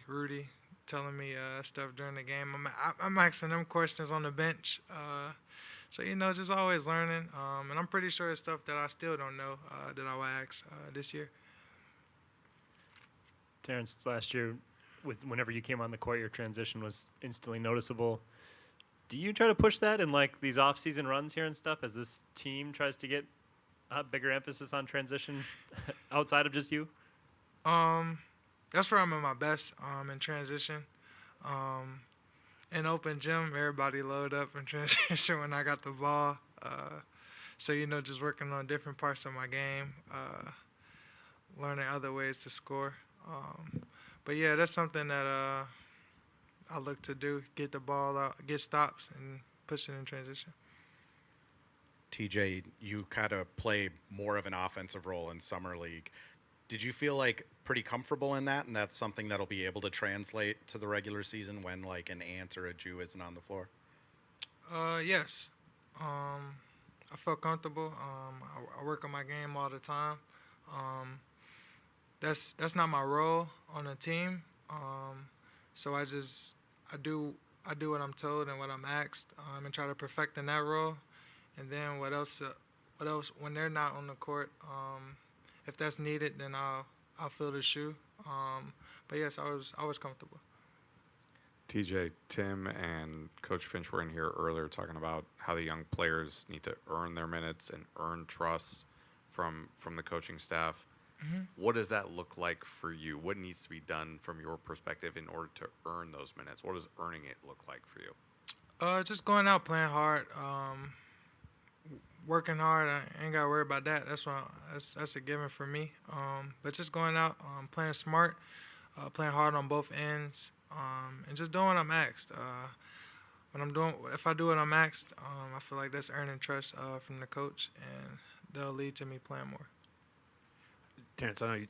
Speaker 12: Rudy telling me stuff during the game. I'm asking them questions on the bench. So, just always learning. And I'm pretty sure it's stuff that I still don't know that I'll ask this year.
Speaker 6: Terrence, last year, whenever you came on the court, your transition was instantly noticeable. Do you try to push that in these off-season runs here and stuff as this team tries to get a bigger emphasis on transition outside of just you?
Speaker 12: That's where I'm at my best, in transition. In open gym, everybody load up in transition when I got the ball. So, just working on different parts of my game, learning other ways to score. But yeah, that's something that I look to do, get the ball out, get stops, and push it in transition.
Speaker 14: TJ, you kind of play more of an offensive role in Summer League. Did you feel pretty comfortable in that, and that's something that'll be able to translate to the regular season when an Ant or a Jew isn't on the floor?
Speaker 12: Yes. I felt comfortable. I work on my game all the time. That's not my role on a team. So I do what I'm told and what I'm asked, and try to perfect in that role. And then what else when they're not on the court, if that's needed, then I'll fill the shoe. But yes, I was comfortable.
Speaker 7: TJ, Tim, and Coach Finch were in here earlier talking about how the young players need to earn their minutes and earn trust from the coaching staff. Mm-hmm. What does that look like for you? What needs to be done from your perspective in order to earn those minutes? What does earning it look like for you?
Speaker 12: Just going out, playing hard, working hard. I ain't got to worry about that. That's a given for me. But just going out, playing smart, playing hard on both ends, and just doing what I'm asked. If I do what I'm asked, I feel like that's earning trust from the coach, and they'll lead to me playing more.
Speaker 5: Terrence, I know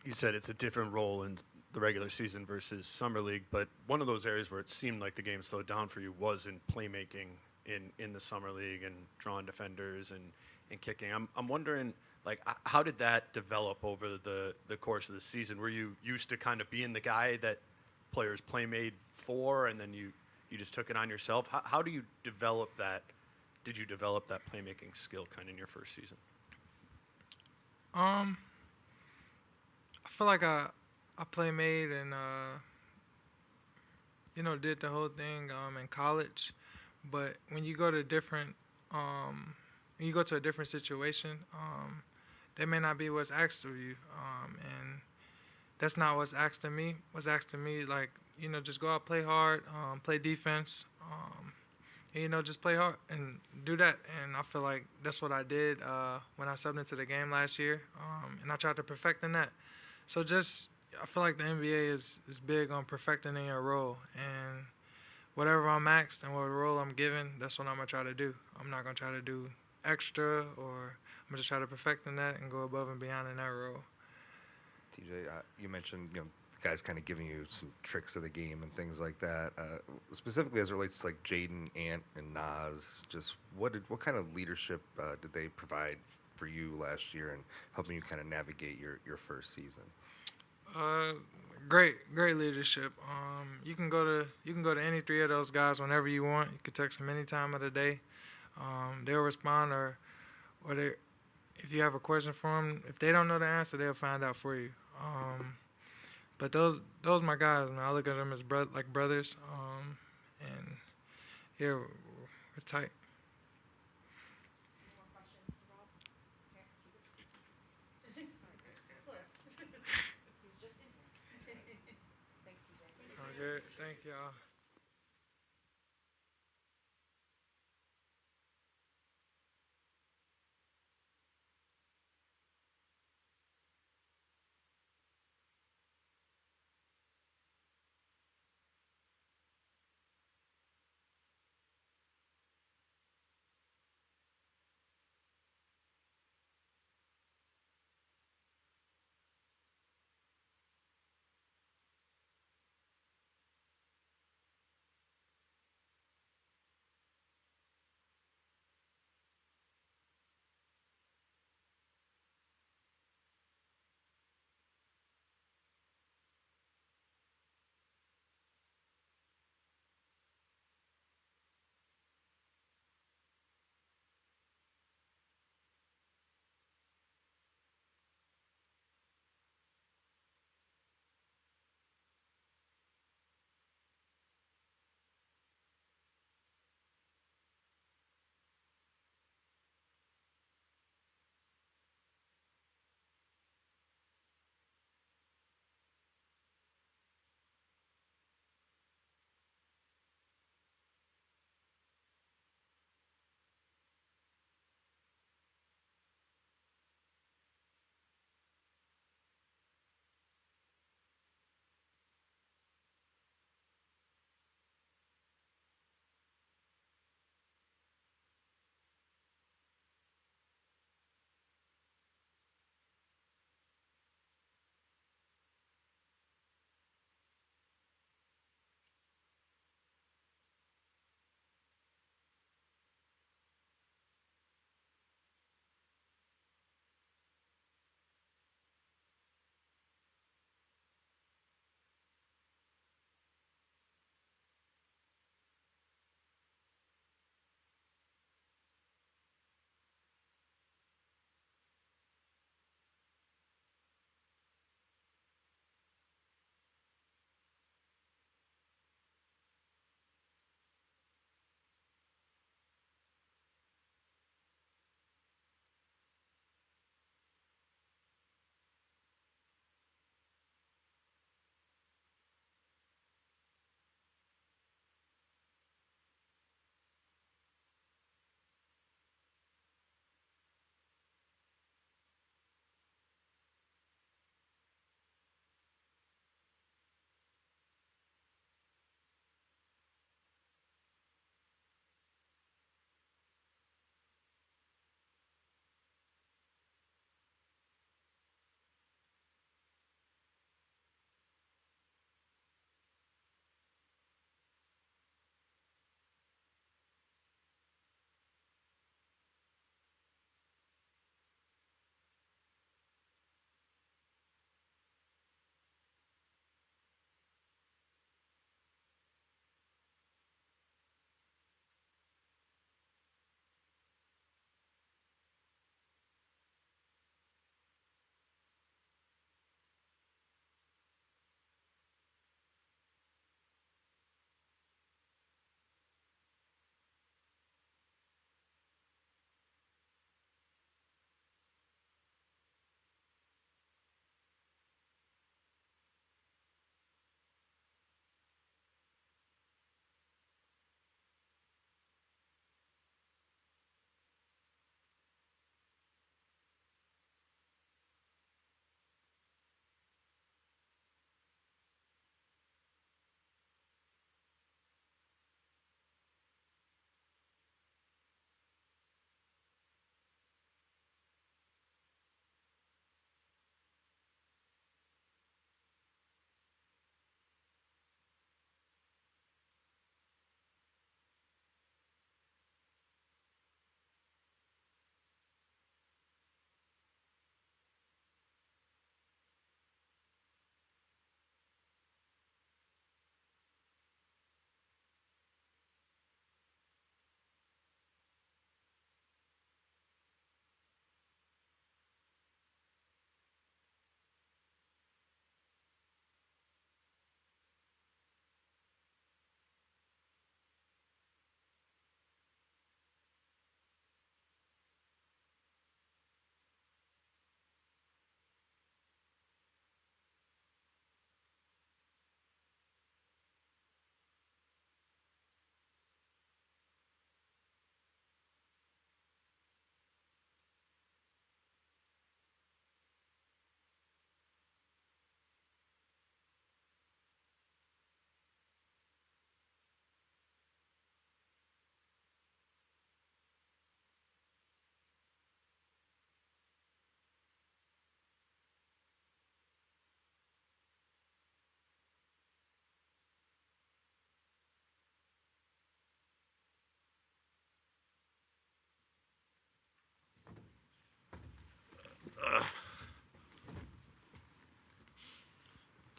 Speaker 5: you said it's a different role in the regular season versus Summer League, but one of those areas where it seemed like the game slowed down for you was in playmaking in the Summer League and drawing defenders and kicking. I'm wondering, how did that develop over the course of the season? Were you used to kind of being the guy that players playmade for, and then you just took it on yourself? How do you develop that? Did you develop that playmaking skill kind of in your first season?
Speaker 12: I feel like I playmade and did the whole thing in college, but when you go to a different situation, that may not be what's asked of you, and that's not what's asked of me. What's asked of me, just go out, play hard, play defense, and, just play hard and do that. And I feel like that's what I did when I subbed into the game last year, and I tried to perfect in that. So just, I feel like the NBA is big on perfecting in your role, and whatever I'm asked and what role I'm given, that's what I'm gonna try to do. I'm not gonna try to do extra, or I'm gonna just try to perfect in that and go above and beyond in that role.
Speaker 4: TJ, you mentioned guys kind of giving you some tricks of the game and things like that. Specifically as it relates to like Jaden, Ant, and Nas, just what kind of leadership did they provide for you last year and helping you kind of navigate your first season?
Speaker 12: Great leadership. You can go to any three of those guys whenever you want. You can text them any time of the day. They'll respond, or they, if you have a question for them, if they don't know the answer, they'll find out for you. But those my guys, man. I look at them as like brothers. And yeah, we're tight. Okay, thank y'all.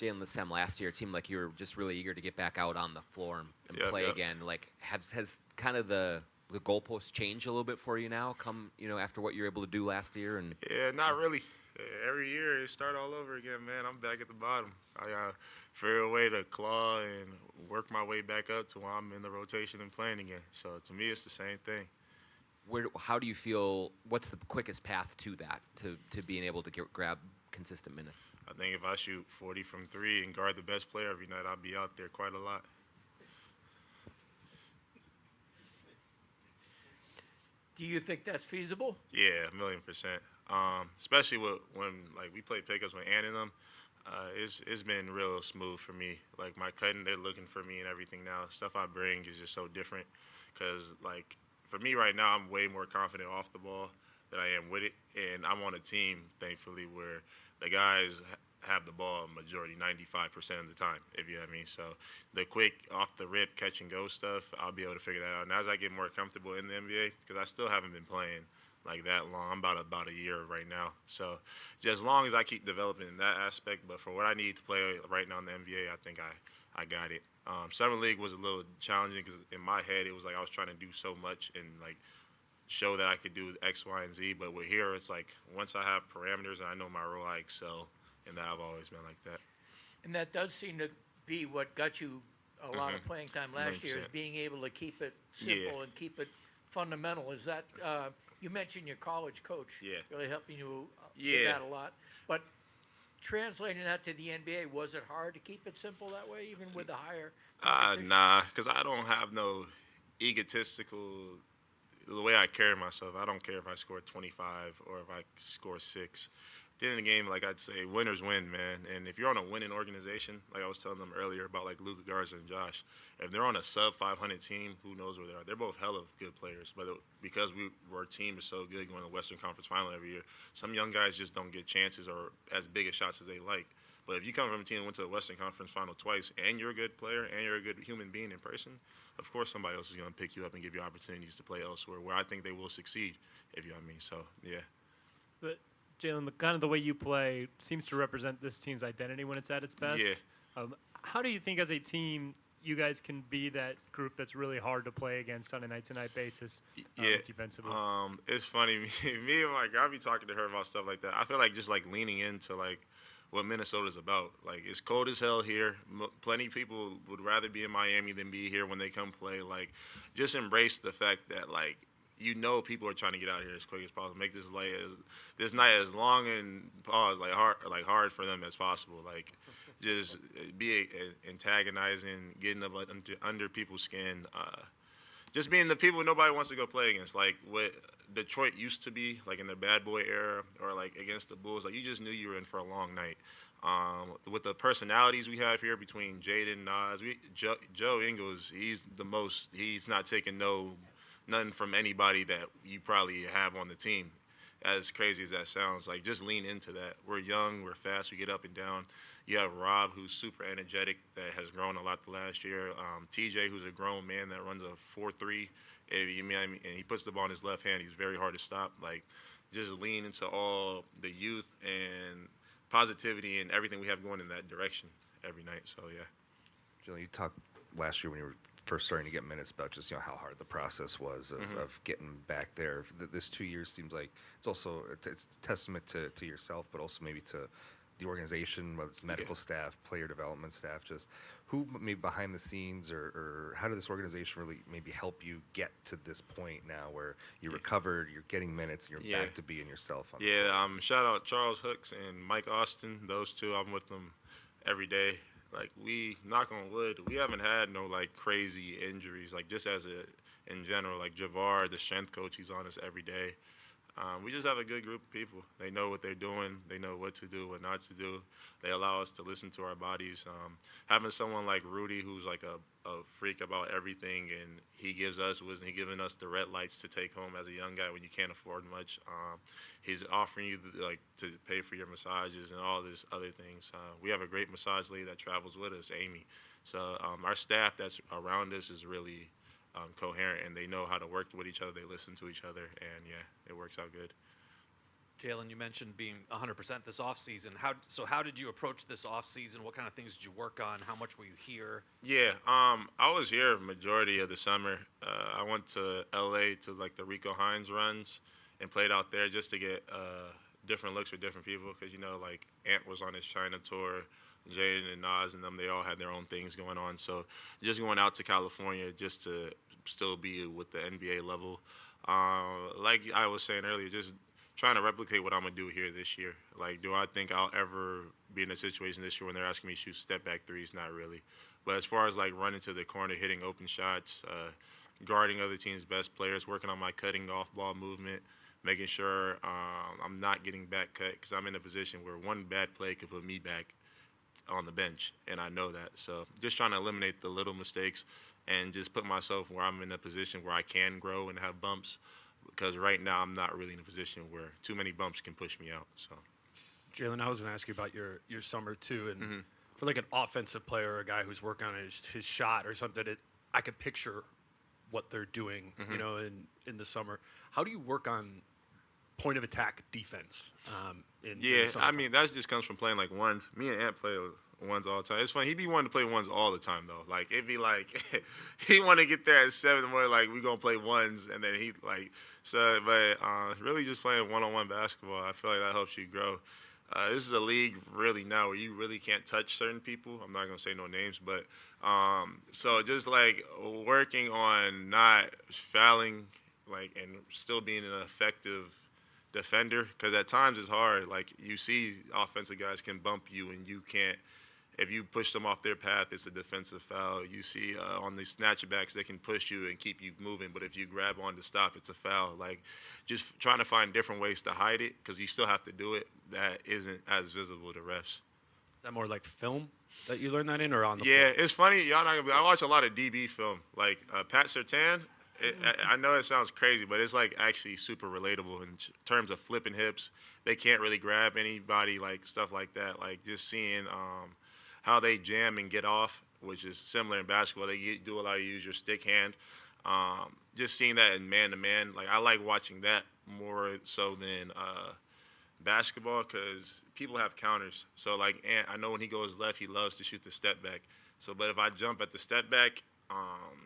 Speaker 2: Jaylen, this time last year, it seemed like you were just really eager to get back out on the floor and
Speaker 11: Yep,
Speaker 2: play
Speaker 11: yep.
Speaker 2: again. Like, has kind of the goalposts changed a little bit for you now? After what you were able to do last year, and
Speaker 11: Yeah, not really. Every year it start all over again, man. I'm back at the bottom. I gotta figure a way to claw and work my way back up to where I'm in the rotation and playing again. So to me, it's the same thing.
Speaker 2: how do you feel? What's the quickest path to that, to being able to grab consistent minutes?
Speaker 11: I think if I shoot 40 from 3 and guard the best player every night, I'll be out there quite a lot.
Speaker 3: Do you think that's feasible?
Speaker 11: Yeah, 1,000,000%. Especially when like we play pickups with Ann and them. It's been real smooth for me. Like my cutting, they're looking for me and everything now. Stuff I bring is just so different. Cause like for me right now, I'm way more confident off the ball than I am with it, and I'm on a team, thankfully, where the guys have the ball majority 95% of the time, if you know what I mean. So the quick off the rip catch and go stuff, I'll be able to figure that out. And as I get more comfortable in the NBA, because I still haven't been playing like that long. I'm about a year right now. So just as long as I keep developing in that aspect, but for what I need to play right now in the NBA, I think I got it. Summer League was a little challenging because in my head it was like I was trying to do so much and like show that I could do X, Y, and Z. But with here, it's like once I have parameters and I know my role, I excel. And that I've always been like that.
Speaker 3: And that does seem to be what got you a lot of
Speaker 11: Mhm.
Speaker 3: playing time last year, is
Speaker 11: 100%.
Speaker 3: being able to keep it simple and keep it fundamental. Is that, you mentioned your college coach really helping you with
Speaker 11: Yeah.
Speaker 3: that a lot. But translating that to the NBA, was it hard to keep it simple that way, even with the higher competition?
Speaker 11: Nah, because I don't have no egotistical, the way I carry myself, I don't care if I score 25 or if I score 6. At the end of the game, like I'd say, winners win, man. And if you're on a winning organization, like I was telling them earlier about like Luka Garza and Josh, if they're on a sub 500 team, who knows where they are? They're both hell of good players, but because our team is so good going to the Western Conference Final every year, some young guys just don't get chances or as big a shots as they like. But if you come from a team that went to the Western Conference Final twice, and you're a good player, and you're a good human being in person, of course somebody else is going to pick you up and give you opportunities to play elsewhere, where I think they will succeed, if you know what I mean. So, yeah.
Speaker 6: But Jaylen, kind of the way you play seems to represent this team's identity when it's at its best.
Speaker 11: Yeah.
Speaker 6: How do you think, as a team, you guys can be that group that's really hard to play against on a night-to-night basis defensively?
Speaker 11: It's funny. Me and my girl, I be talking to her about stuff like that. I feel like just like leaning into like what Minnesota's about. Like it's cold as hell here. Plenty of people would rather be in Miami than be here when they come play. Like just embrace the fact that like people are trying to get out here as quick as possible. Make this night as long and hard for them as possible. Like just be antagonizing, getting up under people's skin. Just being the people nobody wants to go play against. Like what Detroit used to be, like in the bad boy era, or like against the Bulls. Like you just knew you were in for a long night. With the personalities we have here between Jaden, Nas, Joe Ingles, he's not taking nothing from anybody that you probably have on the team. As crazy as that sounds, like just lean into that. We're young, we're fast, we get up and down. You have Rob, who's super energetic, that has grown a lot the last year. TJ, who's a grown man that runs a 4-3, and he puts the ball in his left hand. He's very hard to stop. Like, just lean into all the youth and positivity and everything we have going in that direction every night. So yeah.
Speaker 4: Jaylen, you talked last year when you were first starting to get minutes about just how hard the process was of getting back there. This 2 years seems like it's also it's a testament to yourself, but also maybe to the organization, whether it's medical staff, player development staff, just who maybe behind the scenes or how did this organization really maybe help you get to this point now where you're recovered, you're getting minutes, and you're back to being yourself?
Speaker 11: Shout out Charles Hooks and Mike Austin. Those two, I'm with them every day. Like we, knock on wood, we haven't had no like crazy injuries. Like just in general, like Javar, the strength coach, he's on us every day. We just have a good group of people. They know what they're doing. They know what to do, what not to do. They allow us to listen to our bodies. Having someone like Rudy, who's like a freak about everything, and he gives us wisdom. He's giving us the red lights to take home as a young guy when you can't afford much. He's offering you to pay for your massages and all these other things. We have a great massage lady that travels with us, Amy. So our staff that's around us is really coherent, and they know how to work with each other. They listen to each other, and yeah, it works out good.
Speaker 10: Jaylen, you mentioned being 100% this offseason. How did you approach this offseason? What kind of things did you work on? How much were you here?
Speaker 11: Yeah, I was here majority of the summer. I went to LA to like the Rico Hines runs and played out there just to get different looks with different people because, you know, like Ant was on his China tour, Jaden and Nas and them, they all had their own things going on. So just going out to California just to still be with the NBA level. Like I was saying earlier, just trying to replicate what I'm going to do here this year. Like, do I think I'll ever be in a situation this year when they're asking me to shoot step-back threes? Not really. But as far as, like, running to the corner, hitting open shots, guarding other teams' best players, working on my cutting off-ball movement, making sure I'm not getting back cut because I'm in a position where one bad play could put me back on the bench, and I know that. So just trying to eliminate the little mistakes and just put myself where I'm in a position where I can grow and have bumps because right now I'm not really in a position where too many bumps can push me out. So,
Speaker 5: Jaylen, I was going to ask you about your summer too, and for like an offensive player or a guy who's working on his shot or something, I could picture what they're doing, you know, in the summer. How do you work on point of attack defense? In
Speaker 11: yeah,
Speaker 5: the
Speaker 11: I mean that just comes from playing like ones. Me and Ant play ones all the time. It's funny. He be wanting to play ones all the time though. Like it'd be like he want to get there at 7 in the morning. Like we gonna play ones, and then he like so. But really just playing one-on-one basketball, I feel like that helps you grow. This is a league really now where you really can't touch certain people. I'm not gonna say no names, but so just like working on not fouling, like and still being an effective defender, because at times it's hard. Like you see offensive guys can bump you and you can't. If you push them off their path, it's a defensive foul. You see on these snatchbacks, they can push you and keep you moving, but if you grab on to stop, it's a foul. Like just trying to find different ways to hide it because you still have to do it that isn't as visible to refs.
Speaker 5: Is that more like film that you learn that in or on the
Speaker 11: Yeah,
Speaker 5: floor?
Speaker 11: it's funny. Y'all not gonna be, I watch a lot of DB film, like Pat Surtain. I know it sounds crazy, but it's like actually super relatable in terms of flipping hips. They can't really grab anybody, like stuff like that. Like just seeing how they jam and get off, which is similar in basketball. They do allow you to use your stick hand. Just seeing that in man-to-man, like I like watching that more so than basketball because people have counters. So like Ant, I know when he goes left, he loves to shoot the step back. So, but if I jump at the step back,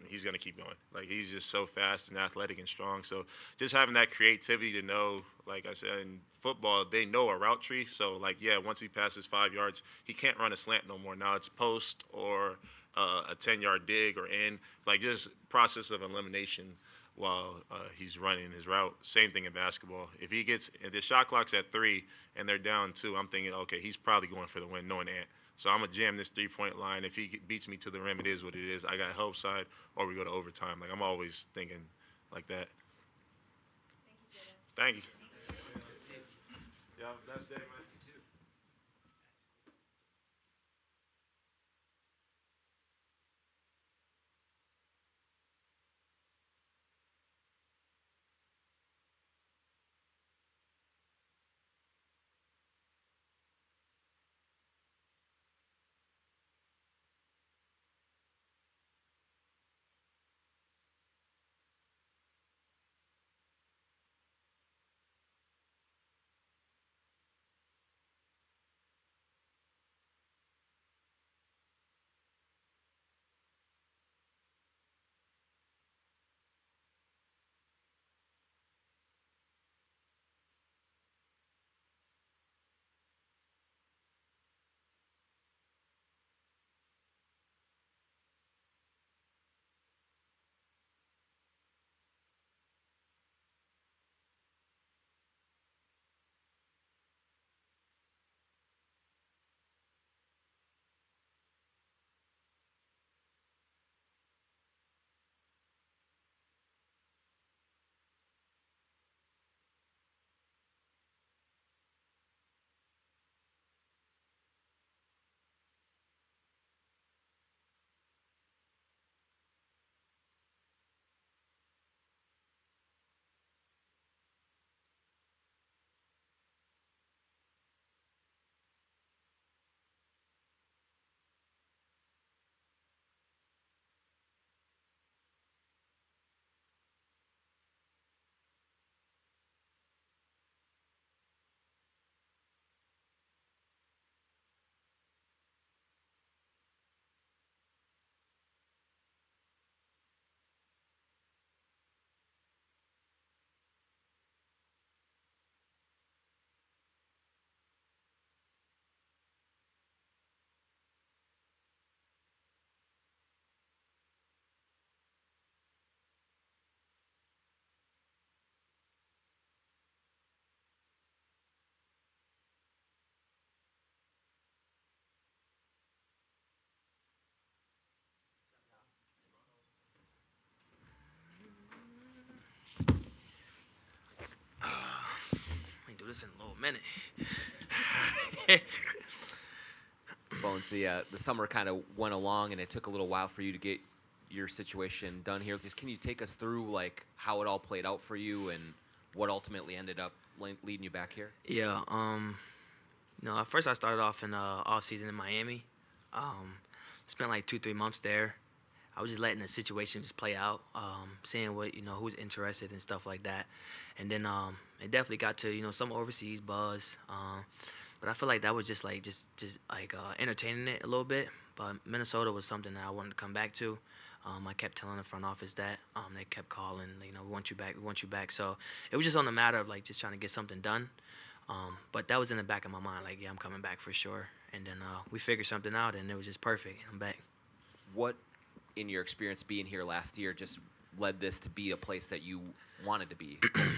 Speaker 11: he's gonna keep going. Like he's just so fast and athletic and strong. So just having that creativity to know, like I said, in football, they know a route tree. So like, yeah, once he passes 5 yards, he can't run a slant no more. Now it's post or a 10-yard dig or in. Like just process of elimination while he's running his route. Same thing in basketball. If the shot clock's at 3 and they're down 2, I'm thinking, okay, he's probably going for the win, knowing Ant. So I'm going to jam this three-point line. If he beats me to the rim, it is what it is. I got help side, or we go to overtime. Like, I'm always thinking like that. Thank you. Yeah, that's day, man.
Speaker 8: this in a little minute.
Speaker 2: Bones, the summer kind of went along, and it took a little while for you to get your situation done here. Just can you take us through like how it all played out for you and what ultimately ended up leading you back here?
Speaker 8: Yeah. At first I started off in off-season in Miami. Spent like 2-3 months there. I was just letting the situation just play out, seeing what who's interested and stuff like that. And then it definitely got to some overseas buzz. But I feel like that was just entertaining it a little bit. But Minnesota was something that I wanted to come back to. I kept telling the front office that. They kept calling, we want you back, we want you back. So it was just on the matter of just trying to get something done. But that was in the back of my mind, I'm coming back for sure. And then we figured something out, and it was just perfect. I'm back.
Speaker 2: What, in your experience being here last year, just led this to be a place that you wanted to be going forward?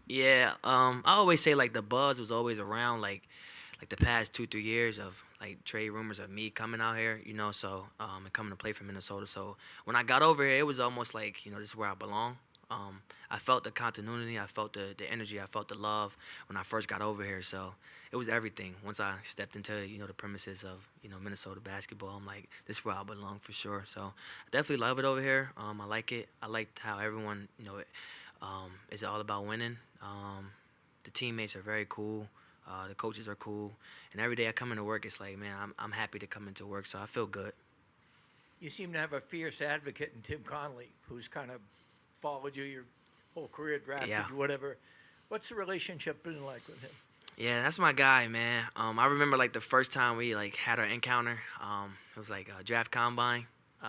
Speaker 8: Yeah, I always say the buzz was always around like the past 2-3 years of trade rumors of me coming out here, so and coming to play for Minnesota. So when I got over here, it was almost like this is where I belong. I felt the continuity, I felt the energy, I felt the love when I first got over here. So it was everything. Once I stepped into the premises of Minnesota basketball, I'm like, this is where I belong for sure. So I definitely love it over here. I like it. I like how everyone is all about winning. The teammates are very cool. The coaches are cool. And every day I come into work, it's like, man, I'm happy to come into work, so I feel good.
Speaker 3: You seem to have a fierce advocate in Tim Conley, who's kind of followed you your whole career, drafted you, whatever. What's the relationship been like with him?
Speaker 8: Yeah, that's my guy, man. I remember the first time we had our encounter. It was a draft combine.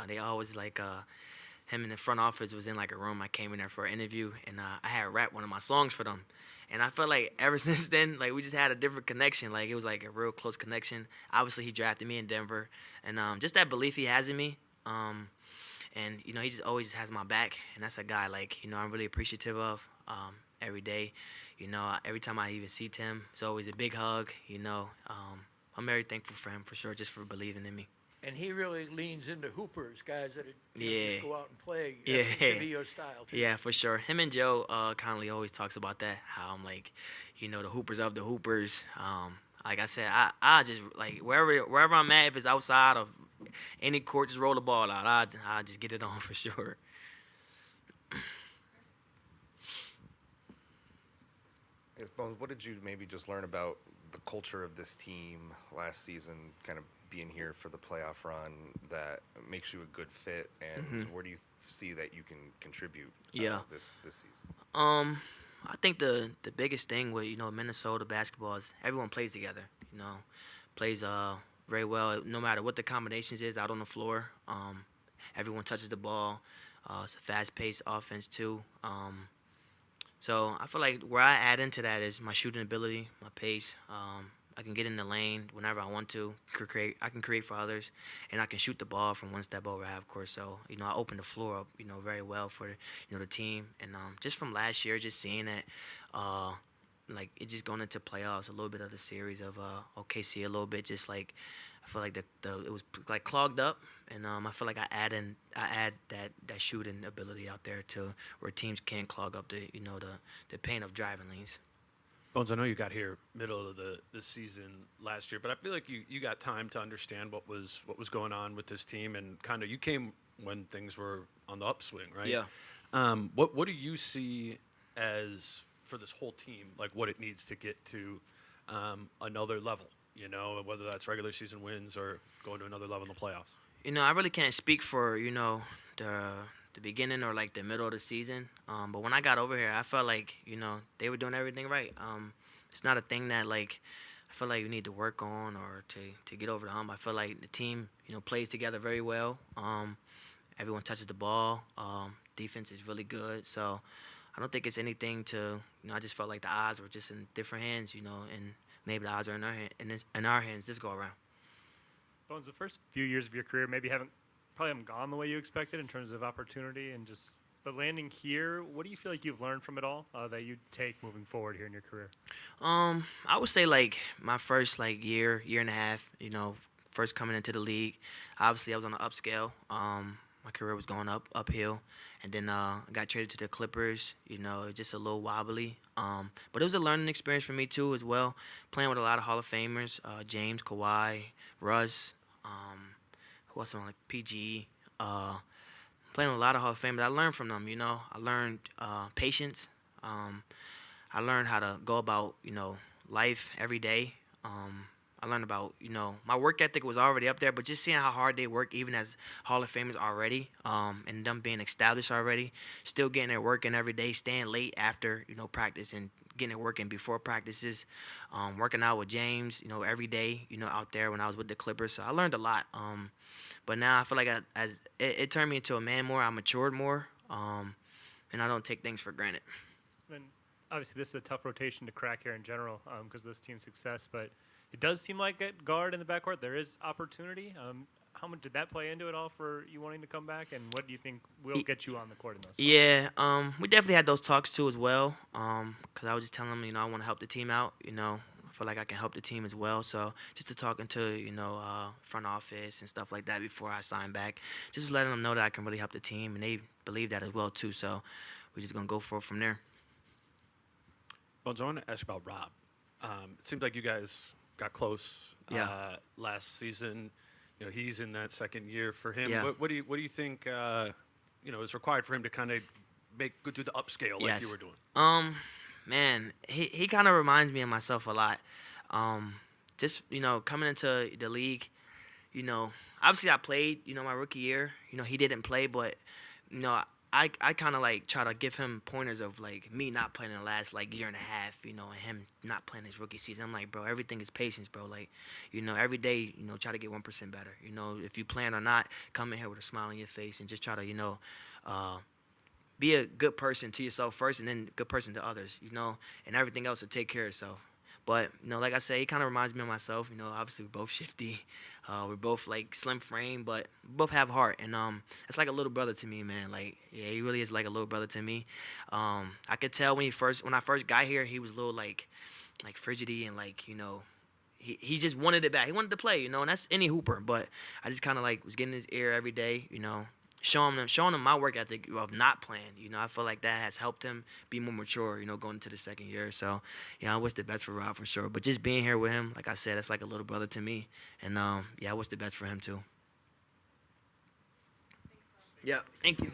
Speaker 8: They always him in the front office was in a room. I came in there for an interview, and I had rapped one of my songs for them. And I felt like ever since then, we just had a different connection. It was a real close connection. Obviously, he drafted me in Denver, and just that belief he has in me. And he just always has my back, and that's a guy I'm really appreciative of every day. Every time I even see Tim, it's always a big hug. I'm very thankful for him for sure, just for believing in me.
Speaker 3: And he really leans into hoopers, guys that
Speaker 8: Yeah.
Speaker 3: just go out and play.
Speaker 8: Yeah.
Speaker 3: That seems to be your style, too.
Speaker 8: Yeah, for sure. Him and Joe Conley always talks about that, how I'm the hoopers of the hoopers. Like I said, I just, wherever I'm at, if it's outside of any court, just roll the ball out. I just get it on for sure.
Speaker 4: Yes, Bones, what did you maybe just learn about the culture of this team last season, kind of being here for the playoff run, that makes you a good fit, and where do you see that you can contribute this season?
Speaker 8: I think the biggest thing with Minnesota basketball is everyone plays together. Plays very well, no matter what the combinations is out on the floor. Everyone touches the ball. It's a fast-paced offense too. So I feel like where I add into that is my shooting ability, my pace. I can get in the lane whenever I want to. I can create for others, and I can shoot the ball from one step over half court. So I open the floor up, very well for the team. And just from last year, just seeing it, it just going into playoffs, a little bit of the series of OKC, a little bit just I feel like it was clogged up, and I feel like I add that shooting ability out there to where teams can't clog up the paint of driving lanes.
Speaker 5: Bones, I know you got here middle of the season last year, but I feel like you got time to understand what was going on with this team, and kind of you came when things were on the upswing, right?
Speaker 8: Yeah.
Speaker 5: What do you see as for this whole team, what it needs to get to another level? Whether that's regular season wins or going to another level in the playoffs.
Speaker 8: I really can't speak for the beginning or the middle of the season. But when I got over here, I felt like they were doing everything right. It's not a thing that I feel like you need to work on or to get over the hump. I feel like the team plays together very well. Everyone touches the ball. Defense is really good. So I don't think it's anything to I just felt like the odds were just in different hands. And maybe the odds are in our hands this go around.
Speaker 6: Bones, the first few years of your career probably haven't gone the way you expected in terms of opportunity and just. But landing here, what do you feel like you've learned from it all that you take moving forward here in your career?
Speaker 8: I would say my first year and a half, first coming into the league. Obviously, I was on the upscale. my career was going uphill, and then I got traded to the Clippers. Just a little wobbly. But it was a learning experience for me too, as well. Playing with a lot of Hall of Famers, James, Kawhi, Russ, who else am I like? PG. Playing with a lot of Hall of Famers. I learned from them. I learned patience. I learned how to go about life every day. I learned about, my work ethic was already up there, but just seeing how hard they work, even as Hall of Famers already, and them being established already, still getting their work in every day, staying late after, practice and getting it working before practices, working out with James, every day, out there when I was with the Clippers. So I learned a lot. But now I feel like it turned me into a man more. I matured more, and I don't take things for granted.
Speaker 6: And obviously, this is a tough rotation to crack here in general because of this team's success, but it does seem like at guard in the backcourt there is opportunity. How much did that play into it all for you wanting to come back, and what do you think will get you on the court in those spots?
Speaker 8: Yeah, we definitely had those talks too as well, because I was just telling them, I want to help the team out. I feel like I can help the team as well. So just to talking to, front office and stuff like that before I sign back, just letting them know that I can really help the team, and they believe that as well too. So we're just going to go for it from there.
Speaker 5: Bones, I want to ask about Rob. It seems like you guys got close last season. He's in that second year for him.
Speaker 8: Yeah.
Speaker 5: What do you think is required for him to kind of go do the upscale like you were doing?
Speaker 8: Man, he kind of reminds me of myself a lot. Just coming into the league, obviously I played my rookie year. He didn't play, but I kind of like try to give him pointers of like me not playing in the last like year and a half, and him not playing his rookie season. I'm like, bro, everything is patience, bro. Like, every day, try to get 1% better. If you plan or not, come in here with a smile on your face and just try to, be a good person to yourself first, and then a good person to others, and everything else will take care of itself. But, like I say, he kind of reminds me of myself. Obviously we're both shifty. We're both, like, slim frame, but we both have heart. And it's like a little brother to me, man. Like, yeah, he really is like a little brother to me. I could tell when I first got here, he was a little, like frigidy and, like, he just wanted it back. He wanted to play, and that's any hooper. But I just kind of, like, was getting in his ear every day, showing him my work ethic of not playing. I feel like that has helped him be more mature, going into the second year. So, I wish the best for Rob for sure. But just being here with him, like I said, it's like a little brother to me. And, I wish the best for him too. Yeah, thank you.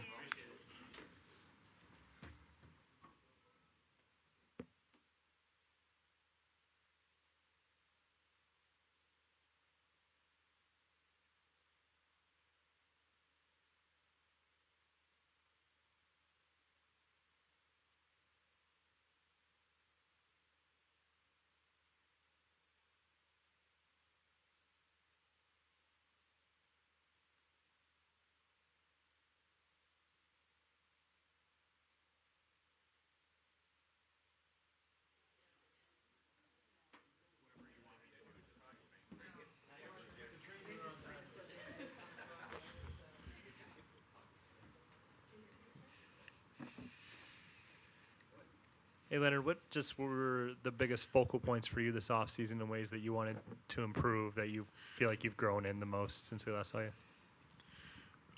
Speaker 6: Hey, Leonard, what just were the biggest focal points for you this offseason in ways that you wanted to improve, that you feel like you've grown in the most since we last saw you?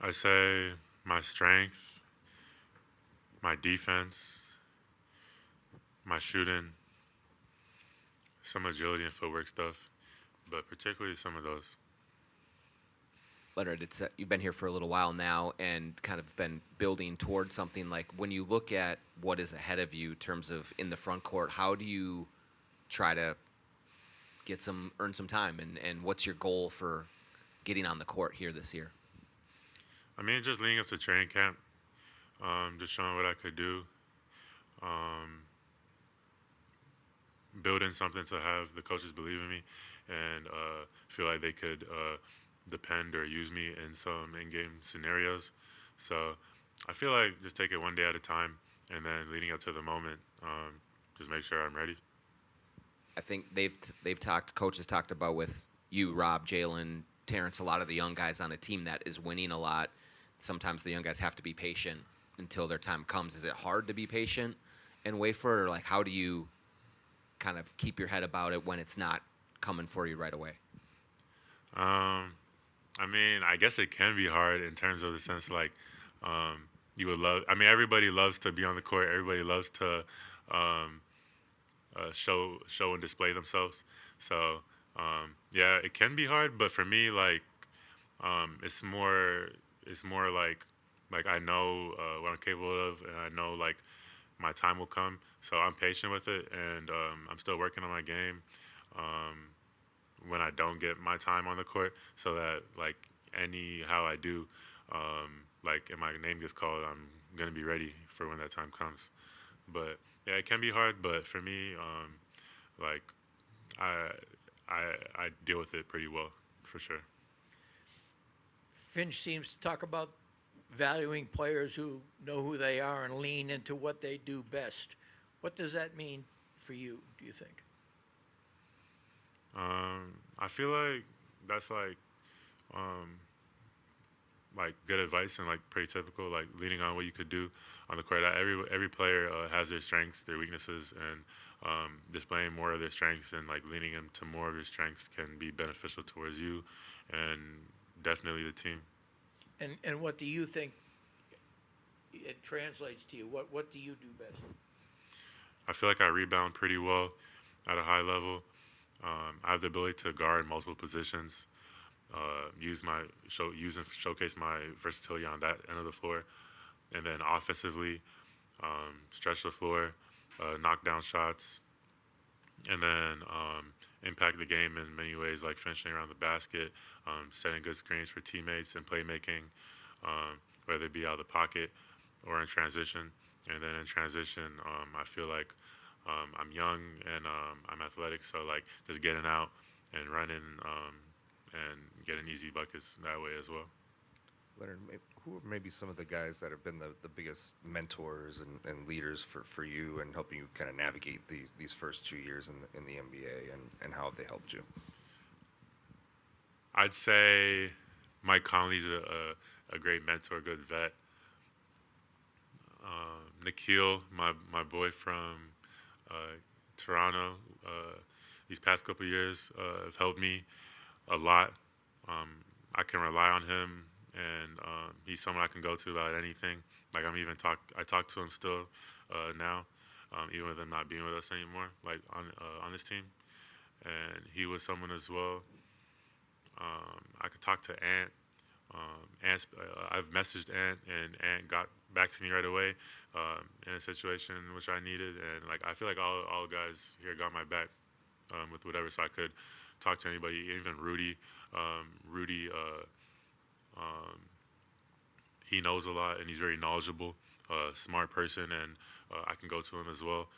Speaker 9: I say my strength, my defense, my shooting, some agility and footwork stuff, but particularly some of those.
Speaker 2: Leonard, you've been here for a little while now and kind of been building towards something. Like, when you look at what is ahead of you in terms of in the front court, how do you try to earn some time, and what's your goal for getting on the court here this year?
Speaker 9: I mean, just leading up to training camp, just showing what I could do, building something to have the coaches believe in me and feel like they could depend or use me in some in-game scenarios. So I feel like just take it one day at a time, and then leading up to the moment, just make sure I'm ready.
Speaker 2: I think coaches talked about with you, Rob, Jaylen, Terrence, a lot of the young guys on a team that is winning a lot. Sometimes the young guys have to be patient until their time comes. Is it hard to be patient and wait for it, or like how do you kind of keep your head about it when it's not coming for you right away?
Speaker 9: I mean, I guess it can be hard in terms of the sense like you would love. I mean, everybody loves to be on the court. Everybody loves to show and display themselves. So yeah, it can be hard. But for me, like it's more like I know what I'm capable of, and I know like my time will come. So I'm patient with it, and I'm still working on my game. When I don't get my time on the court, so that like anyhow I do, like and my name gets called, I'm gonna be ready for when that time comes. But yeah, it can be hard, but for me, like I deal with it pretty well, for sure.
Speaker 3: Finch seems to talk about valuing players who know who they are and lean into what they do best. What does that mean for you, do you think?
Speaker 9: I feel like that's like good advice and like pretty typical, like leaning on what you could do on the court. Every player has their strengths, their weaknesses, and displaying more of their strengths and like leaning into more of your strengths can be beneficial towards you and definitely the team.
Speaker 3: And what do you think it translates to you? What do you do best?
Speaker 9: I feel like I rebound pretty well at a high level. I have the ability to guard multiple positions, use and showcase my versatility on that end of the floor, and then offensively, stretch the floor, knock down shots, and then impact the game in many ways, like finishing around the basket, setting good screens for teammates, and playmaking, whether it be out of the pocket or in transition. And then in transition, I feel like I'm young and I'm athletic, so like just getting out and running and getting easy buckets that way as well.
Speaker 4: Leonard, who are maybe some of the guys that have been the biggest mentors and leaders for you and helping you kind of navigate these first 2 years in the NBA, and how have they helped you?
Speaker 9: I'd say Mike Conley's a great mentor, good vet. Nikhil, my boy from Toronto, these past couple of years have helped me a lot. I can rely on him, and he's someone I can go to about anything. Like I talk to him still now, even with him not being with us anymore, like on this team. And he was someone as well. I could talk to Ant. I've messaged Ant, and Ant got back to me right away in a situation which I needed, and like I feel like all guys here got my back with whatever, so I could talk to anybody, even Rudy. Rudy, he knows a lot, and he's very knowledgeable, smart person, and I can go to him as well.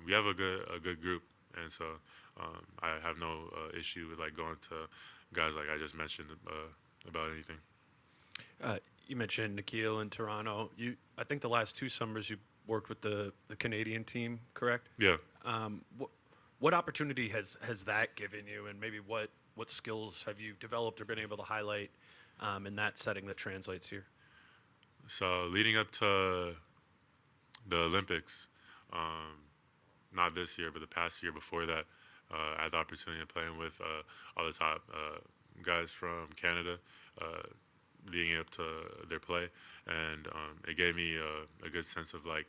Speaker 9: We have a good group, and so I have no issue with like going to guys like I just mentioned about anything.
Speaker 5: You mentioned Nikhil in Toronto. I think the last 2 summers you worked with the Canadian team, correct?
Speaker 9: Yeah.
Speaker 5: What opportunity has that given you, and maybe what skills have you developed or been able to highlight in that setting that translates here?
Speaker 9: So leading up to the Olympics, not this year, but the past year before that, I had the opportunity of playing with all the top guys from Canada, leading up to their play, and it gave me a good sense of like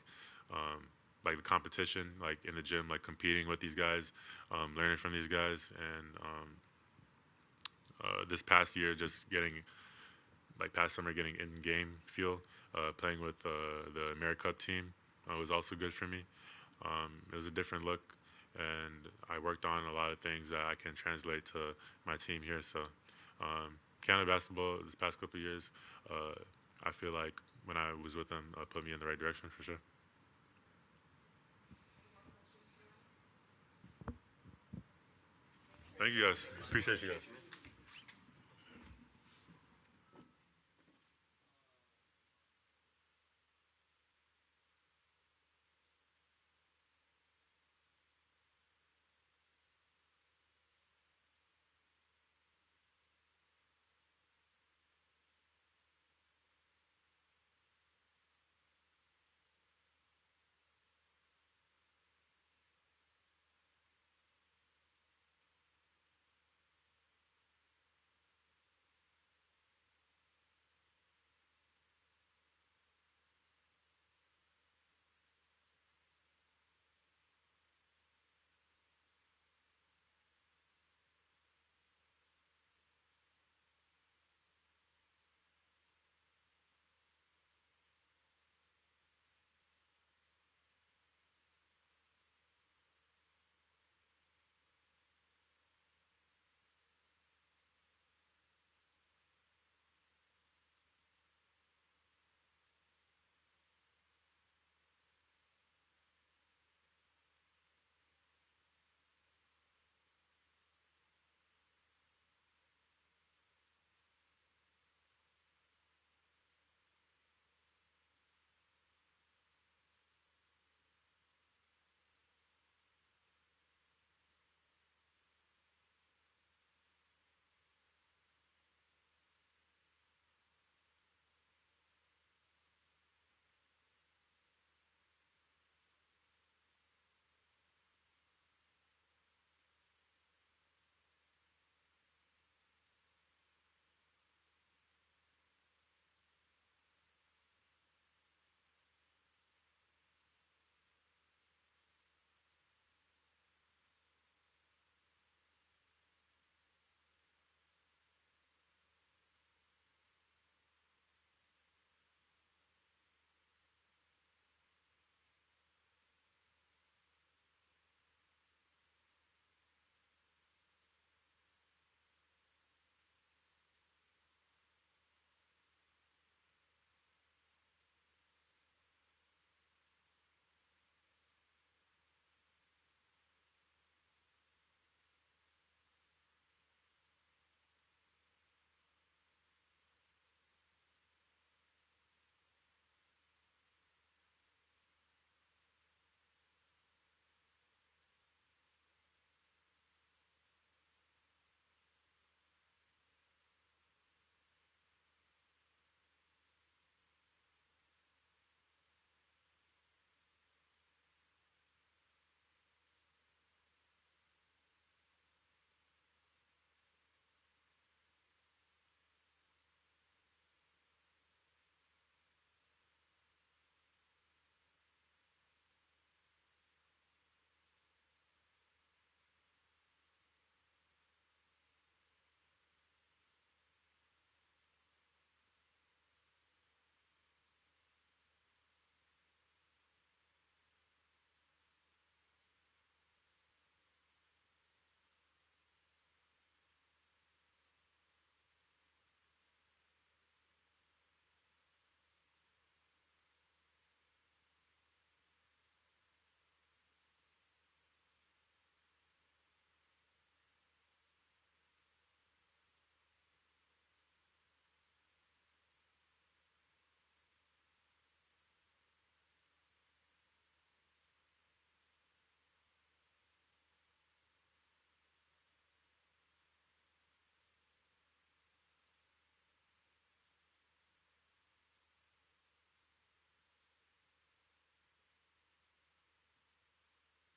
Speaker 9: the competition, like in the gym, like competing with these guys, learning from these guys, and this past year, just past summer, getting in-game feel, playing with the AmeriCup team was also good for me. It was a different look, and I worked on a lot of things that I can translate to my team here. So Canada basketball this past couple of years, I feel like when I was with them, put me in the right direction for sure. Thank you guys. Appreciate you guys.